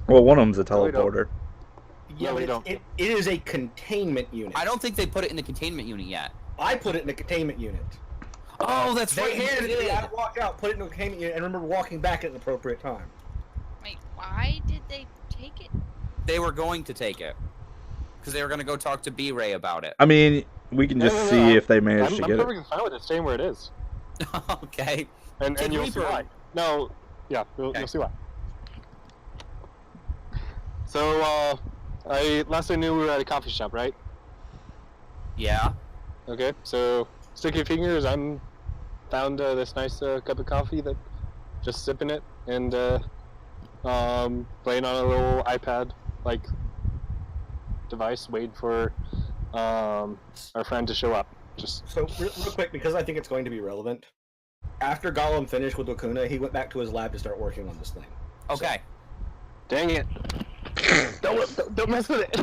Well, one of them's a No, we don't. teleporter. Yeah, No, we but don't. it is a containment unit. I don't think they put it in the containment unit yet. I put it in the containment unit. Oh, that's They right. handed you it. did. I walked out, put it in the containment unit, and remember walking back at an appropriate time. Wait, why did they take it? They were going to take it because they were going to go talk to B-Ray about it. I mean, we can just No, see if they manage I'm to get it. perfectly fine with it staying where it is. Okay. And Kid you'll see Reaper. why. No, yeah, you'll Okay. see why. So, last I knew we were at a coffee shop, right? Yeah. Okay, so stick your fingers. I'm found this nice cup of coffee that just sipping it and playing on a little iPad like device, waiting for our friend to show up. Just So, real quick, because I think it's going to be relevant. After Gollum finished with Wakuna, he went back to his lab to start working on this thing. Okay. dang it! don't mess with it.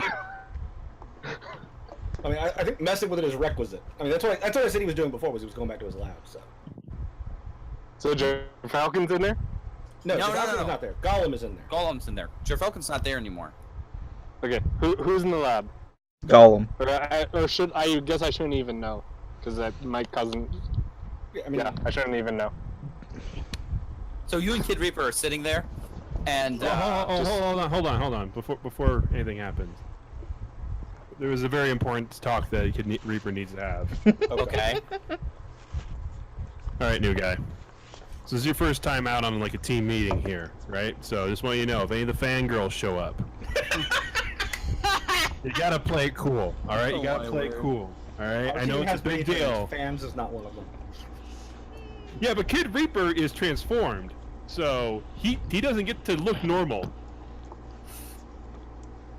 I mean, I think messing with it is requisite. I mean, that's what I said he was doing before, was he was going back to his lab. So So Falcon's in there. no, No, so no, Falcon no. is not there. Gollum is in there. Gollum's in there. Falcon's not there anymore. Okay, who's in the lab? Gollum. Or should I guess I shouldn't even know because my cousin. Yeah, I mean, Yeah, I shouldn't even know. So you and Kid Reaper are sitting there, and Hold on. Before anything happens, there was a very important talk that Kid Reaper needs to have. okay. All right, new guy. So this is your first time out on like a team meeting here, right? So just want you to know, if any of the fangirls show up, you gotta play it cool. All right, you Oh, gotta my play it word. cool. All right, I Our know team it's a has big many deal. Fans is not one of them. Yeah, but Kid Reaper is transformed, so he doesn't get to look normal.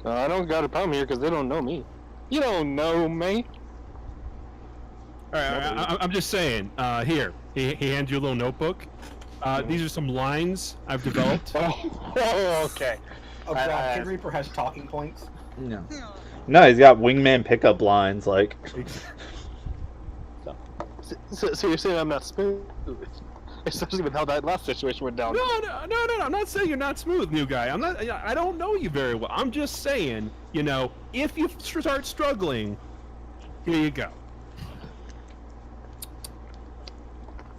I don't got a problem here because they don't know me. You don't know me. All right, I'm just saying. Here, he hands you a little notebook. These are some lines I've developed. Oh, okay. Oh I- god, Kid Reaper has talking points. No. No, he's got wingman pickup lines like. So you're saying I'm not smooth, especially with how that last situation went down. No. I'm not saying you're not smooth, new guy. I don't know you very well. I'm just saying, you know, if you start struggling, here you go.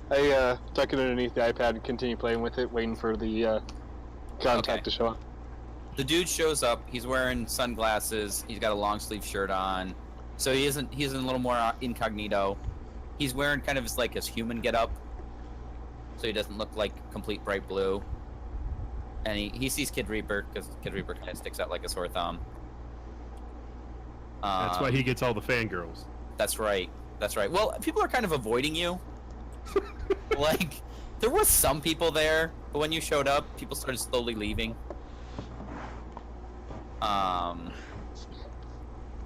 I tuck it underneath the iPad and continue playing with it, waiting for the contact Okay. to show up. The dude shows up. He's wearing sunglasses. He's got a long sleeve shirt on, so he's in a little more incognito. He's wearing kind of his human getup, so he doesn't look like complete bright blue. And he sees Kid Reaper because Kid Reaper kind of sticks out like a sore thumb. That's why he gets all the fangirls. That's right. That's right. Well, people are kind of avoiding you. Like, there was some people there, but when you showed up, people started slowly leaving. By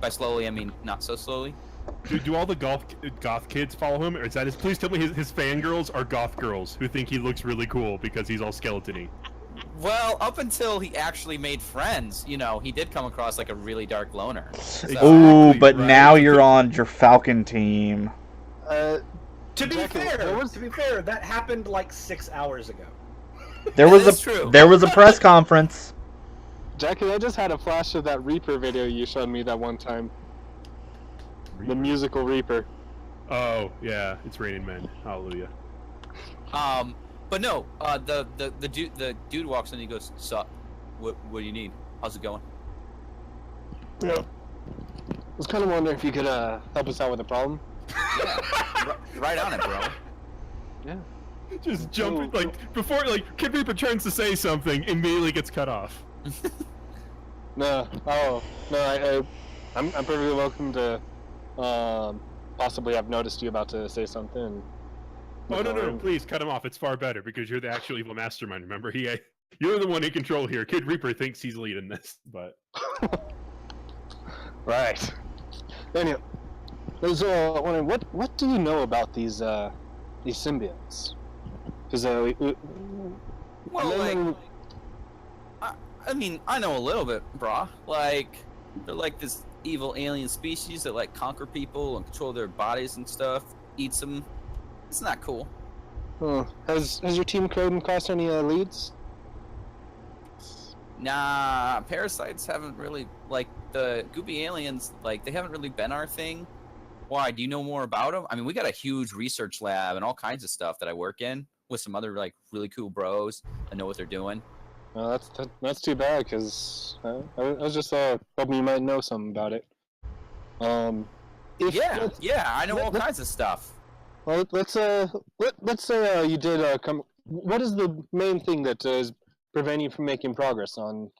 slowly, I mean not so slowly. Do all the goth kids follow him, or is that his? Please tell me his fangirls are goth girls who think he looks really cool because he's all skeleton-y. Well, up until he actually made friends, you know, he did come across like a really dark loner. So, Ooh, but right. now you're on your Falcon team. To be Jackie, fair, that happened like 6 hours ago. There That was is true. there was a press conference. Jackie, I just had a flash of that Reaper video you showed me that one time. The musical Reaper. Oh yeah, it's raining men. Hallelujah. but no, the dude walks in and he goes, "Sup? What do you need? How's it going?" Yeah. I was kind of wondering if you could help us out with a problem. Yeah, right on it, bro. Yeah. Just jumping like before, like Kid Reaper turns to say something, immediately gets cut off. No. Oh no. I'm perfectly welcome to. Possibly I've noticed you about to say something. Oh no, please cut him off. It's far better because you're the actual evil mastermind. Remember, you're the one in control here. Kid Reaper thinks he's leading this, but Right. Anyway, I was wondering what do you know about these symbiotes? Because Well, like, I mean, I know a little bit, brah. Like, they're like this evil alien species that like conquer people and control their bodies and stuff. Eats them. It's not cool. Has your team come across any leads? Nah, parasites haven't really, like, the goopy aliens, like, they haven't really been our thing. Why? Do you know more about them? I mean, we got a huge research lab and all kinds of stuff that I work in with some other, like, really cool bros that know what they're doing. Well, that's too bad because I was just hoping you might know something about it. Yeah, I know all kinds of stuff. Well, let's say you did come. What is the main thing that is preventing you from making progress on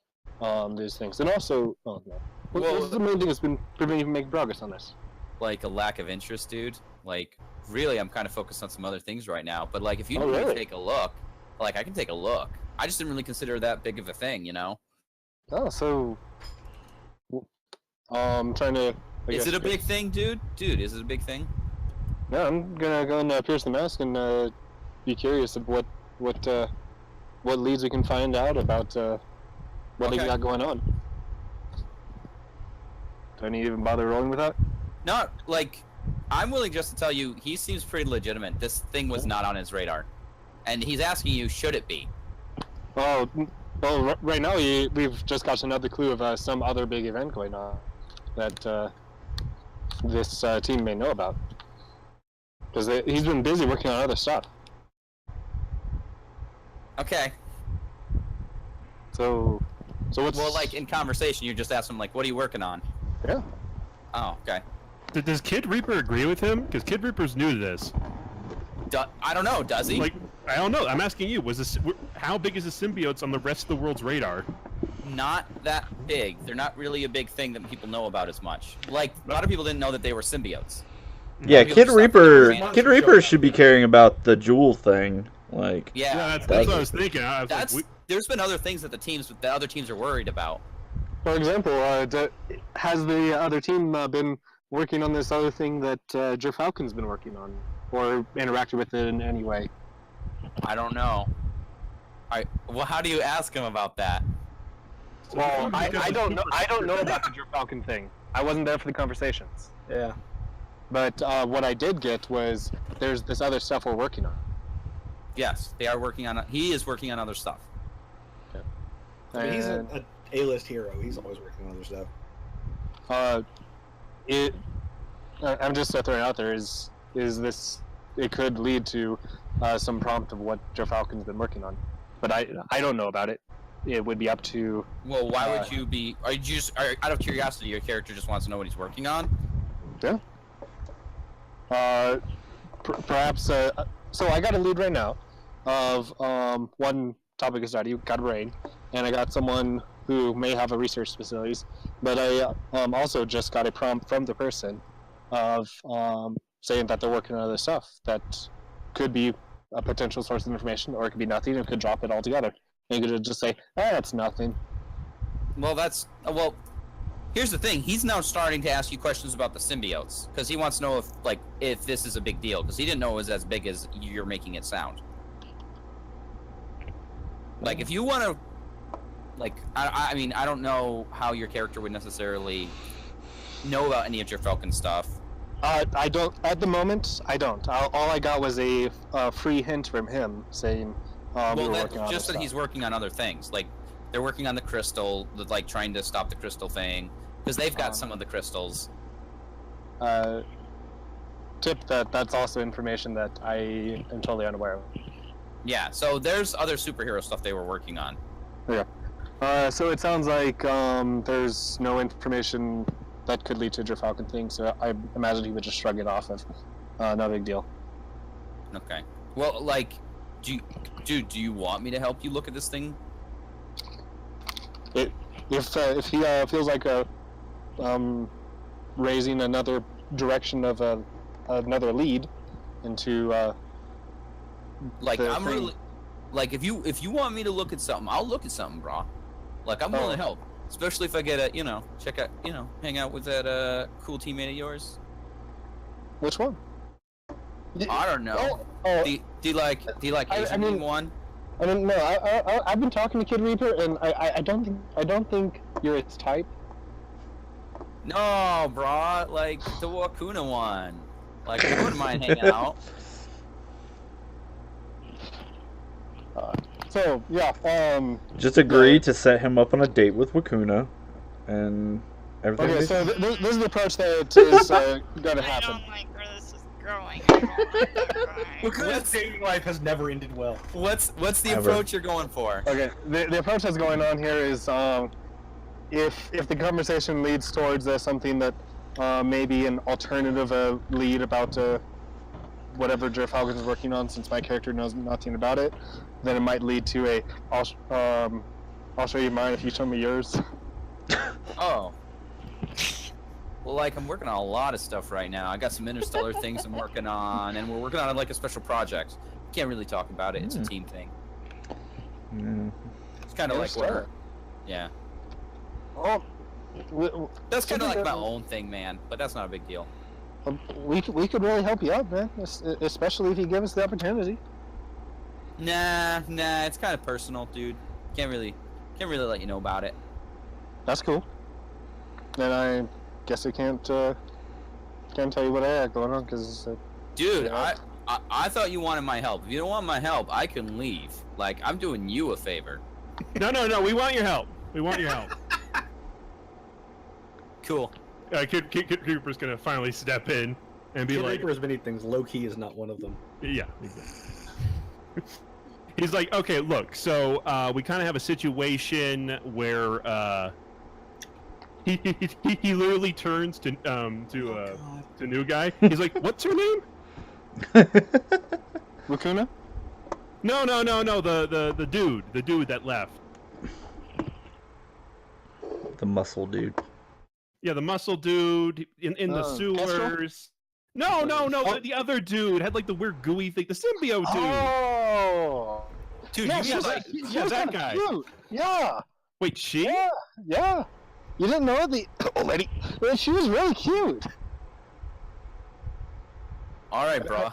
these things? And also, what's the main thing that's been preventing you from making progress on this? Like, a lack of interest, dude. Like, really, I'm kind of focused on some other things right now. But, like, if you really? take a look, like, I can take a look. I just didn't really consider that big of a thing, you know? Oh, so trying to. Is it a big thing, dude? Dude, is it a big thing? No, I'm gonna go and pierce the mask and be curious of what leads we can find out about what they got going on. Do I need to even bother rolling with that? Not, like, I'm willing just to tell you, he seems pretty legitimate. This thing was not on his radar. And he's asking you, should it be? Oh, well, right now we've just got another clue of some other big event going on that this team may know about. Because he's been busy working on other stuff. Okay. So what's... Well, like, in conversation, you just ask him, like, what are you working on? Yeah. Oh, okay. Does Kid Reaper agree with him? Because Kid Reaper's new to this. I don't know, does he? Like, I don't know. I'm asking you. How big is the symbiotes on the rest of the world's radar? Not that big. They're not really a big thing that people know about as much. Like, a lot of people didn't know that they were symbiotes. Yeah, People Kid just thought Reaper. they were Kid Reaper should be caring about the jewel thing. Like, Yeah, that's what I was thinking. I was that's. like, There's been other things that the other teams are worried about. For example, has the other team been working on this other thing that Joe Falcon's been working on, or interacted with it in any way? I don't know. Well, how do you ask him about that? Well, I don't know. I don't know about the Joe Falcon thing. I wasn't there for the conversations. Yeah. But what I did get was there's this other stuff we're working on. Yes, they are working on. He is working on other stuff. I mean, he's And, a A-list hero. He's always working on other stuff. I'm just throwing it out there. Is this? It could lead to some prompt of what Joe Falcon's been working on, but I don't know about it. It would be up to. Well, why would you be? Are you just out of curiosity? Your character just wants to know what he's working on. Yeah. Perhaps. So I got a lead right now of one topic of study, got a brain, and I got someone who may have a research facilities, but I also just got a prompt from the person of saying that they're working on other stuff that could be a potential source of information, or it could be nothing, it could drop it altogether. And you could just say, that's nothing. Well, Here's the thing: he's now starting to ask you questions about the symbiotes because he wants to know if this is a big deal because he didn't know it was as big as you're making it sound. Like, if you want to, like, I mean, I don't know how your character would necessarily know about any of your Falcon stuff. I don't. At the moment, I don't. All I got was a free hint from him saying we were Well, working on just that stuff. he's working on other things. Like, they're working on the crystal, like trying to stop the crystal thing, because they've got some of the crystals. Tip that's also information that I am totally unaware of. Yeah, so there's other superhero stuff they were working on. So it sounds like there's no information that could lead to a Falcon thing. So I imagine he would just shrug it off of no big deal. Okay. Well, like, do you want me to help you look at this thing? If he feels like raising another direction of another lead into Like, the I'm thing. really, like, if you want me to look at something, I'll look at something, bro. Like, I'm willing to help, especially if I get check out, hang out with that cool teammate of yours. Which one? I don't know. Oh, Do you like Asian mean- one? I mean, no. I've been talking to Kid Reaper, and I don't think you're his type. No, bro. Like the Wakuna one. Like, I wouldn't mind hanging out. So yeah. Just agree to set him up on a date with Wakuna, and everything. Okay, is- so this is the approach that is going to I happen. don't like where this is going. I don't like that going. Wakuna's dating life has never ended well. What's the Ever. approach you're going for? Okay, the approach that's going on here is if the conversation leads towards something that may be an alternative lead about whatever Jer Falcon is working on, since my character knows nothing about it, then it might lead to a I'll show you mine if you show me yours. Oh. Well, like, I'm working on a lot of stuff right now. I got some interstellar things I'm working on, and we're working on like a special project. Can't really talk about it. It's a team thing. Yeah. It's kind of like where, Interstellar. yeah. Oh, That's kind of like something my that- own thing, man. But that's not a big deal. we could really help you out, man. Especially if you give us the opportunity. Nah. It's kind of personal, dude. Can't really let you know about it. That's cool. Then I guess I can't tell you what I got going on because Dude, Yeah. I thought you wanted my help. If you don't want my help, I can leave. Like, I'm doing you a favor. No. We want your help. We want your help. Cool. Kid Reaper's gonna finally step in and be Kid like, Reaper has many things. Low key is not one of them. yeah. He's like, okay, look. So we kind of have a situation where he literally turns to new guy. He's like, what's her name? Wakuna. No. The dude that left. The muscle dude. Yeah, the muscle dude in the sewers. No, the other dude had like the weird gooey thing. The symbiote dude. Oh. Dude, Yeah, you she mean was, like she was that kinda guy. Cute. Yeah. Wait, she? Yeah. You didn't know the old lady? Well, she was really cute. all right, bro.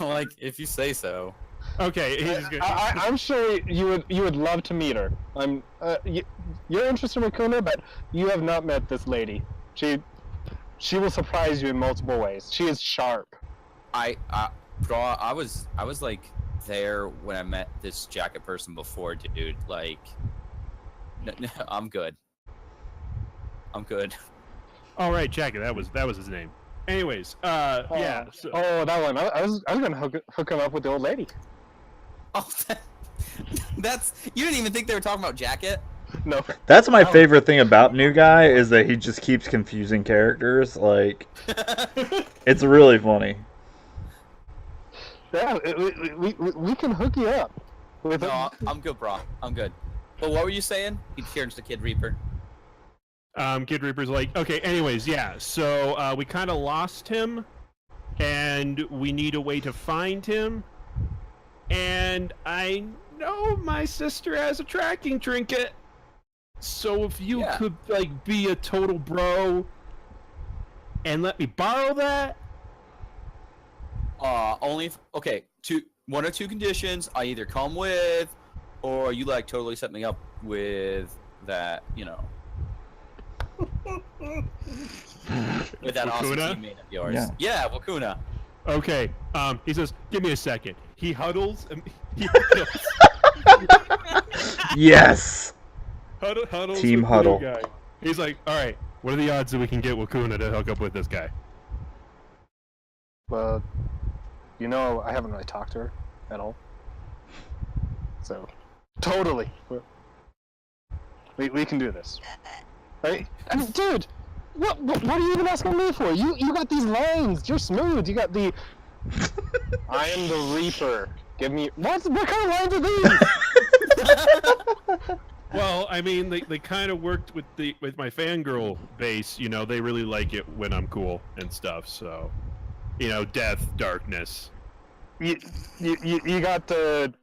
Like, if you say so. Okay, he's gonna. I'm sure you would love to meet her. You're interested in Wakuna, but you have not met this lady. She will surprise you in multiple ways. She is sharp. Bro, I was like there when I met this jacket person before, dude. Like, no, I'm good. All right, Jacket. That was his name. Anyways, yeah. So, Oh, that one. I was gonna hook him up with the old lady. Oh, that's you didn't even think they were talking about jacket. No. That's my favorite thing about New Guy is that he just keeps confusing characters. Like, it's really funny. Yeah, we can hook you up. With No, I'm good, bro. I'm good. But what were you saying? He turns to Kid Reaper. Kid Reaper's like, okay. Anyways, yeah. So we kind of lost him, and we need a way to find him. And I know my sister has a tracking trinket, So if you Yeah. could like be a total bro and let me borrow that. Only if, okay. One or two conditions. I either come with, or you like totally set me up with that. You know, with that awesome Wakuna? teammate of yours. Yeah. Yeah, Wakuna. Okay. He says, "Give me a second." He huddles. Yes. Huddles Team with the huddle. new guy. He's like, "All right, what are the odds that we can get Wakuna to hook up with this guy?" Well, you know, I haven't really talked to her at all. So, totally. We can do this. Right? I mean, dude, what are you even asking me for? You got these lines. You're smooth. You got the. I am the Reaper. Give me what kind of lines are these? Well, I mean, they kind of worked with my fangirl base. You know, they really like it when I'm cool and stuff. So, you know, death, darkness. You got the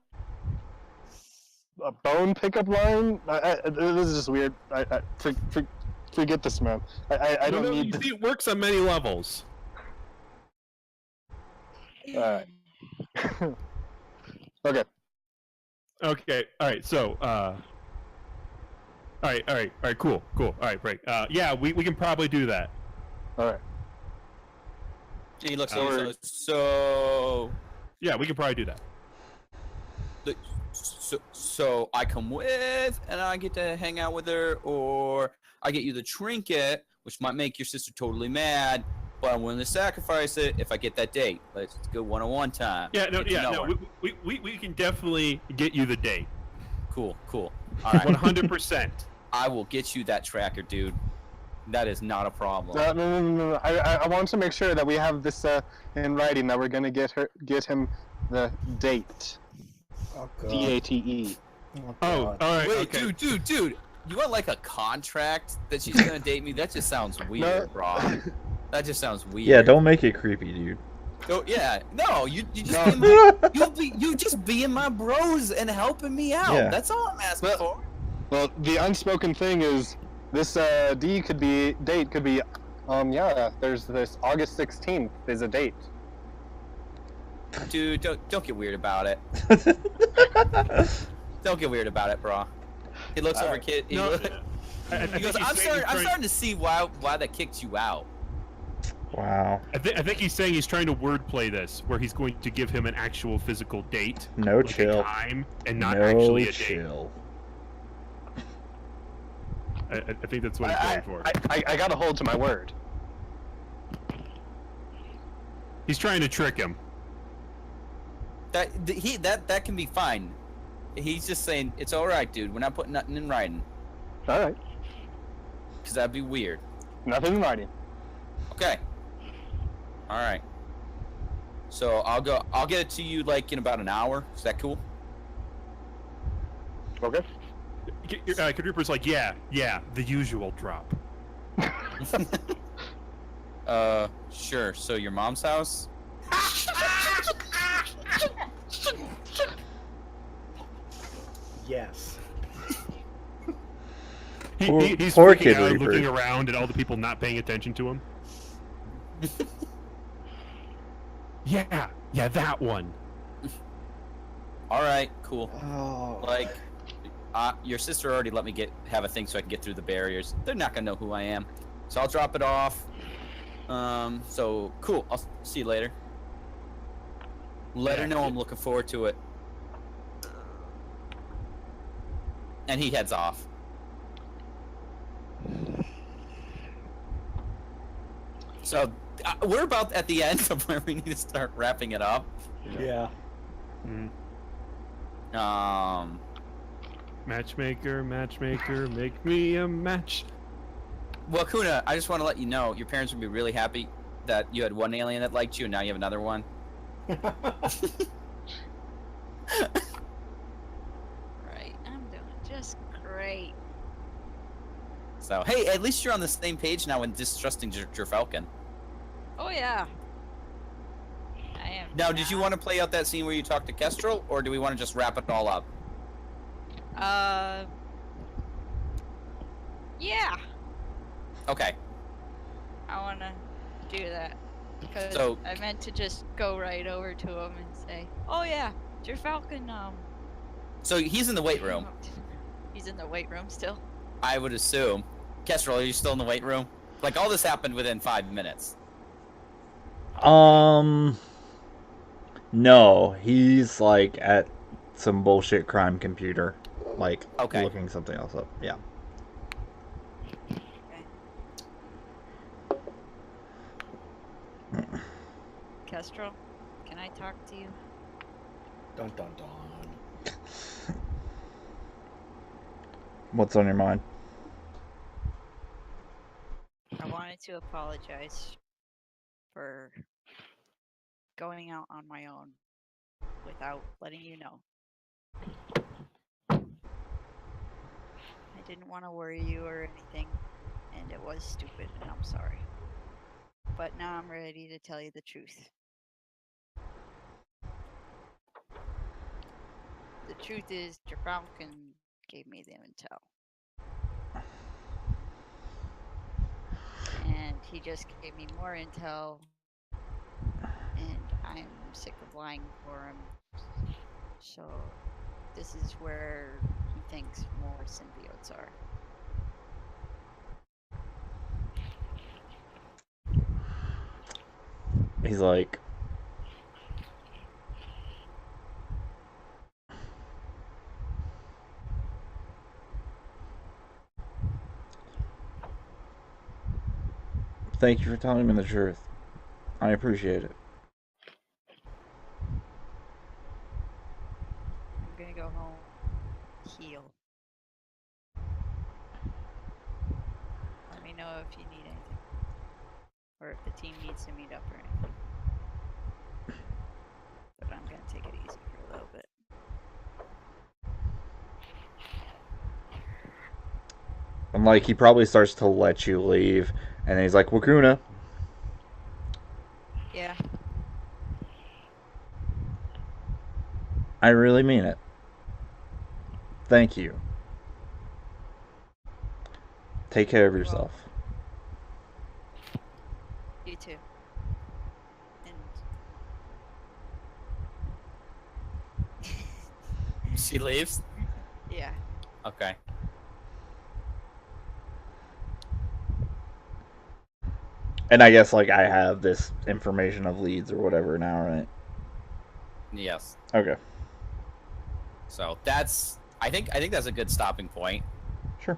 a bone pickup line. This is just weird. Forget this, man. I don't need. You see, it works on many levels. Alright. Okay. Okay. All right. So, all right. Cool. All right. Right. Yeah, we can probably do that. All right. He looks Or- at you, so Yeah, we can probably do that. so I come with and I get to hang out with her, or I get you the trinket, which might make your sister totally mad, but I'm willing to sacrifice it if I get that date. Let's go one-on-one time. Yeah. No. Get to Yeah. know No. her. We can definitely get you the date. Cool. All right. 100%. I will get you that tracker, dude. That is not a problem. No. I want to make sure that we have this in writing that we're gonna get him the date. Oh DATE. Oh. All right. Wait, okay. dude. You want like a contract that she's gonna date me? That just sounds weird, bro. That just sounds weird. Yeah, don't make it creepy, dude. Oh, yeah. No, you just No. you just being my bros and helping me out. Yeah. That's all I'm asking Well- for. Well, the unspoken thing is this date could be there's this August 16th is a date. Dude, don't get weird about it. Don't get weird about it, bro. He looks over kid. He, No. look- I he think goes, he's I'm saying he's starting to see why that kicked you out. Wow. I think he's saying he's trying to wordplay this, where he's going to give him an actual physical date, No like chill. a time, and not No actually a date. chill. I think that's what he's going for. I got to hold to my word. He's trying to trick him. That can be fine. He's just saying it's all right, dude. We're not putting nothing in writing All right. because that'd be weird. Nothing in writing. Okay. All right. So I'll get it to you like in about an hour. Is that cool? Okay. Kid Reaper's like, yeah, the usual drop. Sure. So your mom's house? Yes. He's Poor freaking Kid out, Reaper. looking around at all the people not paying attention to him. Yeah, that one. All right. Cool. Oh. Like, your sister already let me have a thing so I can get through the barriers. They're not gonna know who I am, so I'll drop it off. So cool. I'll see you later. Let her Yeah. know I'm looking forward to it. And he heads off. So we're about at the end of where we need to start wrapping it up. Yeah. Matchmaker, make me a match. Well, Kuna, I just want to let you know your parents would be really happy that you had one alien that liked you and now you have another one. Right, I'm doing just great. So, hey, at least you're on the same page now in distrusting Falcon. Oh yeah. I am. Now, did you not- want to play out that scene where you talk to Kestrel, or do we want to just wrap it all up? Yeah, Okay. I want to do that. Because So- I meant to just go right over to him and say, "Oh yeah, your Falcon." So he's in the weight room. He's in the weight room still. I would assume. Kestrel, are you still in the weight room? Like all this happened within 5 minutes. No, he's like at some bullshit crime computer, like Okay. looking something else up. Yeah. Kestrel, can I talk to you? Dun dun dun. What's on your mind? I wanted to apologize for going out on my own without letting you know. I didn't want to worry you or anything, and it was stupid, and I'm sorry. But now I'm ready to tell you the truth. The truth is, your Falcon gave me the intel. And he just gave me more intel, and I'm sick of lying for him. So this is where he thinks more symbiotes are. He's like, thank you for telling me the truth. I appreciate it. I'm gonna go home, heal. Let me know if you need anything, or if the team needs to meet up or anything. But I'm gonna take it easy for a little bit. And like, he probably starts to let you leave, and then he's like, Wakuna. Yeah, I really mean it. Thank you. Take care of yourself. you too. And She leaves? yeah, Okay. And I guess like I have this information of leads or whatever now, right? Yes. Okay. So that's I think that's a good stopping point. Sure.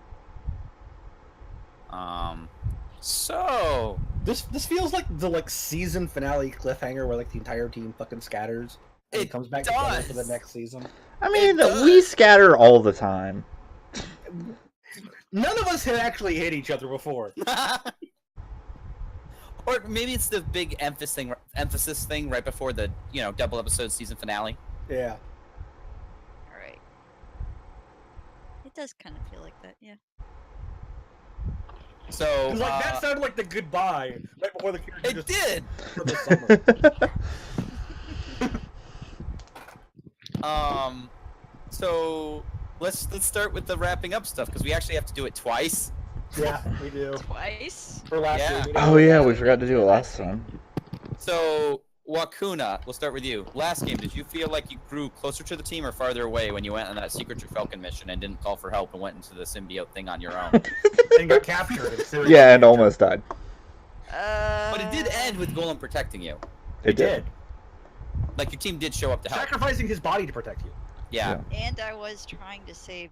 So This feels like the season finale cliffhanger where like the entire team fucking scatters and It it comes back together for the does. next season. I mean, does. we scatter all the time. None of us had actually hit each other before. or maybe it's the big emphasis thing right before the, double episode season finale. Yeah. all right. It does kind of feel like that, yeah. So 'Cause, like that sounded like the goodbye right before the character it just did. for the summer. So let's start with the wrapping up stuff because we actually have to do it twice. Yeah, we do. Twice? For last Yeah. year, we did Oh it. yeah, we forgot to do it last time. So Wakuna, we'll start with you. Last game, did you feel like you grew closer to the team or farther away when you went on that Secret Falcon mission and didn't call for help and went into the symbiote thing on your own? And got captured. and seriously Yeah, and captured. almost died. But it did end with Golem protecting you. It did. Like your team did show up to help. Sacrificing his body to protect you. Yeah. And I was trying to save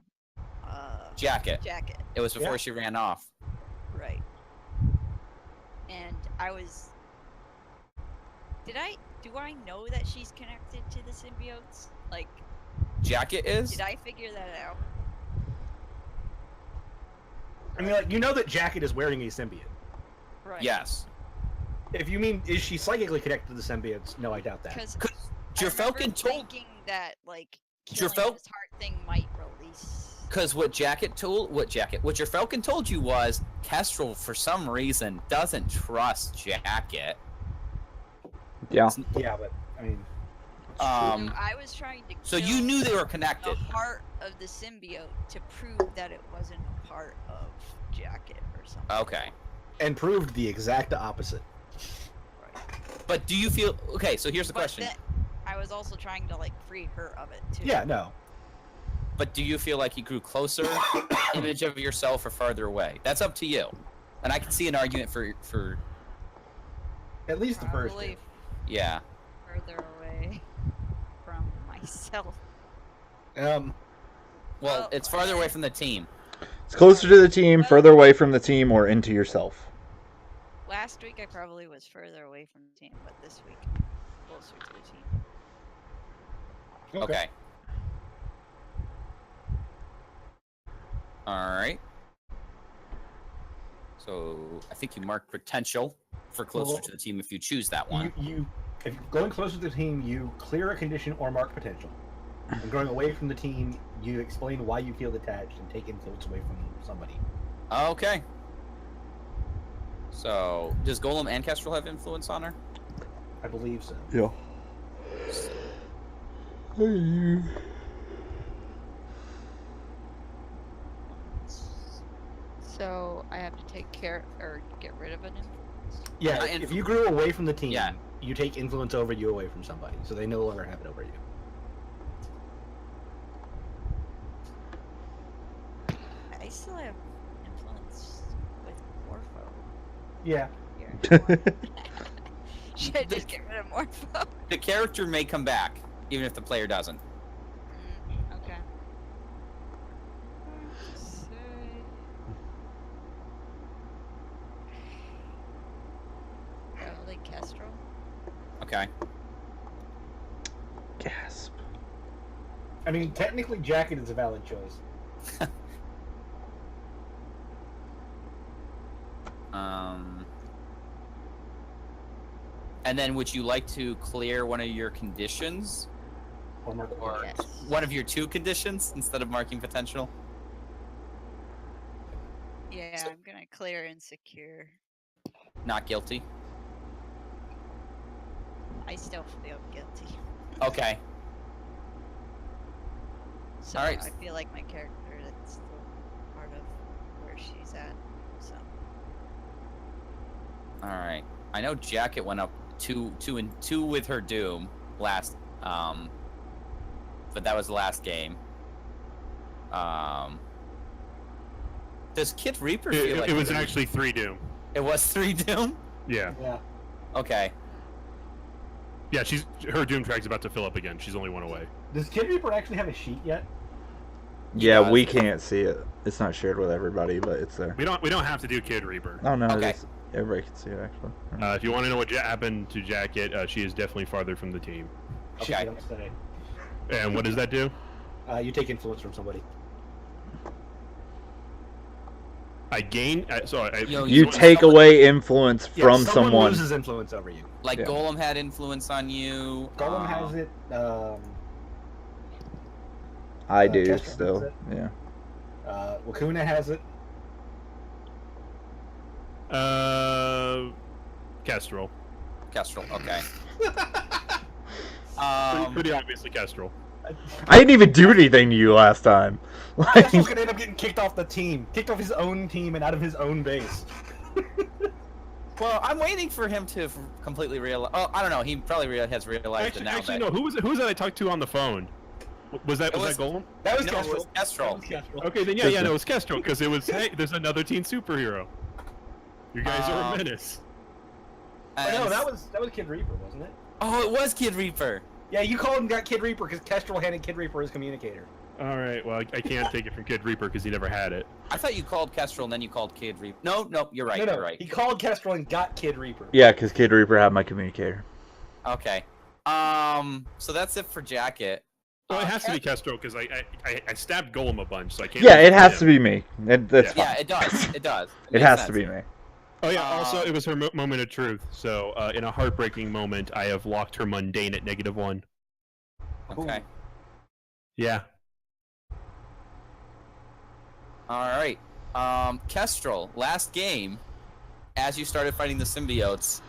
Jacket. Jacket. It was before Yeah. she ran off. Right. And I was. Do I know that she's connected to the symbiotes? Like, Jacket is? did I figure that out? I mean, like, you know that Jacket is wearing a symbiote. Right. Yes. If you mean, is she psychically connected to the symbiotes? No, I doubt that. Because Falcon told. thinking that like Your killing this heart thing might release. Because what your Falcon told you was Kestrel, for some reason, doesn't trust Jacket. Yeah. Yeah, but, I mean, So Um. I was trying to. So you kill knew they were the connected. heart of the symbiote to prove that it wasn't a part of Jacket or something. Okay. And proved the exact opposite. Right. But do you feel okay? So here's the But question. then I was also trying to like free her of it too. Yeah, no. But do you feel like you grew closer, image of yourself, or farther away? That's up to you. And I can see an argument for At least the first Probably two. yeah. further away from myself. Um, Well, it's farther away from the team. It's closer to the team, further away from the team, or into yourself. Last week I probably was further away from the team, but this week closer to the team. Okay. All right. So I think you mark potential for closer Well, to the team if you choose that one. If you're going closer to the team, you clear a condition or mark potential. And going away from the team, you explain why you feel detached and take influence away from somebody. Okay. So does Golem and Kestrel have influence on her? I believe so. Yeah. So I have to take care or get rid of an influence. Yeah, and- if you grew away from the team, Yeah. you take influence over you away from somebody, so they no longer have it over you. I still have influence with Morpho Yeah. here. Should I just get rid of Morpho? The character may come back, even if the player doesn't. Okay. Probably Kestrel. Okay. Gasp. I mean, technically, Jacket is a valid choice. And then would you like to clear one of your conditions? Or mark Or Yes. one of your two conditions instead of marking potential? Yeah, So- I'm gonna clear insecure. Not guilty? I still feel guilty. Okay. So Alright. I feel like my character that's still part of where she's at. So Alright. I know Jacket went up 2 with her Doom last but that was the last game. Does Kid Reaper feel like It was actually 3 Doom. it was 3 Doom? Yeah. Yeah. Okay. Yeah, her Doom track's about to fill up again. She's only 1 away. Does Kid Reaper actually have a sheet yet? Yeah, does. we can't see it. It's not shared with everybody, but it's there. We don't have to do Kid Reaper. Oh no, Okay. it is. Everybody can see it actually. If you want to know what happened to Jacket, she is definitely farther from the team. Shit, Okay. don't say. And what does that do? You take influence from somebody. I gain. Yo, You So take someone- away influence Yeah, from someone. loses influence over you. Like Yeah. Golem had influence on you. Golem has it. I do Kestrel has still. it. Yeah. Wakuna has it. Kestrel. Kestrel, okay. Pretty obviously Kestrel. I didn't even do anything to you last time. Like, Kestrel's gonna end up getting kicked off the team, kicked off his own team, and out of his own base. Well, I'm waiting for him to completely realize. Oh, I don't know. He probably has realized it now. Actually, that... no. Who was that I talked to on the phone? Was that It was that was- Golem? That was No, it Kestrel. was Kestrel. That was Kestrel. Okay, then yeah, no, it was Kestrel because it was hey, there's another teen superhero. You guys are a menace. Oh, no, And- that was Kid Reaper, wasn't it? Oh, it was Kid Reaper. Yeah, you called and got Kid Reaper because Kestrel handed Kid Reaper his communicator. All right, well, I can't take it from Kid Reaper because he never had it. I thought you called Kestrel and then you called Kid Reaper. No, you're right. No, You're right. He called Kestrel and got Kid Reaper. yeah, because Kid Reaper had my communicator. Okay. So that's it for Jacket. Well, it has to be Kestrel because I stabbed Golem a bunch, so I can't. Yeah, it has to be me. That's Yeah, fine. it does. It does. It makes has sense. to be me. Oh yeah. Also, it was her moment of truth. So in a heartbreaking moment, I have locked her mundane at -1. Okay. Yeah. All right. Kestrel, last game, as you started fighting the symbiotes,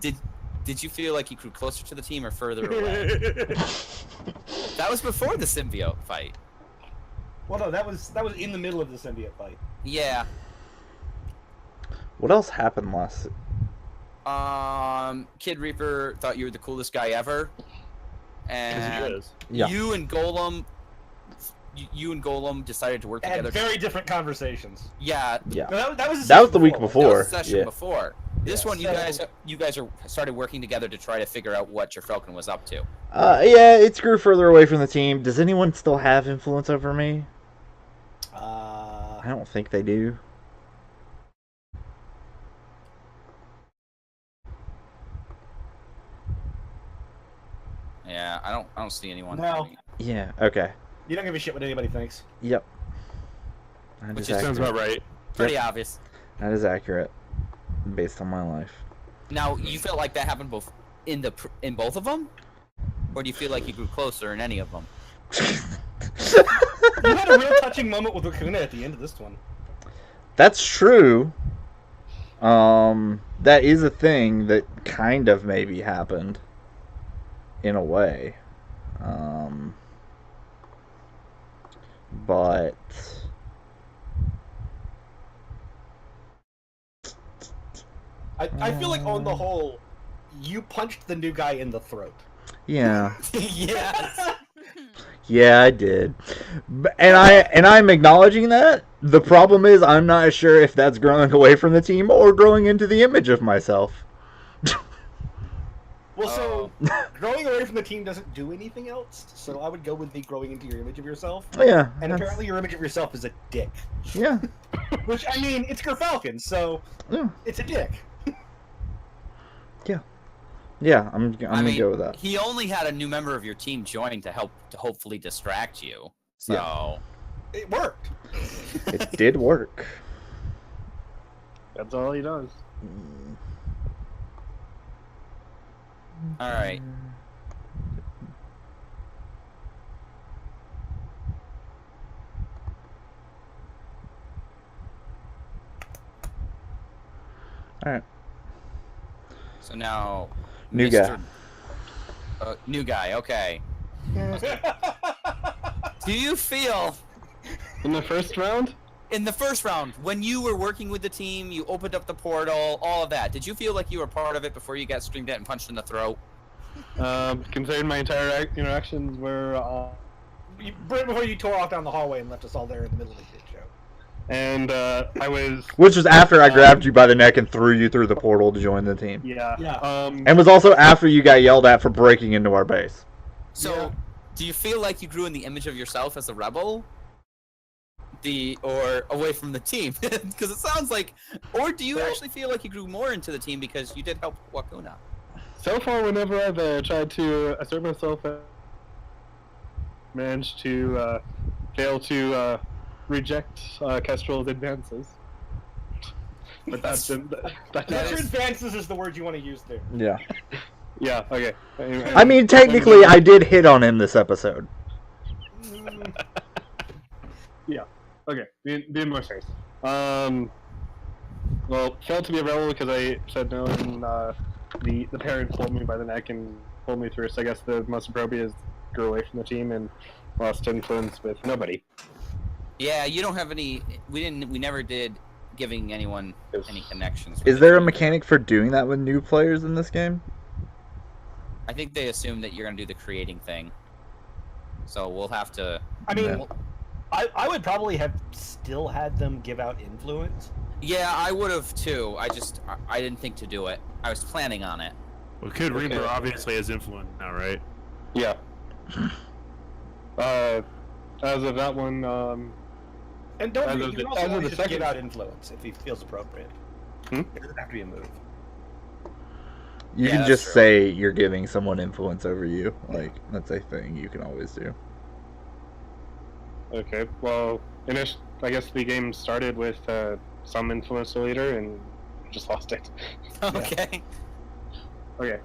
did you feel like you grew closer to the team or further away? That was before the symbiote fight. Well, no, that was in the middle of the symbiote fight. Yeah. What else happened last? Kid Reaper thought you were the coolest guy ever, and is. Yeah. you and Golem decided to work Had together. very different conversations. Yeah, Yeah. No, that was That was the week that was before. the session Yeah. before. This Yeah, one, so- you guys are started working together to try to figure out what your Falcon was up to. Yeah, it grew further away from the team. Does anyone still have influence over me? I don't think they do. Yeah, I don't see anyone. No. having it. Yeah. Okay. You don't give a shit what anybody thinks. Yep. That Which is is- Sounds accurate. about right. Pretty obvious. That is accurate, based on my life. Now, you felt like that happened both in both of them, or do you feel like you grew closer in any of them? You had a real touching moment with Wakuna at the end of this one. That's true. That is a thing that kind of maybe happened, in a way. But I feel like on the whole, you punched the new guy in the throat. yeah, Yes. yeah, I did, and I'm acknowledging that. The problem is, I'm not sure if that's growing away from the team or growing into the image of myself. Well, so growing away from the team doesn't do anything else. So I would go with the growing into your image of yourself. Yeah, And that's- apparently, your image of yourself is a dick. yeah, Which I mean, it's Gerfalcon, so yeah, it's a dick. yeah. I'm gonna mean, go with that. He only had a new member of your team join to help to hopefully distract you. So It worked. It did work. That's all he does. all right. All right. So now, New guy. New guy. Okay. Do you feel In the first round, in the first round when you were working with the team, you opened up the portal, all of that? Did you feel like you were part of it before you got screamed at and punched in the throat? considering my entire interactions were, Right before you tore off down the hallway and left us all there in the middle of the shit show. and I was, Which was after I grabbed you by the neck and threw you through the portal to join the team. yeah, Yeah. And was also after you got yelled at for breaking into our base. So, Yeah. do you feel like you grew in the image of yourself as a rebel? Or away from the team? Because it sounds like, or do you Well- actually feel like you grew more into the team because you did help Wakuna? so far, whenever I've tried to assert myself, managed to fail to reject Kestrel's advances. But that's been, Your advances is the word you want to use there. Yeah. yeah, okay. I mean, technically, I did hit on him this episode. Okay, being more serious. Well, failed to be a rebel because I said no, and the parent pulled me by the neck and pulled me through. So I guess the most appropriate is grew away from the team and lost influence with nobody. Yeah, you don't have any. We never did giving anyone Yes. any connections. with Is the there a team. mechanic for doing that with new players in this game? I think they assume that you're gonna do the creating thing. So we'll have to. I mean, Yeah. I would probably have still had them give out influence. Yeah, I would have too. I didn't think to do it. I was planning on it. Well, Kid Okay. Reaper obviously has influence now, right? Yeah. As of that one, And don't As forget, of you the- can also as of always the just give second- out influence if he feels appropriate. Hmm? It doesn't have to be a move. You Yeah, can that's just true. say you're giving someone influence over you. Like, that's a thing you can always do. okay. Well, I guess the game started with some influencer leader and just lost it. Okay. Okay.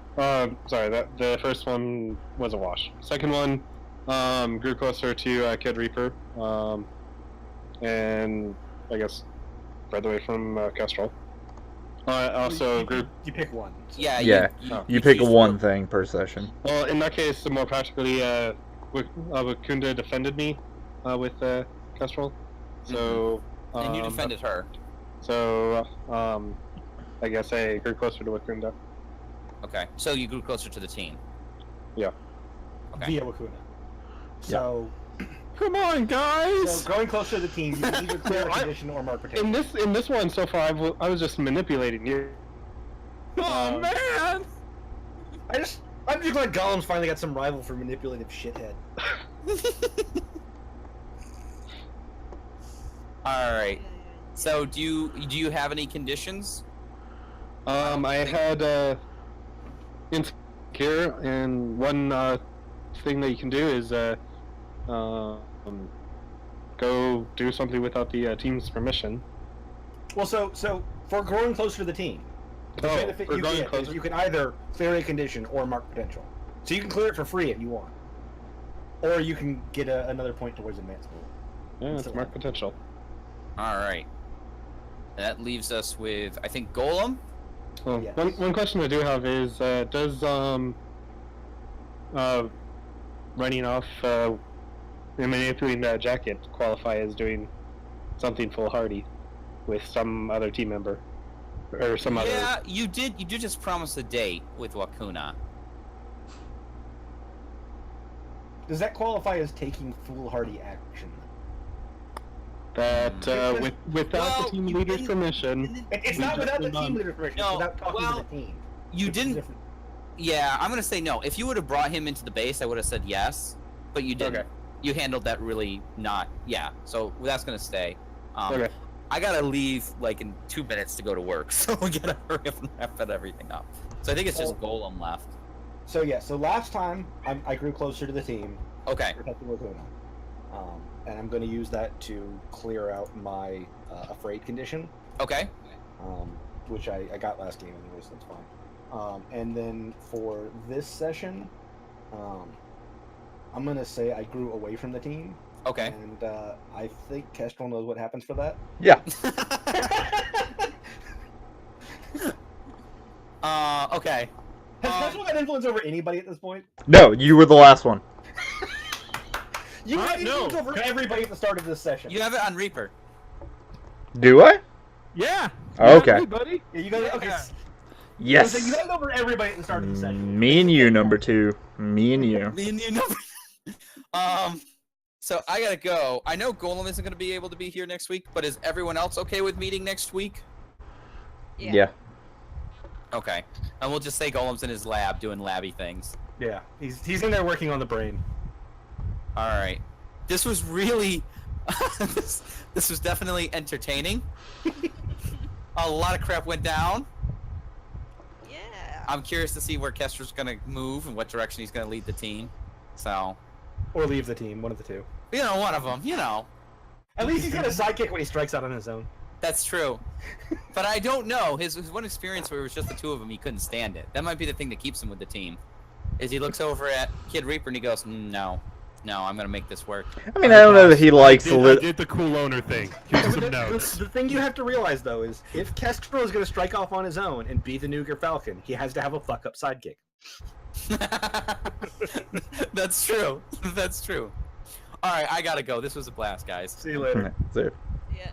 Sorry. The first one was a wash. Second one, grew closer to Kid Reaper, and I guess further away from Kestrel. Also grew. You pick one. so- Yeah. Yeah, Oh. You pick choose one thing per session. Well, in that case, more practically, Wakunda defended me with Kestrel, so And you defended her. So, I guess I grew closer to Wakunda. Okay. So you grew closer to the team. Yeah. Okay. Via Wakuna. So, Come on, guys! so growing closer to the team, you can either clear a I- condition or mark protection. In this one so far, I was just manipulating you. Oh man! I'm just glad Gollum's finally got some rival for manipulative shithead. All right. So do you have any conditions? I had insecure, and one thing that you can do is go do something without the team's permission. Well, so for growing closer to the team, the benefit for you going get is closer? you can either clear a condition or mark potential. So you can clear it for free if you want, or you can get another point towards advancement. Yeah, it's mark potential. All right. That leaves us with, I think, Golem. Oh, Yes. one question I do have is, does running off and manipulating that jacket qualify as doing something foolhardy with some other team member or some other? Yeah, you did. You did just promise a date with Wakuna. Does that qualify as taking foolhardy action? That without Well, the team you leader's didn't- permission. It's We not just without the did not- team leader's permission. No, It's without talking well, to the team. You which is didn't. different. Yeah, I'm gonna say no. If you would have brought him into the base, I would have said yes, but you didn't. Okay. You handled that really not. Yeah, so that's gonna stay. Okay. I gotta leave like in 2 minutes to go to work, so we gotta hurry up and wrap everything up. So I think it's just Golem left. So yeah, so last time I grew closer to the team, Okay. protected Wakuna, and I'm going to use that to clear out my afraid condition, Okay. which I got last game anyway, so that's fine. And then for this session, I'm going to say I grew away from the team, Okay. and I think Kestrel knows what happens for that. Yeah. Okay. Has Kestrel got influence over anybody at this point? No, you were the last one. You had No. influence over everybody at the start of this session. You have it on Reaper. Do I? Yeah. Oh, okay. Hey, buddy. Yeah, you got it. Okay. Yeah. So Yes. you had it over everybody at the start of the session. Me and you, number two. Me and you. Me and you know. So I gotta go. I know Golem isn't gonna be able to be here next week, but is everyone else okay with meeting next week? Yeah. Okay. And we'll just say Golem's in his lab doing labby things. Yeah, he's in there working on the brain. All right. This was really, this was definitely entertaining. A lot of crap went down. Yeah. I'm curious to see where Kestra's gonna move and what direction he's gonna lead the team. So, Or leave the team, one of the two. you know, one of them. You know, At least he's got a sidekick when he strikes out on his own. that's true. But I don't know. His one experience where it was just the two of them, he couldn't stand it. That might be the thing that keeps him with the team. Is he looks over at Kid Reaper and he goes, no, I'm gonna make this work. I mean, I don't know that he likes I did the cool owner thing. Here's some the, notes. the thing you have to realize, though, is if Kestrel is going to strike off on his own and be the Nuger Falcon, he has to have a fuck-up sidekick. That's true. That's true. All right, I gotta go. This was a blast, guys. See you later. So, Yeah.